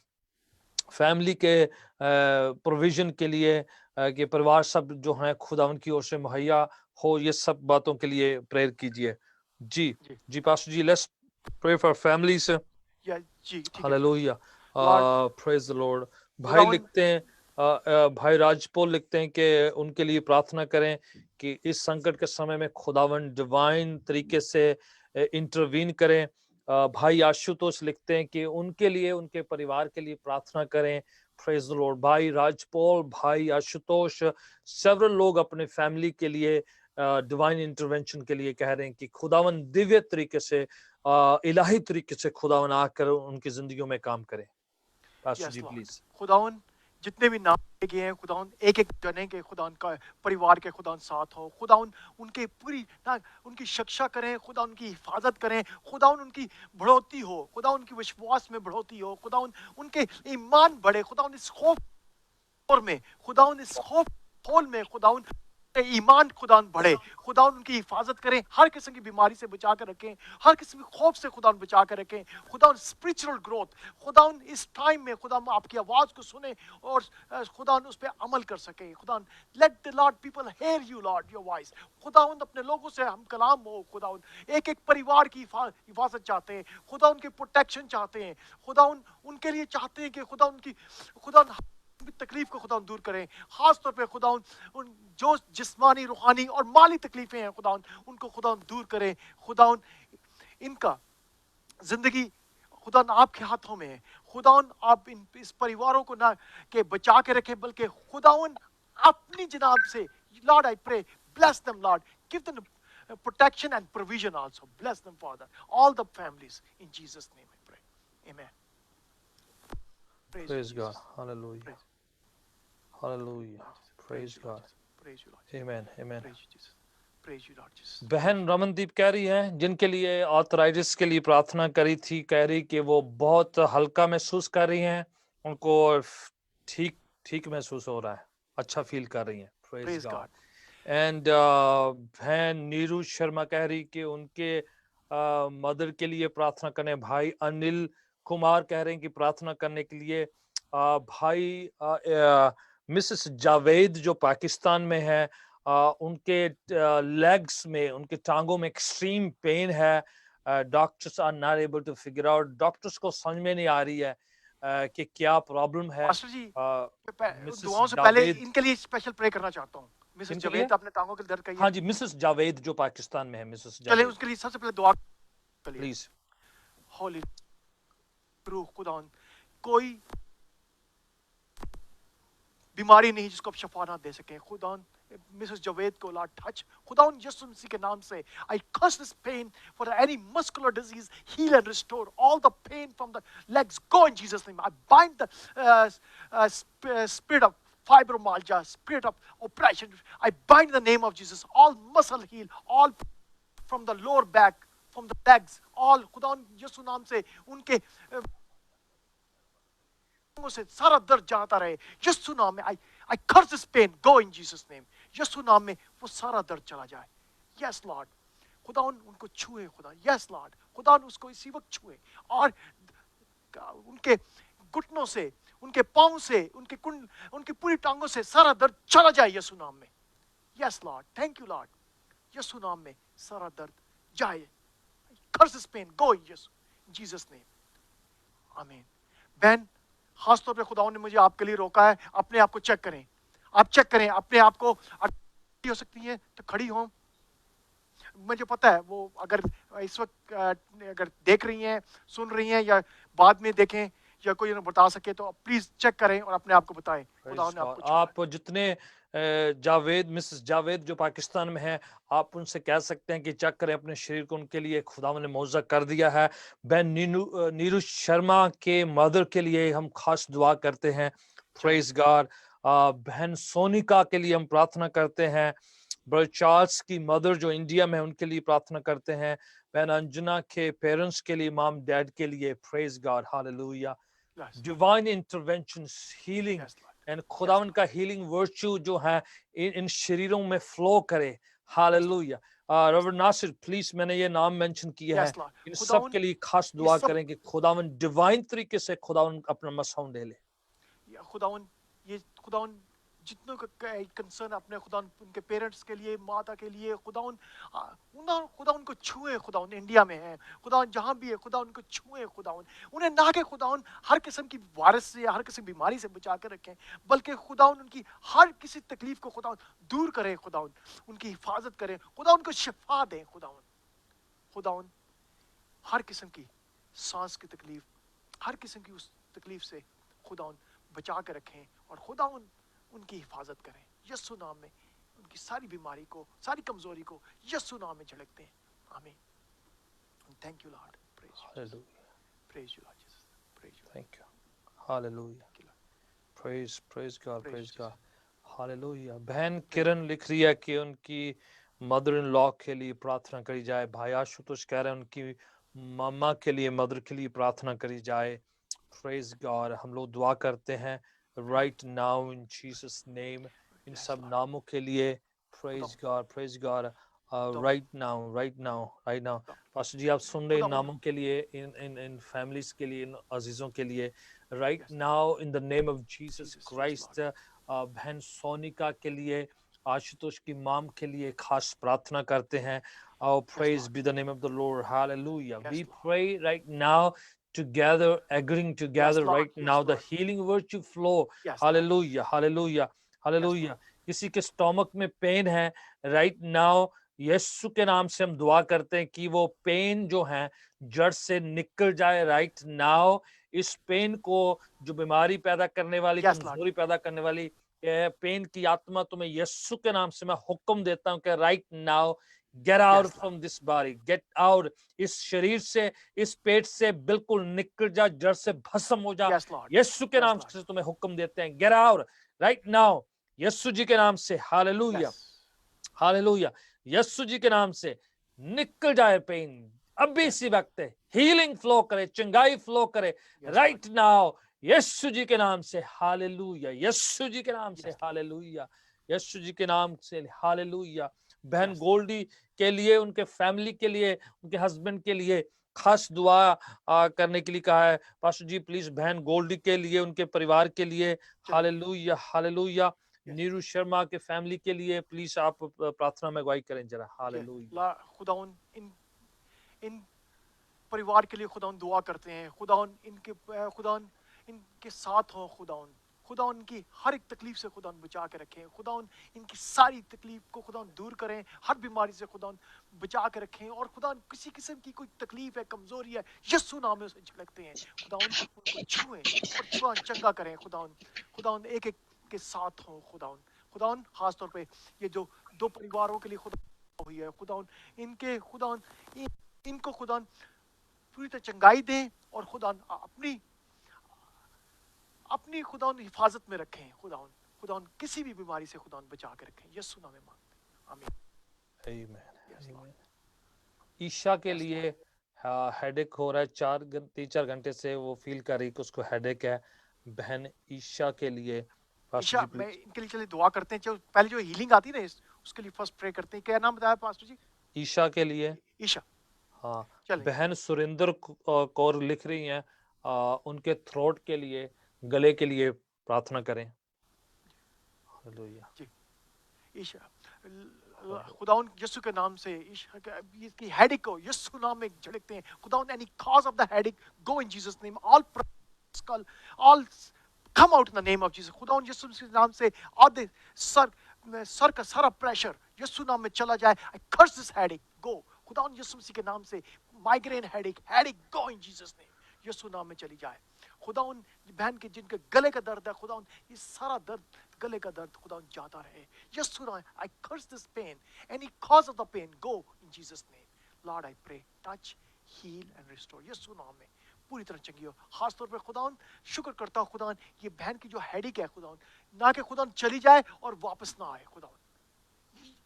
फैमिली के प्रोविजन के लिए, कि परिवार सब जो हैं खुदावन की ओर से मुहैया हो, ये सब बातों के लिए प्रेयर कीजिए। जी जी। जी pastor ji, let's pray for families. या जी ठीक है। Hallelujah, Lord praise the Lord. भाई खुदावन, लिखते हैं, भाई राजपोल लिखते हैं कि उनके लिए प्रार्थना करें कि इस संकट के समय में खुदावन डिवाइन तरीके से इंटरवीन करें। भाई आशुतोष लिखते हैं कि उनके लिए, उनके परिवार के लिए प्रार्थना करें। Praise the Lord. भाई राजपोल, भाई आशुतोष, सेवरल लोग अपने फैमिली के लिए डिवाइन इंटरवेंशन के लिए कह रहे हैं कि खुदावन दिव्य तरीके से, इलाही तरीके से खुदावन आकर उनकी जिंदगियों में काम करें। पास्टर यस जी लॉर्ड, प्लीज। खुदावन जितने भी नाम लिए गए हैं खुदावन, एक एक जने के खुदावन का परिवार के खुदावन साथ हो, खुदावन उनके पूरी ना उनकी शिक्षा करें, खुदा उनकी हिफाजत करें, खुदावन उनकी बढ़ोतरी हो, खुदा उनकी विश्वास में बढ़ोतरी हो, खुदावन उनके ईमान बढ़े, खुदावन इस खौफ में, खुदावन इस खौफ खोल में खुदावन ईमान खुदावन बढ़े, खुदावन उनकी हिफाजत करें, हर किस्म की बीमारी से बचा कर रखें, हर किस्म की खौफ से खुदावन बचा कर रखें, खुदावन स्पिरिचुअल ग्रोथ, खुदावन इस टाइम में खुदावन आपकी आवाज को सुने और खुदावन उस पर अमल कर सके, खुदावन let the Lord people here you Lord your voice, खुदावन अपने लोगों से हम कलाम हो, खुदावन एक एक परिवार की हिफाजत चाहते हैं, खुदा उनकी प्रोटेक्शन चाहते हैं, खुदावन उनके लिए चाहते हैं कि खुदा उनकी खुदावन तकलीफ को खुदा दूर करें, खास तौर पे खुदा उन जो जिस्मानी, रूहानी और माली तकलीफें हैं खुदा उनको खुदा दूर करें, खुदा इनका जिंदगी खुदा आपके हाथों में है, खुदा आप इस परिवारों को ना के बचा के रखें, बल्कि खुदा अपनी जनाब से Lord I pray bless them Lord, give them protection and provision also, bless them Father, all the families in Jesus name I pray, amen. Praise God. Hallelujah. Hallelujah. Praise God. Praise you Lord. Amen. Amen. Praise you Jesus. Praise you Lord Jesus. बहन रमनदीप कह रही हैं, जिनके लिए arthritis के लिए प्रार्थना करी थी, कह रही कि वो बहुत हल्का महसूस कर रही हैं, उनको ठीक ठीक महसूस हो रहा है, अच्छा फील कर रही हैं। Praise Praise God. God. And बहन नीरू शर्मा कह रही कि उनके मदर के लिए प्रार्थना करें। भाई अनिल कुमार कह रहे हैं कि प्रार्थना करने के लिए। भाई मिसेस जावेद जो पाकिस्तान में है, उनके लेग्स में, उनके टांगों में एक्सट्रीम पेन है, doctors are not able to figure out, doctors को समझ में नहीं आ रही है कि क्या प्रॉब्लम है। पास्टर जी, मिसेस दुआओं से पहले जावेद, इनके लिए स्पेशल प्रे करना चाहता हूँ। मिसेस किनके जावेद लिए? अपने टांगों के दर्द का हाँ जी, मिसेस जावेद जो पाकिस्तान में है, मिसेस चले जावेद, उसके लिए सबसे पहले दुआ करिए। प्लीज। होली रूह खुदा कोई बीमारी नहीं जिसको आप शफा ना दे सके, खुदा मिसेस जावेद को लॉर्ड टच, खुदा यीशु मसीह के नाम से I curse this pain for any muscular disease, heal and restore all the pain from the legs, go in Jesus name. I bind the spirit of fibromyalgia, spirit of oppression, I bind in the name of Jesus, all muscle heal, all from the lower back, from the legs, all खुदा यीशु नाम से उनके से सारा दर्द जाता रहे, यीशु नाम में I curse this pain, go in Jesus name. यीशु नाम में वो सारा दर्द चला जाए। Yes Lord, खुदा उनको छुए, खुदा Yes Lord, खुदा उसको इसी वक्त छुए और उनके घुटनों से, उनके पांव से, उनकी पूरी टांगों से सारा दर्द चला जाए यीशु नाम में। Yes Lord, thank you Lord, यीशु नाम में सारा दर्द जाए, कर्स दिस पेन, गो यीशु, इन जीसस नेम, आमीन। बहन, खास तौर पे खुदावन ने मुझे आपके लिए रोका है, अपने आप को चेक करें, आप चेक करें अपने आप को, हो सकती है तो खड़ी हो। मुझे पता है वो अगर इस वक्त अगर देख रही हैं, सुन रही हैं, या बाद में देखें या कोई उन्हें बता सके, तो प्लीज चेक करें और अपने आप को बताएं खुदा Praise ने God. आपको छुआ है। आप जितने जावेद, मिसेस जावेद जो पाकिस्तान में हैं, आप उनसे कह सकते हैं कि चेक करें अपने शरीर को, उनके लिए खुदा ने मौजा कर दिया है। बहन नीरू शर्मा के मदर के लिए हम खास दुआ करते हैं। Praise God. बहन सोनिका के लिए हम प्रार्थना करते हैं। ब्रदर चार्ल्स की मदर जो इंडिया में है, उनके लिए प्रार्थना करते हैं। बहन अंजना के पेरेंट्स के लिए, मॉम डैड के लिए। Praise God, hallelujah. Yes, divine intervention, healing yes, Lord. And खुदावन का हीलिंग वर्च्यू जो है इन शरीरों में फ्लो करे। हालेलुया। रवर नासिर, प्लीज, मैंने ये नाम मेंशन किया है, Yes, Lord. इन सब खुदावन के लिए खास ये दुआ सब करें कि खुदावन डिवाइन तरीके से खुदावन अपना मसौन ले ले। खुदावन, ये खुदावन जितनों का कंसर्न अपने खुदावन उनके पेरेंट्स के लिए, माता के लिए, खुदावन खुदा उनको छुए, खुदावन इंडिया में है, खुदावन जहाँ भी है, खुदा उनको छुए, खुदावन उन्हें ना के खुदावन हर किस्म की वायरस से या हर किस्म की बीमारी से बचा कर रखें, बल्कि खुदावन उनकी हर किसी तकलीफ को खुदावन दूर करें, खुदावन उनकी हिफाजत करें, खुदा उनको शिफा दें, खुदावन खुदावन हर किस्म की सांस की तकलीफ, हर किस्म की उस तकलीफ से खुदावन बचा कर रखें, और खुदावन उनकी हिफाजत करें यीशु नाम में। उनकी सारी बीमारी को, सारी कमजोरी को यीशु नाम में झड़कते हैं। आमीन। Thank you Lord, praise you, praise you Lord Jesus, praise you, thank you, hallelujah, praise God, praise God, hallelujah. बहन किरण लिख रही है कि उनकी मदर इन लॉ के लिए प्रार्थना करी जाए। भाई आशुतोष कह रहे हैं उनकी मामा के लिए, मदर के लिए प्रार्थना करी जाए। Praise God. हम लोग दुआ करते हैं right now in Jesus name, इन सब नामों के लिए। Praise God, praise God. Right now, right now, right now. Pastor ji, आप सुन रहे इन नामों के लिए, इन इन इन फैमिलीज के लिए, इन अजीजों के लिए। Right now in the name of Jesus Christ. बहन सोनिका के लिए, आशुतोष की माम के लिए खास प्रार्थना करते हैं। Oh, praise be the name of the Lord. Hallelujah. We pray right now together, agreeing together right now, the healing virtue flow. Hallelujah, hallelujah, hallelujah. किसी के स्टोमक में पेन है, राइट नाउ यीशु के नाम से हम दुआ करते हैं कि वो पेन जो है जड़ से निकल जाए राइट नाउ। इस पेन को, जो बीमारी पैदा करने वाली, कमजोरी पैदा करने वाली पेन की आत्मा, तुम्हें यीशु के नाम से मैं हुक्म देता हूं कि right now get out from this body, get out. इस शरीर से, इस पेट से बिल्कुल निकल जा, जड़ से भस्म हो जा। यीशु के नाम से तुम्हें हुक्म देते हैं, गेट आउट राइट नाउ, यीशु जी के नाम से। Hallelujah, hallelujah. यीशु जी के नाम से निकल जाए पेन, अभी इसी वक्त हीलिंग फ्लो करे, चंगाई फ्लो करे राइट नाउ, यीशु जी के नाम से। हालेलुया, यीशु जी के नाम से। हालेलुया, यीशु जी के नाम से। हालेलुया। बहन गोल्डी के लिए, उनके फैमिली के लिए, उनके हस्बैंड के लिए खास दुआ करने के लिए कहा है। पास्टर जी प्लीज बहन गोल्डी के लिए, उनके परिवार के लिए। Hallelujah, hallelujah. नीरू शर्मा के फैमिली के लिए प्लीज आप प्रार्थना में अगुवाई करें जरा। हालेलुया। खुदावन इन परिवार के लिए खुदावन दुआ करते हैं, खुदावन इनके साथ हो, खुदावन इनकी हर एक तकलीफ से खुदावन बचा के रखें, खुदावन इनकी सारी तकलीफ को खुदावन दूर करें, हर बीमारी से खुदावन बचा के रखें, और खुदावन किसी किस्म की कोई तकलीफ है, कमजोरी है, यीशु नाम में उसे झलकते हैं, खुदावन उनको छुएं और खुदावन चंगा करें। खुदावन एक एक के साथ हो, खुदावन खास तौर पे ये जो दो परिवारों के लिए खुदा हुई है, खुदावन इनको खुदावन पूरी तरह चंगाई दें, और खुदावन अपनी खुदावन हिफाजत में रखें, खुदावन किसी भी बीमारी से खुदावन बचा के रखें, यीशु नाम में मांगते हैं, आमीन। आमीन। ईशा के लिए हेडेक हो रहा है, 3-4 घंटे से वो फील कर रही कि उसको हेडेक है। बहन ईशा के लिए, ईशा, मैं इनके लिए चलिए दुआ करते हैं। पहले जो हीलिंग आती है ना, उसके लिए फर्स्ट प्रे करते हैं। क्या नाम बताया पास्टर जी? ईशा के लिए। ईशा, हाँ। बहन सुरेंद्र कौर लिख रही हैं, उनके थ्रोट के लिए, गले के लिए प्रार्थना करें। हालेलुया जी। ईशा, खुदाउन यीशु के नाम से इसकी हेडेक को यीशु नाम में झड़कते हैं। खुदाउन any cause of the headache go in Jesus name, all come out in the name of Jesus। खुदाउन यीशु के नाम से आधे सर का सारा प्रेशर यीशु नाम में चला जाए। I curse this headache, go। खुदाउन यीशु मसीह के नाम से migraine headache go in Jesus name, यीशु नाम में चली जाए। खुदाउन बहन के जिनके गले का दर्द है, खुदाउन ये सारा दर्द, गले का दर्द खुदाउन जाता रहे यीशु नाम। I curse this pain, any cause of the pain go in Jesus name। Lord I pray, touch, heal and restore यीशु नाम में पूरी तरह चंगी हो। खास तौर पे खुदाउन शुक्र करता हूँ खुदाउन ये बहन की जो हेडेक है खुदाउन ना कि खुदाउन चली जाए और वापस ना आए। खुदाउन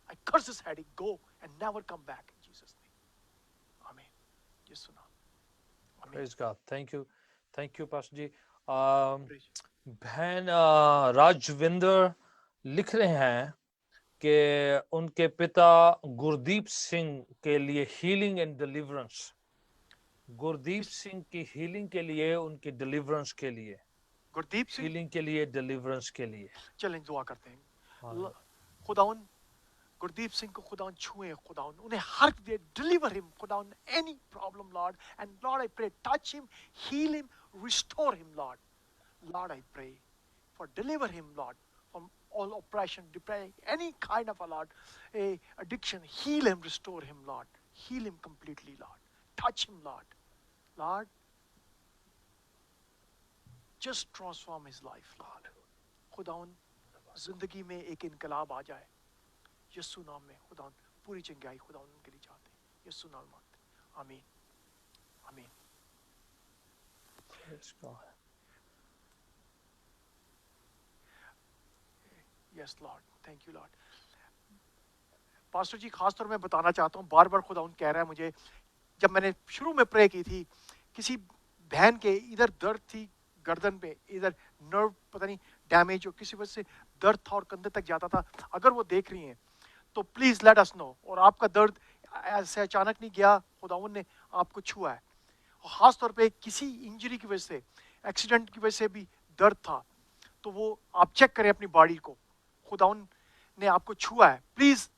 I curse this headache, go and never come back in Jesus name। आमीन यीशु नाम। Praise God, thank you pastor ji. Praise बहन राजविंदर लिख रहे हैं कि उनके पिता गुरदीप सिंह के लिए healing and deliverance, Gurdeep Singh की हीलिंग के लिए, उनकी डिलीवरेंस के लिए, गुरदीप सिंह हीलिंग के लिए, डिलीवरेंस के लिए। चलें दुआ करते हैं। हाँ। खुदाउन गुरदीप सिंह को खुदाउन छुए, खुदाउन उन्हें हर दे, डिलीवर हिम खुदाउन any problem Lord, and Lord I pray touch him, heal him, restore him Lord. Lord I pray for deliver him Lord from all oppression, depression, any kind of a Lord, a addiction, heal him, restore him Lord, heal him completely Lord, touch him Lord, Lord, just transform his life Lord। खुदाउन जिंदगी में एक इनकलाब आ जाए यीशु नाम में। खुदाउन पूरी चंगाई खुदाउन उनके लिए चाहते हैं यीशु नाम मांगते हैं। आमीन आमीन। Praise God. Yes Lord, thank you Lord. Pastor ji खास तौर में बताना चाहता हूँ, बार बार खुदाउन कह रहा है मुझे, जब मैंने शुरू में प्रे की थी किसी बहन के इधर दर्द थी गर्दन पे, इधर नर्व पता नहीं डैमेज हो, किसी वजह से दर्द था और कंधे तक जाता था। अगर वो देख रही हैं तो प्लीज लेट अस नो। और आपका दर्द ऐसे अचानक नहीं गया, खुदाउन ने आपको छुआ है। और खास तौर पे किसी इंजरी की वजह से, एक्सीडेंट की वजह से भी दर्द था, तो वो आप चेक करें अपनी बॉडी को, खुदाउन ने आपको छुआ है। Please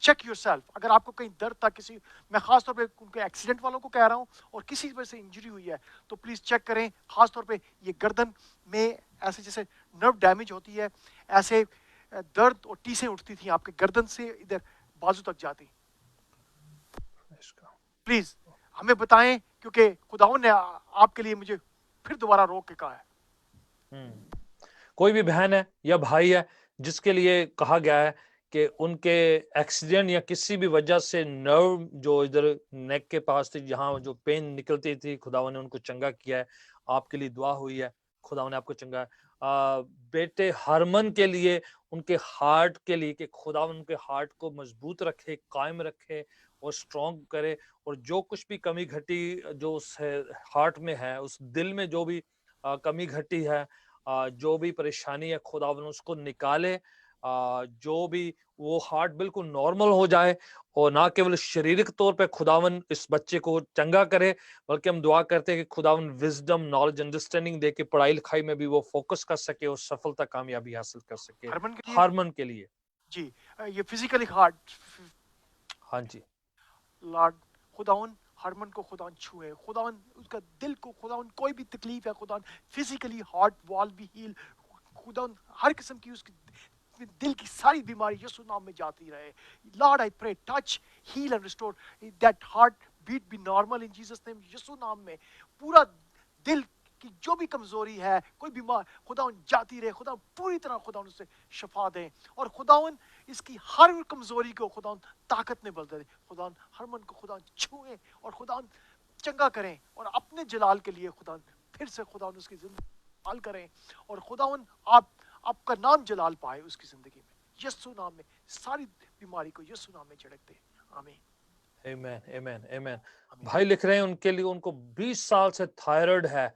check yourself. अगर आपको कहीं दर्द था किसी, मैं खास तौर पे उनके एक्सीडेंट वालों को कह रहा हूँ, और किसी वजह से इंजरी हुई है तो प्लीज चेक करें। खास तौर पे ये गर्दन में ऐसे जैसे नर्व डैमेज होती है, ऐसे दर्द और टीसें उठती थी आपके गर्दन से इधर बाजू तक जाती। प्लीज हमें बताएं, क्योंकि खुदाउन ने आपके लिए मुझे फिर दोबारा रोक के कहा है। कोई भी बहन है या भाई है जिसके लिए कहा गया है कि उनके एक्सीडेंट या किसी भी वजह से नर्व जो इधर नेक के पास थी, जहां जो पेन निकलती थी, खुदावन ने उनको चंगा किया है। आपके लिए दुआ हुई है, खुदावन ने आपको चंगा बेटे हरमन के लिए, उनके हार्ट के लिए कि खुदावन उनके हार्ट को मजबूत रखे, कायम रखे और स्ट्रॉन्ग करे, और जो कुछ भी कमी घटी जो उस हार्ट में है, उस दिल में जो भी कमी घटी है, जो भी परेशानी है, खुदावन उसको निकाले। जो भी वो हार्ट बिल्कुल नॉर्मल हो जाए, और ना केवल शारीरिक तौर पे खुदावन इस बच्चे को चंगा करे, बल्कि हम दुआ करते हैं कि खुदावन विजडम, नॉलेज, अंडरस्टैंडिंग दे के पढ़ाई लिखाई में भी वो फोकस कर सके और सफलता, कामयाबी हासिल कर सके। हरमन के लिए जी, ये फिजिकली हार्ट, हाँ जी लॉर्ड खुदावन हरमन को खुदावन छुए, खुदावन उसका दिल को, खुदावन कोई भी तकलीफ है खुदावन फिजिकली हार्ट वॉल भी हील, खुदावन हर किस्म की उसकी दिल की सारी बीमारी यीशु नाम में जाती रहे। Lord I pray touch, heal and restore that heart beat be normal in Jesus name. यीशु नाम में पूरा दिल की जो भी कमजोरी है, कोई बीमार खुदावन जाती रहे, खुदावन पूरी तरह खुदावन उसे शफा दें, और खुदावन इसकी हर कमजोरी को खुदावन ताकत में बदल दे। खुदावन हरमन को खुदावन छुए और खुदावन चंगा करें, और अपने जलाल के लिए खुदावन फिर से खुदावन उसकी जिंदगी हाल करें, और खुदावन आपका नाम जलाल पाए उसकी जिंदगी में। यीशु नाम में सारी बीमारी को यीशु नाम में झड़कते हैं। आमीन आमीन आमीन आमीन। भाई लिख रहे हैं उनके लिए, उनको 20 साल से थायराइड है,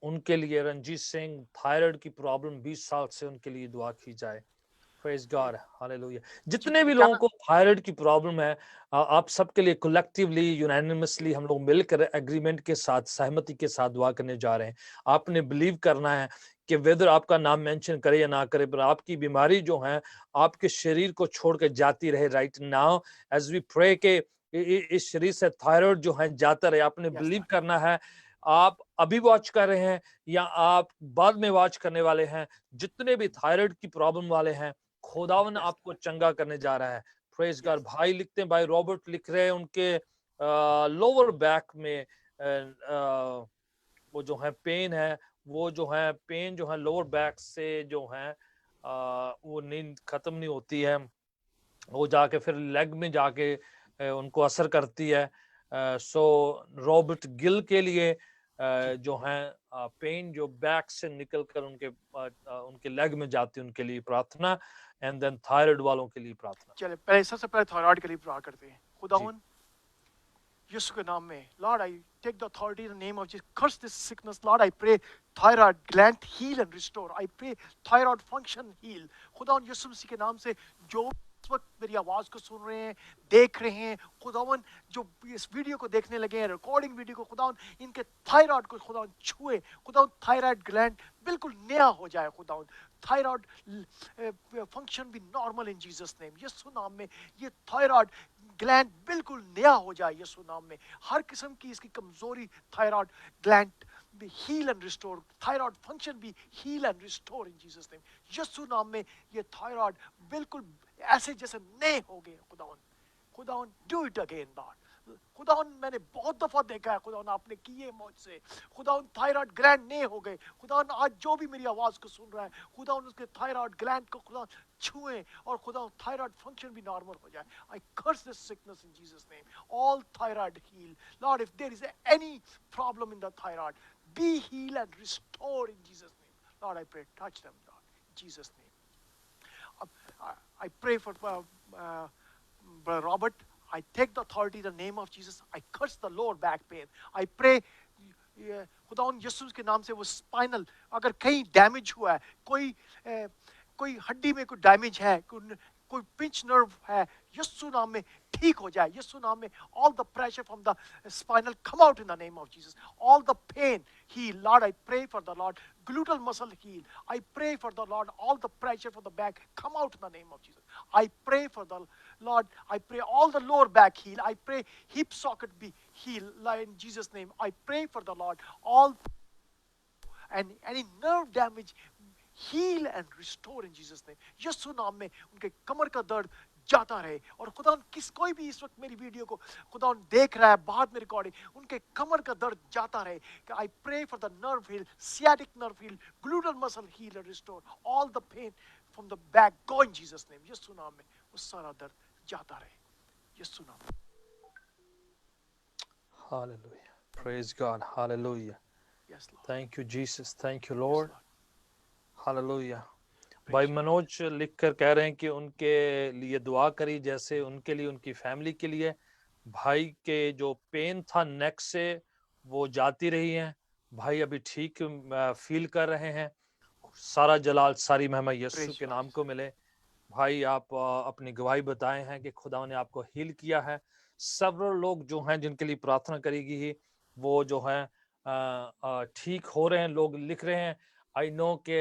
उनके लिए रंजीत सिंह थायराइड की प्रॉब्लम 20 साल से, उनके लिए दुआ की जाए। Praise God, hallelujah. जितने भी लोगों को थायराइड की प्रॉब्लम है, आप सबके लिए कलेक्टिवली यूनानिमसली हम लोग मिलकर एग्रीमेंट के साथ, सहमति के साथ दुआ करने जा रहे हैं। आपने बिलीव करना है कि वेदर आपका नाम मेंशन करे या ना करे, पर आपकी बीमारी जो है आपके शरीर को छोड़ के जाती रहे right now as we pray के इस शरीर से थायराइड जो है जाता रहे। आपने बिलीव करना है। आप अभी वॉच कर रहे हैं या आप बाद में वॉच करने वाले हैं, जितने भी थायराइड की प्रॉब्लम वाले हैं, खुदावन आपको चंगा करने जा रहा है। Praise God. भाई लिखते हैं, भाई रॉबर्ट लिख रहे हैं उनके लोअर बैक में वो जो है पेन है, वो जो है पेन जो है लोअर बैक से जो है वो नींद खत्म नहीं होती है, वो जाके फिर लेग में जाके उनको असर करती है। सो रॉबर्ट गिल के लिए जो है पेन जो बैक से निकल कर उनके लेग में जाती है, उनके लिए प्रार्थना। एंड देन थायराइड वालों के लिए प्रार्थना। चले पहले सबसे पहले थायराइड के लिए प्रार्थना करते हैं। खुदावन यीशु के नाम में, Lord, I take the authority in the name of Jesus. Curse this sickness, Lord. I pray thyroid gland heal and restore. I pray thyroid function heal. खुदावन यीशु मसीह के नाम से जो इस वक्त मेरी आवाज को सुन रहे हैं, देख रहे हैं, खुदावन जो इस वीडियो को देखने लगे हैं, रिकॉर्डिंग वीडियो को, खुदावन इनके थायराइड को खुदावन छुए, खुदावन थायराइड ग्लैंड बिल्कुल नया हो जाए, खुदावन थायराइड फंक्शन भी नॉर्मल इन जीसस नेम। यीशु नाम में ये थायराइड ग्लैंड बिल्कुल नया हो जाए यीशु नाम में। हर किस्म की इसकी कमजोरी thyroid gland be heal and restore, thyroid function be heal and restore in Jesus name। यीशु नाम में ये थायराइड बिल्कुल ऐसे जैसे नए हो गए। खुदावन do it again Lord। खुदावन मैंने बहुत दफा देखा है, खुदावन आपने किए मुझसे, खुदावन थायराइड ग्लैंड नए हो गए। खुदावन आज जो भी मेरी आवाज को सुन रहा है, खुदावन उसके थायराइड ग्लैंड को खुदावन छुए और खुदावन थायराइड फंक्शन भी नॉर्मल हो जाए। I curse this sickness in Jesus name। All thyroid heal Lord। If there is any problem in the thyroid, be healed and restored in Jesus name Lord। I pray touch them Lord in Jesus name। I pray for Brother Robert। I take the authority in the name of Jesus। I curse the lower back pain। I pray खुदावन यीशु के नाम से वो spinal अगर कहीं damage हुआ है, कोई हड्डी में कोई डैमेज है, कोई पिंच नर्व है, यीशु नाम में ठीक हो जाए। यीशु नाम में all the pressure from the spinal come out in the name of Jesus। All the pain heal Lord। I pray for the Lord gluteal muscle heal। I pray for the Lord all the pressure from the back come out in the name of Jesus। I pray for the Lord, I pray all the lower back heal। I pray hip socket be healed in Jesus name। I pray for the Lord all and any nerve damage heal and restore in Jesus name। यीशु नाम में उनके कमर का दर्द जाता रहे। और खुदा कोई भी इस वक्त मेरी वीडियो को खुदा देख रहा है, बाद में रिकॉर्डिंग, उनके कमर का दर्द जाता रहे। I pray for the nerve heal, sciatic nerve heal, gluteal muscle heal and restore all the pain from the back go in Jesus name। यीशु नाम में वो सारा दर्द जाता रहे यीशु नाम में। Hallelujah, praise God, hallelujah। Yes Lord। Thank you Jesus, thank you Lord। Yes, Lord। Hallelujah. भाई मनोज लिख कर कह रहे हैं कि उनके लिए दुआ करी, जैसे उनके लिए, उनकी फैमिली के लिए। भाई के जो पेन था नेक से वो जाती रही है, भाई अभी ठीक फील कर रहे हैं। सारा जलाल सारी महिमा यीशु के नाम को मिले। भाई आप अपनी गवाही बताए हैं कि खुदा ने आपको हील किया है। सब लोग जो हैं जिनके लिए प्रार्थना करेगी वो जो है ठीक हो रहे हैं, लोग लिख रहे हैं। आई नो के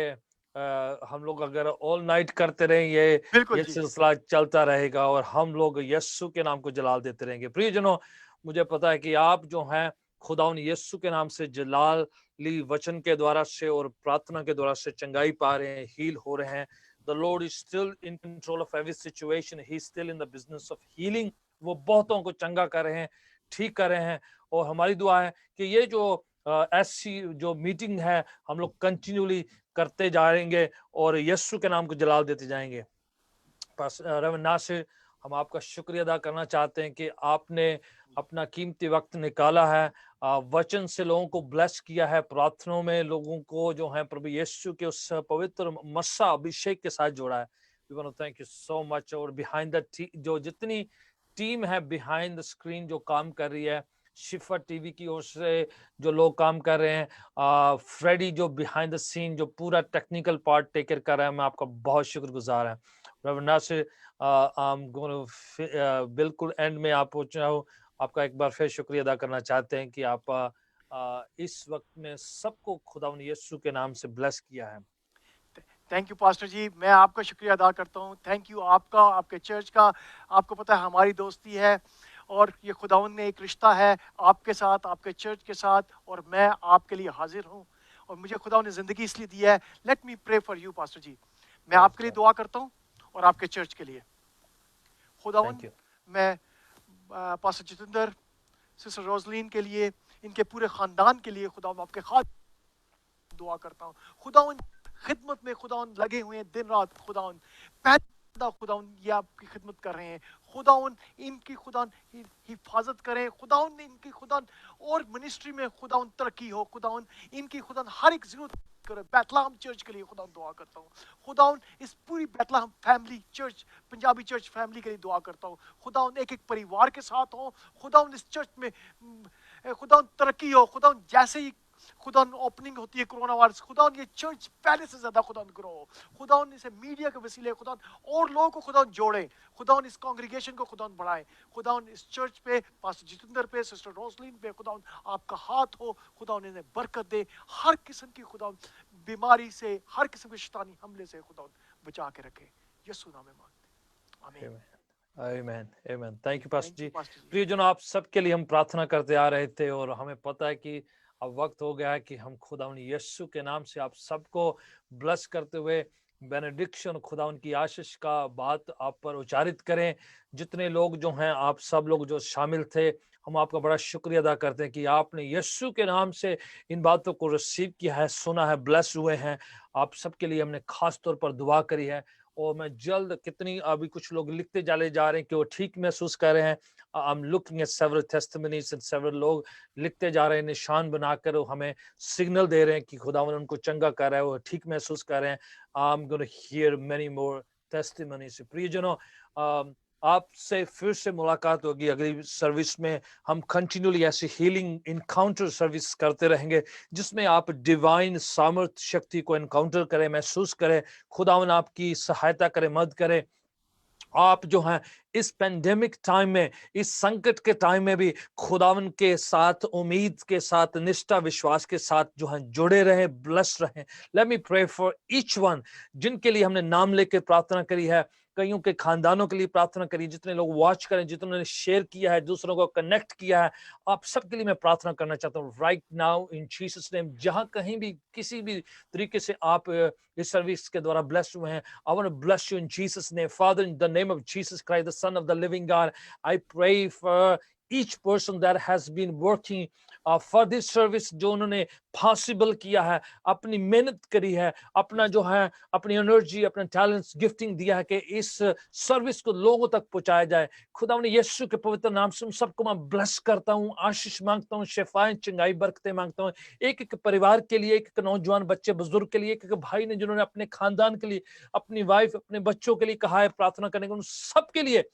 हम लोग अगर ऑल नाइट करते रहे ये सिलसिला चलता रहेगा और हम लोग यीशु के नाम को जलाल देते रहेंगे। प्रियजनों, मुझे पता है कि आप जो हैं खुदावन यीशु के नाम से जलाली वचन के द्वारा से और प्रार्थना के द्वारा से चंगाई पा रहे हैं, हील हो रहे हैं। The Lord is still in control of every situation। He is still in the business of healing। वो बहुतों को चंगा कर रहे हैं, ठीक कर रहे हैं। और हमारी दुआ है कि ये जो ऐसी जो मीटिंग है हम लोग कंटिन्यूली करते जाएंगे और यीशु के नाम को जलाल देते जाएंगे। रेवरेंड नासिर, हम आपका शुक्रिया अदा करना चाहते हैं कि आपने अपना कीमती वक्त निकाला है, वचन से लोगों को ब्लेस किया है, प्रार्थनाओं में लोगों को जो है प्रभु यीशु के उस पवित्र मस्सा अभिषेक के साथ जोड़ा है। We want to thank you so much. और बिहाइंड द जो जितनी टीम है बिहाइंड द स्क्रीन जो काम कर रही है, शिफा टीवी की ओर से जो लोग काम कर रहे हैं, फ्रेडी जो बिहाइंड द सीन जो पूरा टेक्निकल पार्ट टेक केयर कर रहा है, मैं आपका बहुत शुक्रगुजार है। रवना से बिल्कुल एंड में आप पहुंच रहा हो। आपका एक बार फिर शुक्रिया अदा करना चाहते हैं कि आप इस वक्त में सबको खुदावंद यीशु के नाम से ब्लेस किया है। थैंक यू पास्टर जी, मैं आपका शुक्रिया अदा करता हूँ। थैंक यू आपका, आपके चर्च का। आपको पता है हमारी दोस्ती है और ये खुदावंद ने एक रिश्ता है आपके साथ, आपके चर्च के साथ, और मैं आपके लिए हाजिर हूँ और मुझे खुदावंद ने ज़िंदगी इसलिए दी है। Let me pray for you pastor ji. मैं आपके लिए दुआ करता हूँ और आपके चर्च के लिए। खुदावंद, मैं पास्टर जितेंद्र, सिस्टर रोजलीन के लिए, इनके पूरे ख़ानदान के लिए खुदावंद आपके खास दुआ करता हूँ। खुदावंद खिदमत में खुदावंद लगे हुए हैं दिन रात। खुदावंद पैदा खुदावंद ये आपकी खिदमत कर रहे हैं। खुदावंद इनकी खुदावंद हिफाजत करें। खुदावंद इनकी खुदावंद और मिनिस्ट्री में खुदावंद तरक्की हो। खुदावंद इनकी खुदावंद हर एक जरूरत करे। बैतलहम चर्च के लिए खुदावंद दुआ करता हूँ। खुदावंद इस पूरी Bethlehem family church, Punjabi church family के लिए दुआ करता हूँ। खुदावंद एक एक परिवार के साथ हो। खुदावंद इस चर्च में खुदावंद तरक्की हो। खुदावंद जैसे ही खुदावंद ओपनिंग होती है कोरोना वायरस, खुदावंद ये चर्च पहले से ज्यादा खुदावंद ग्रो हो। खुदावंद इसे मीडिया के वसीले खुदावंद और लोगों को खुदावंद जोड़े। खुदावंद इस कांग्रीगेशन को खुदावंद बढ़ाए। खुदावंद इस चर्च पे, पास्टर जितेंद्र पे, सिस्टर रोसलिन पे खुदावंद आपका हाथ हो। खुदावंद इन्हें बरकत दे। हर किस्म की खुदावंद बीमारी से, हर किस्म के शैतानी हमले से खुदावंद बचा के रखे। यीशु नाम में मांगते हैं, आमीन। आमीन, आमीन। थैंक यू पास्टर जी। प्रियजनों, आप सबके लिए हम प्रार्थना करते आ रहे थे और हमें पता है कि अब वक्त हो गया है कि हम खुदावंद यीशु के नाम से आप सबको ब्लेस करते हुए बेनेडिक्शन, खुदावंद की आशीष का बात आप पर उच्चारित करें। जितने लोग जो हैं, आप सब लोग जो शामिल थे, हम आपका बड़ा शुक्रिया अदा करते हैं कि आपने यीशु के नाम से इन बातों को रिसीव किया है, सुना है, ब्लेस हुए हैं। आप सबके लिए हमने खास तौर पर दुआ करी है और मैं जल्द कितनी अभी कुछ लोग लिखते चले जा रहे हैं कि वो ठीक महसूस कर रहे हैं। I am looking at several testimonies and several लोग लिखते जा रहे हैं, निशान बनाकर वो हमें सिग्नल दे रहे हैं कि खुदावंद उनको चंगा कर रहा है, वो ठीक महसूस कर रहे हैं। I am going to hear many more testimonies. प्रियजनों, आपसे फिर से मुलाकात होगी अगली सर्विस में। हम कंटिन्यूली ऐसी हीलिंग इनकाउंटर सर्विस करते रहेंगे जिसमें आप डिवाइन सामर्थ शक्ति को इनकाउंटर करें, महसूस करें। खुदावंद आपकी सहायता करे, मदद करे। आप जो हैं इस पेंडेमिक टाइम में, इस संकट के टाइम में भी खुदावन के साथ, उम्मीद के साथ, निष्ठा विश्वास के साथ जो हैं जुड़े रहे, ब्लेस रहे। Let me pray for each one, जिनके लिए हमने नाम लेकर प्रार्थना करी है, कईयों के खानदानों के लिए प्रार्थना करी, जितने लोग वॉच करें, जितने शेयर किया है, दूसरों को कनेक्ट किया है, आप सबके लिए मैं प्रार्थना करना चाहता हूँ right now in Jesus name. जहां कहीं भी किसी भी तरीके से आप इस सर्विस के द्वारा ब्लेस हुए हैं, I want to bless you in Jesus' name. Father, in the name of Jesus Christ, the Son of the living God, I pray for each person that has been working for this service, जो उन्होंने possible किया है, अपनी मेहनत करी है, अपना जो है अपनी एनर्जी, अपना टैलेंट्स, गिफ्टिंग दिया है कि इस सर्विस को लोगों तक पहुंचाया जाए। खुदा ने यीशु के पवित्र नाम से उन सबको मैं ब्लेस करता हूँ, आशीष मांगता हूँ, शिफाएं, चंगाई, बरकतें मांगता हूँ। एक एक परिवार के लिए, एक एक नौजवान बच्चे, बुजुर्ग के लिए, एक एक भाई ने जिन्होंने अपने खानदान के लिए, अपनी वाइफ, अपने बच्चों के लिए कहा है प्रार्थना करने को, उन सबके लिए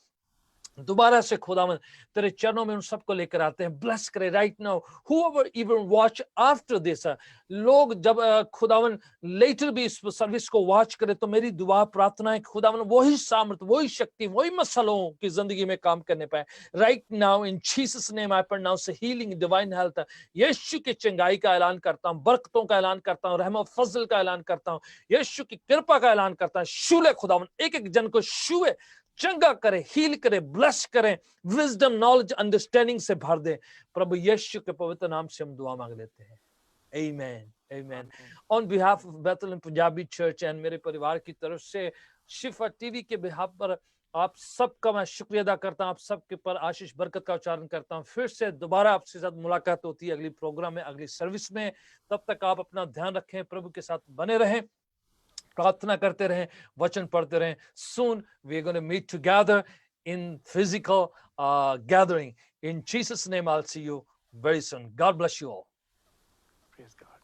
दोबारा से खुदावंद तेरे चरणों में उन सबको लेकर आते हैं। ब्लेस करे right now whoever even watch after this। लोग जब खुदावंद लेटर भी इस सर्विस को वॉच करे तो मेरी दुआ प्रार्थना है खुदावंद वही सामर्थ, वही शक्ति, वही मसलों की जिंदगी में काम करने पाए। Right now in Jesus name I pronounce healing, divine health. यीशु की चंगाई का ऐलान करता हूं, बरकतों का ऐलान करता हूं, रहमत फजल का ऐलान करता हूं, यीशु की कृपा का ऐलान करता हूं। छूले खुदावंद, एक एक जन को छुए, चंगा करे, हील करे, ब्लेस करे, विजडम, नॉलेज, अंडरस्टैंडिंग से भर दे। प्रभु यीशु के पवित्र नाम से हम दुआ मांग लेते हैं। आमीन, आमीन। On behalf of Bethlehem Punjabi church and मेरे परिवार की तरफ से शिफा टीवी के बिहाफ पर आप सबका मैं शुक्रिया अदा करता हूं, आप सबके पर आशीष बरकत का उच्चारण करता हूं। फिर से दोबारा आपसे साथ मुलाकात होती है अगली प्रोग्राम में, अगली सर्विस में। तब तक आप अपना ध्यान रखें, प्रभु के साथ बने रहें, प्रार्थना करते रहें, वचन पढ़ते रहें। Soon we are going to meet together in physical gathering. In Jesus' name, I'll see you very soon. God bless you all. Praise God.